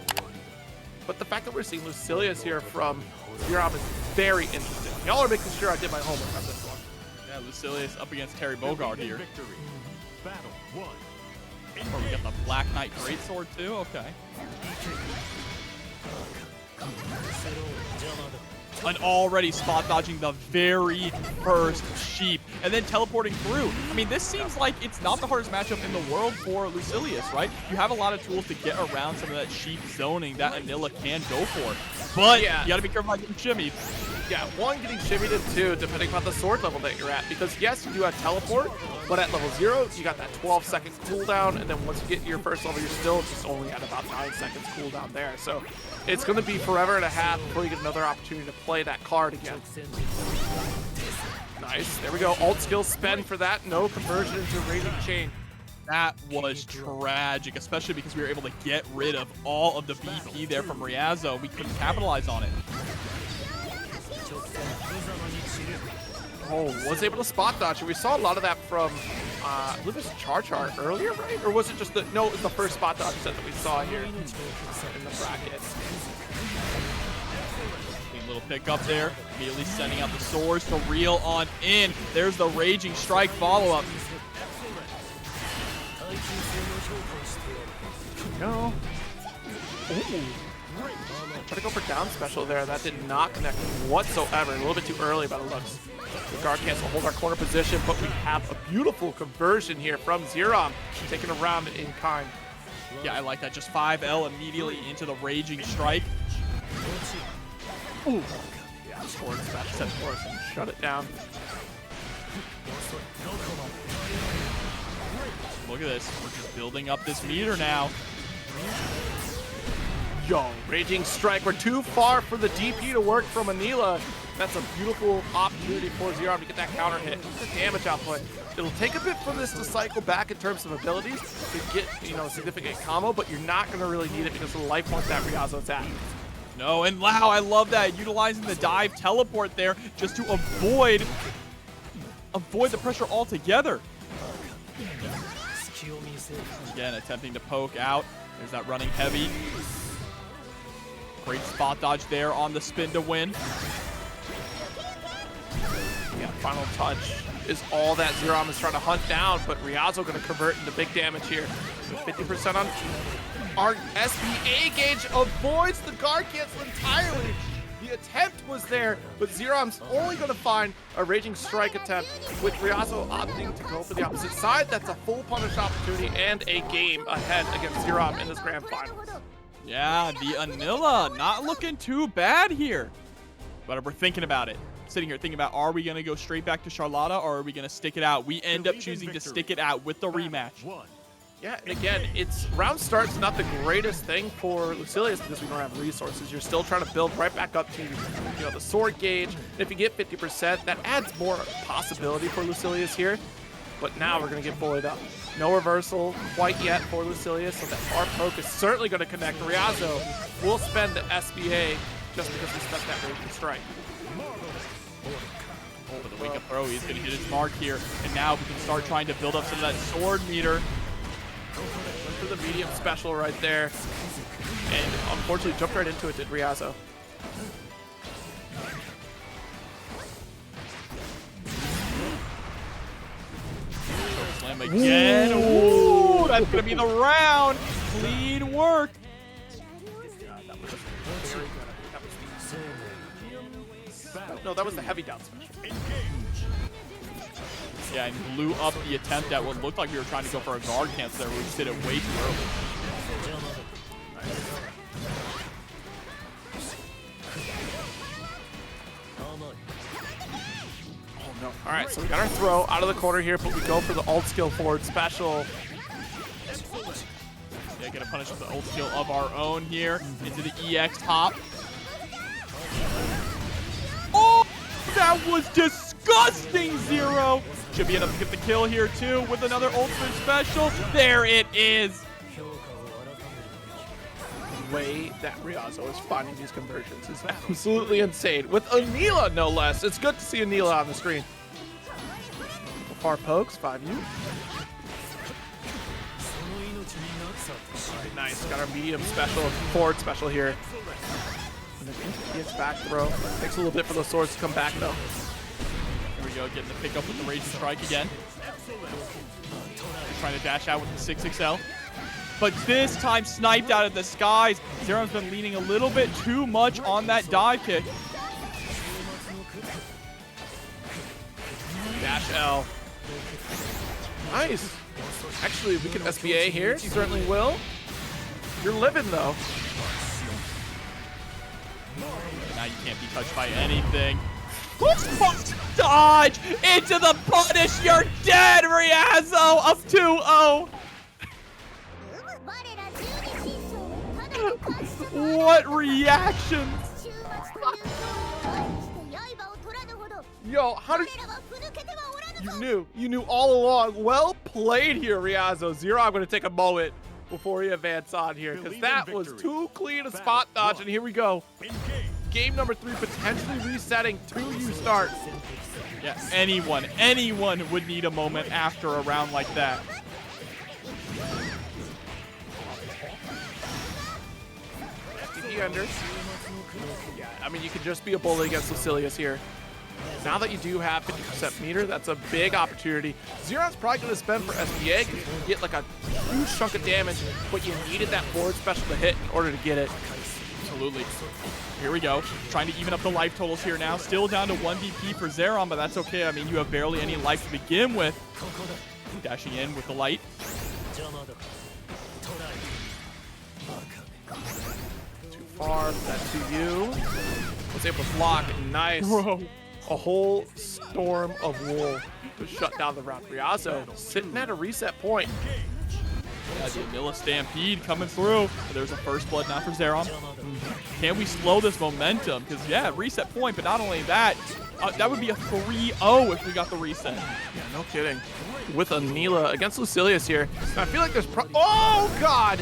Speaker 1: But the fact that we're seeing Lucilius here from Xerom is very interesting. Y'all are making sure I did my homework on this one.
Speaker 2: Yeah, Lucilius up against Terry Bogard here.
Speaker 3: Battle 1.
Speaker 2: Oh, we got the Black Knight Greatsword too? Okay. And already spot dodging the very first sheep and then teleporting through. I mean, this seems like it's not the hardest matchup in the world for Lucilius, right? You have a lot of tools to get around some of that sheep zoning that Anila can go for. But you got to be careful about getting shimmied.
Speaker 1: Yeah, one, getting shimmied, and two, depending on the sword level that you're at. Because yes, you do have teleport, but at level 0, you got that 12-second cooldown, and then once you get to your first level, you're still just only at about 9 seconds cooldown there. So it's going to be forever and a half before you get another opportunity to play that card again. Nice, there we go. Alt skill spend for that. No conversion into Raging Chain.
Speaker 2: That was tragic, especially because we were able to get rid of all of the BP there from Ryazo. We couldn't capitalize on it.
Speaker 1: Oh, was able to spot dodge. We saw a lot of that from, I believe it was CharChar earlier, right? Or was it just the, no, it was the first spot dodge set that we saw here in the bracket.
Speaker 2: Clean little pick up there. Immediately sending out the swords to reel on in. There's the Raging Strike follow-up.
Speaker 1: No. Ooh. Try to go for down special there. That did not connect whatsoever. A little bit too early by the looks. The guard cancel hold our corner position, but we have a beautiful conversion here from Xerom, taking a round in kind.
Speaker 2: Yeah, I like that. Just 5L immediately into the Raging Strike.
Speaker 1: Ooh. Yeah, sword special set for us and shut it down.
Speaker 2: Look at this. We're just building up this meter now.
Speaker 1: Yo, Raging Strike. We're too far for the DP to work from Anila. That's a beautiful opportunity for Xerom to get that counter hit. The damage output. It'll take a bit for this to cycle back in terms of abilities to get, you know, a significant combo, but you're not going to really need it because of the life point that Ryazo's at.
Speaker 2: No, and wow, I love that. Utilizing the dive teleport there just to avoid the pressure altogether. Again, attempting to poke out. There's that running heavy. Great spot dodge there on the spin to win.
Speaker 1: Yeah, final touch is all that Xerom is trying to hunt down, but Ryazo going to convert into big damage here. 50% on our SBA gauge, avoids the guard cancel entirely. The attempt was there, but Xerom's only going to find a Raging Strike attempt, with Ryazo opting to go for the opposite side. That's a full punish opportunity and a game ahead against Xerom in this grand finals.
Speaker 2: Yeah, the Anila not looking too bad here. But we're thinking about it. Sitting here thinking about, are we going to go straight back to Charlotta, or are we going to stick it out? We end up choosing to stick it out with the rematch.
Speaker 1: Yeah, and again, it's round start's not the greatest thing for Lucilius because we don't have resources. You're still trying to build right back up to, you know, the sword gauge. And if you get 50%, that adds more possibility for Lucilius here. But now we're going to get bullied up. No reversal quite yet for Lucilius, so that far poke is certainly going to connect. Ryazo will spend the SBA just because he spent that Raging Strike.
Speaker 2: Over the wake up throw, he's going to hit his mark here. And now we can start trying to build up some of that sword meter.
Speaker 1: Went for the medium special right there. And unfortunately jumped right into it, did Ryazo.
Speaker 2: Slam again. Ooh, that's going to be the round. Clean work.
Speaker 1: That was very good. No, that was the heavy down special.
Speaker 2: Yeah, and blew up the attempt at what looked like we were trying to go for a guard cancel there. We just did it way too early.
Speaker 1: Oh no. All right, so we got our throw out of the corner here, but we go for the alt skill forward special.
Speaker 2: Yeah, gonna punish with the ult skill of our own here into the EX hop. Oh, that was disgusting, Xero. Should be enough to get the kill here too with another ultimate special. There it is.
Speaker 1: The way that Ryazo is finding these conversions is absolutely insane. With Anila, no less. It's good to see Anila on the screen. Far pokes, 5U. Nice, got our medium special, forward special here. And then he gets back throw. Takes a little bit for those swords to come back though.
Speaker 2: Here we go, getting the pick up with the Raging Strike again. Trying to dash out with the 6XL. But this time sniped out of the skies. Xerom's been leaning a little bit too much on that dive kick.
Speaker 1: Dash L. Nice. Actually, we can SBA here. He certainly will. You're living, though.
Speaker 2: Now you can't be touched by anything. Dodge into the punish. You're dead, Ryazo. Up 2-0. What reaction?
Speaker 1: Yo, how did you knew all along. Well played here, Ryazo. Zero, I'm going to take a moment before he advance on here because that was too clean a spot dodge. And here we go. Game number 3 potentially resetting. 2U start.
Speaker 2: Yeah, anyone would need a moment after a round like that.
Speaker 1: FTP under. Yeah, I mean, you can just be a bully against Lucilius here. Now that you do have 50% meter, that's a big opportunity. Zeron's probably going to spend for SBA because you can get like a huge chunk of damage, but you needed that forward special to hit in order to get it.
Speaker 2: Absolutely. Here we go. Trying to even up the life totals here now. Still down to 1 VP for Xerom, but that's okay. I mean, you have barely any life to begin with. Dashing in with the light.
Speaker 1: Too far for that 2U. Was able to block. Nice.
Speaker 2: Bro.
Speaker 1: A whole storm of wool to shut down the round. Ryazo sitting at a reset point.
Speaker 2: Yeah, the Vanilla Stampede coming through. There's a first blood now for Xerom. Can we slow this momentum? Because, yeah, reset point, but not only that, that would be a 3-0 if we got the reset.
Speaker 1: Yeah, no kidding. With Anila against Lucilius here. I feel like there's oh, God!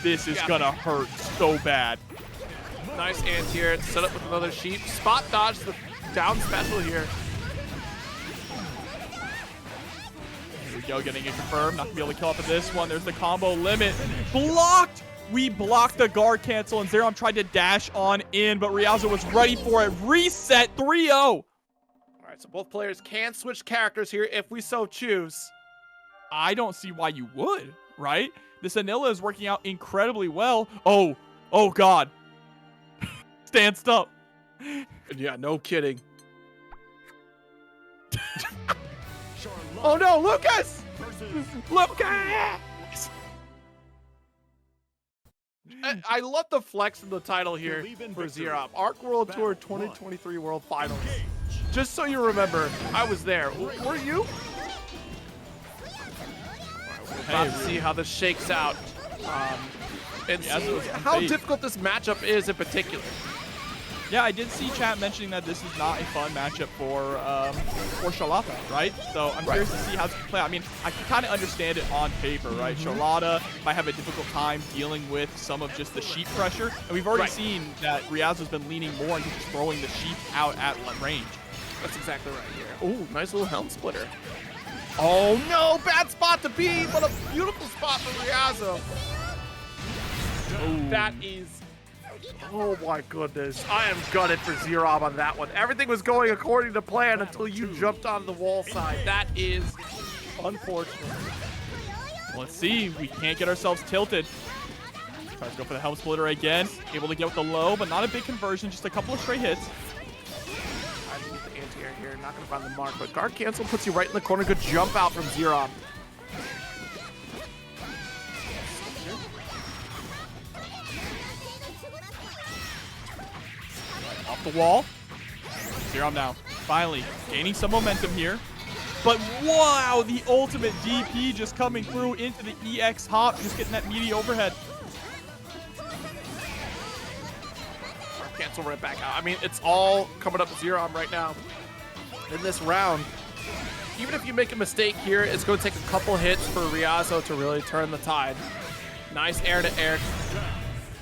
Speaker 2: This is gonna hurt so bad.
Speaker 1: Nice anti-air. Set up with another sheep. Spot dodge the down special here.
Speaker 2: Here we go, getting it confirmed. Not gonna be able to kill off of this one. There's the combo limit. Blocked! We blocked the guard cancel, and Xerom tried to dash on in, but Ryazo was ready for it. Reset 3-0.
Speaker 1: All right, so both players can switch characters here if we so choose.
Speaker 2: I don't see why you would, right? This Anila is working out incredibly well. Oh God. Stanced up.
Speaker 1: Yeah, no kidding. Oh no, Lucas! Lucas! I love the flex in the title here for Xerom. Arc World Tour 2023 World Finals. Just so you remember, I was there. Were you? We're about to see how this shakes out. And see how difficult this matchup is in particular.
Speaker 2: Yeah, I did see chat mentioning that this is not a fun matchup for Charlotta, right? So I'm curious to see how this can play out. I mean, I can kind of understand it on paper, right? Charlotta might have a difficult time dealing with some of just the sheep pressure. And we've already seen that Ryazo's been leaning more into just throwing the sheep out at range.
Speaker 1: That's exactly right here. Ooh, nice little helm splitter. Oh no, bad spot to be, but a beautiful spot for Ryazo.
Speaker 2: Ooh.
Speaker 1: That is... Oh my goodness. I am gutted for Xerom on that one. Everything was going according to plan until you jumped on the wall side. That is unfortunate.
Speaker 2: Let's see. We can't get ourselves tilted. Tries to go for the helm splitter again. Able to get with the low, but not a big conversion. Just a couple of straight hits.
Speaker 1: Trying to get the anti-air here. Not going to find the mark, but guard cancel puts you right in the corner. Good jump out from Xerom.
Speaker 2: Off the wall. Xerom now finally gaining some momentum here. But wow, the ultimate DP just coming through into the EX hop, just getting that meaty overhead.
Speaker 1: Cancel right back out. I mean, it's all coming up to Xerom right now in this round. Even if you make a mistake here, it's going to take a couple hits for Ryazo to really turn the tide. Nice air to air.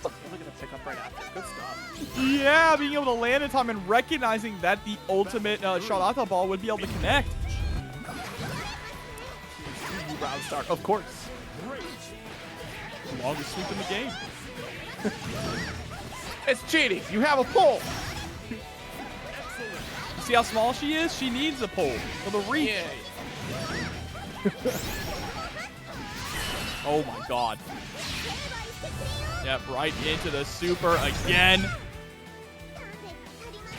Speaker 1: Look at the pick up right after. Good stuff.
Speaker 2: Yeah, being able to land in time and recognizing that the ultimate Charlotta ball would be able to connect.
Speaker 1: Round start, of course.
Speaker 2: Longest sweep in the game.
Speaker 1: It's cheating. You have a pull.
Speaker 2: See how small she is? She needs a pull for the reach.
Speaker 1: Yeah.
Speaker 2: Oh my God. Yep, right into the super again.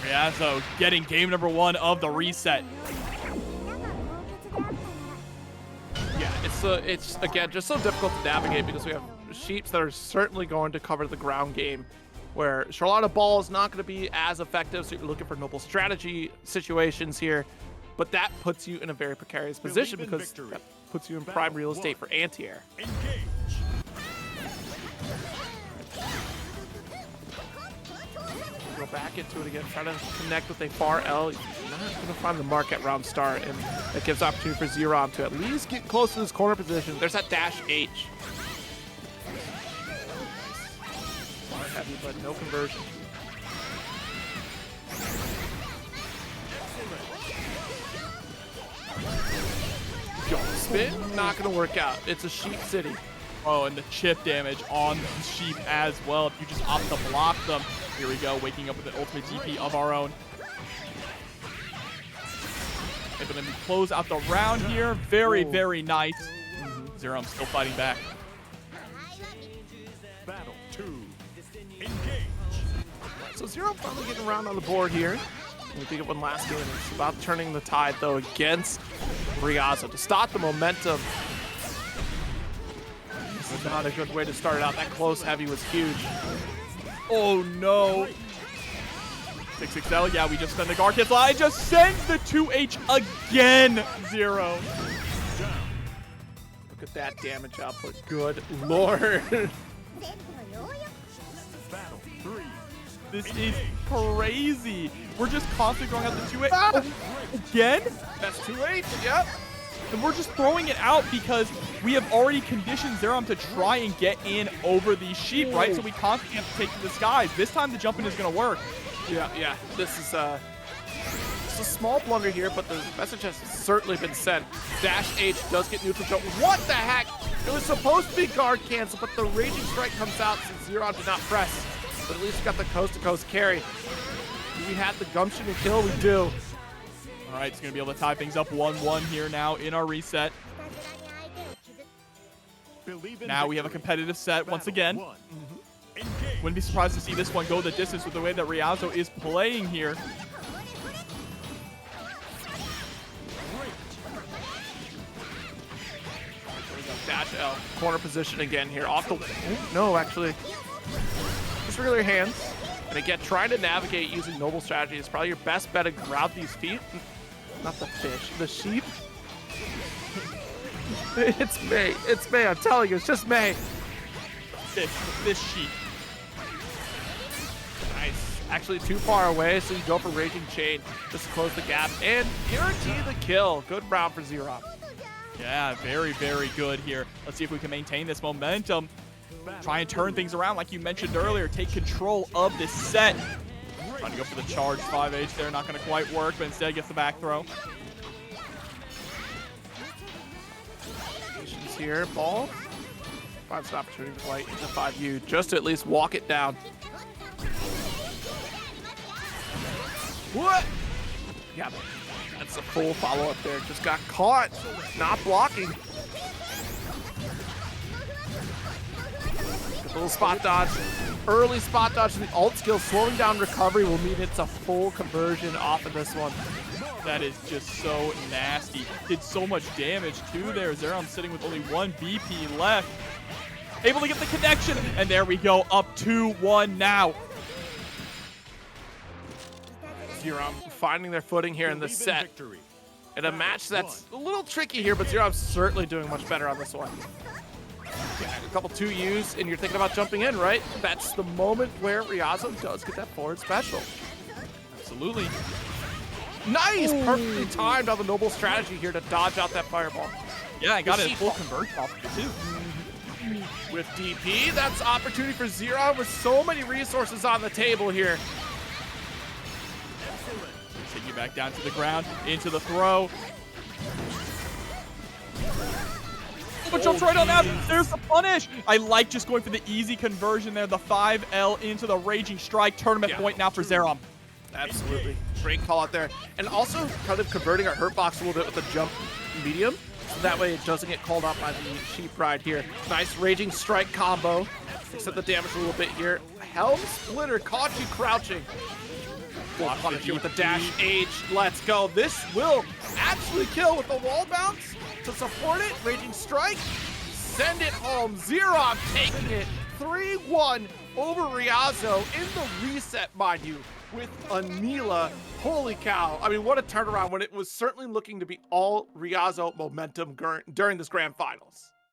Speaker 2: Ryazo getting game number 1 of the reset.
Speaker 1: Yeah, it's again just so difficult to navigate because we have Sheeps that are certainly going to cover the ground game, where Charlotta Ball is not going to be as effective, so you're looking for noble strategy situations here, but that puts you in a very precarious position because that puts you in prime real estate for anti-air. Go back into it again, try to connect with a far L. You're not going to find the mark at round start, and that gives opportunity for Xerom to at least get close to this corner position. There's that dash H. Heavy, but no conversion. Yo, spin, not going to work out. It's a Sheep City.
Speaker 2: Oh, and the chip damage on the Sheep as well. If you just opt to block them. Here we go, waking up with an ultimate DP of our own. Able to close out the round here. Very, very nice. Xerom still fighting back.
Speaker 3: Battle 2. Engage.
Speaker 1: So Xerom finally getting around on the board here. We think it one last game. It's about turning the tide, though, against Ryazo to stop the momentum. This is not a good way to start it out. That close heavy was huge.
Speaker 2: Oh no. 6XL, yeah, we just send the guard cancel. I just sends the 2H again, Xero.
Speaker 1: Look at that damage output. Good lord.
Speaker 3: Battle 3.
Speaker 2: This is crazy. We're just constantly throwing out the 2H. Oh, again?
Speaker 1: That's 2H, yep.
Speaker 2: And we're just throwing it out because we have already conditioned Xerom to try and get in over these Sheep, right? So we constantly have to take to the skies. This time the jumping is going to work.
Speaker 1: Yeah. This is a small blunder here, but the message has certainly been sent. Dash H does get neutral jump. What the heck? It was supposed to be guard cancel, but the Raging Strike comes out since Xerom did not press. But at least we got the coast-to-coast carry. Do we have the gumption to kill? We do.
Speaker 2: All right, it's going to be able to tie things up 1-1 here now in our reset. Now we have a competitive set once again. Wouldn't be surprised to see this one go the distance with the way that Ryazo is playing here.
Speaker 1: Dash L, corner position again here. Off the, no, actually. Just regular hands. And again, trying to navigate using noble strategy is probably your best bet to grab these feet. Not the fish, the sheep. It's May. It's May. I'm telling you, it's just May.
Speaker 2: This sheep.
Speaker 1: Nice. Actually too far away, so you go for Raging Chain just to close the gap and guarantee the kill. Good round for Xerom.
Speaker 2: Yeah, very, very good here. Let's see if we can maintain this momentum. Try and turn things around like you mentioned earlier. Take control of this set. Trying to go for the charge 5H there. Not going to quite work, but instead gets the back throw.
Speaker 1: Here, ball. Finds an opportunity to play into 5U just to at least walk it down. What? Yeah, that's a full follow-up there. Just got caught, not blocking. A little spot dodge. Early spot dodge and the ult skill slowing down recovery will mean it's a full conversion off of this one.
Speaker 2: That is just so nasty. Did so much damage too there. Xerom sitting with only 1 BP left. Able to get the connection, and there we go, up 2-1 now.
Speaker 1: Xerom finding their footing here in the set. In a match that's a little tricky here, but Xerom's certainly doing much better on this one. Yeah, a couple 2Us, and you're thinking about jumping in, right? That's the moment where Ryazo does get that forward special.
Speaker 2: Absolutely.
Speaker 1: Nice! Ooh. Perfectly timed on the noble strategy here to dodge out that fireball.
Speaker 2: Yeah, I got it full conversion off of it too.
Speaker 1: With DP, that's opportunity for Xerom with so many resources on the table here.
Speaker 2: Take you back down to the ground, into the throw. But jumps right on that. There's the punish. I like just going for the easy conversion there. The 5L into the Raging Strike. Tournament point now for Xerom.
Speaker 1: Absolutely. Great call out there. And also kind of converting our hurt box a little bit with the jump medium. So that way it doesn't get called out by the Sheep Ride here. Nice Raging Strike combo. Except the damage a little bit here. Helm Splitter caught you crouching. Will punish you with the dash H. Let's go. This will actually kill with the wall bounce to support it. Raging Strike. Send it home. Xerom taking it 3-1 over Ryazo in the reset, mind you, with Anila. Holy cow. I mean, what a turnaround when it was certainly looking to be all Ryazo momentum during this grand finals.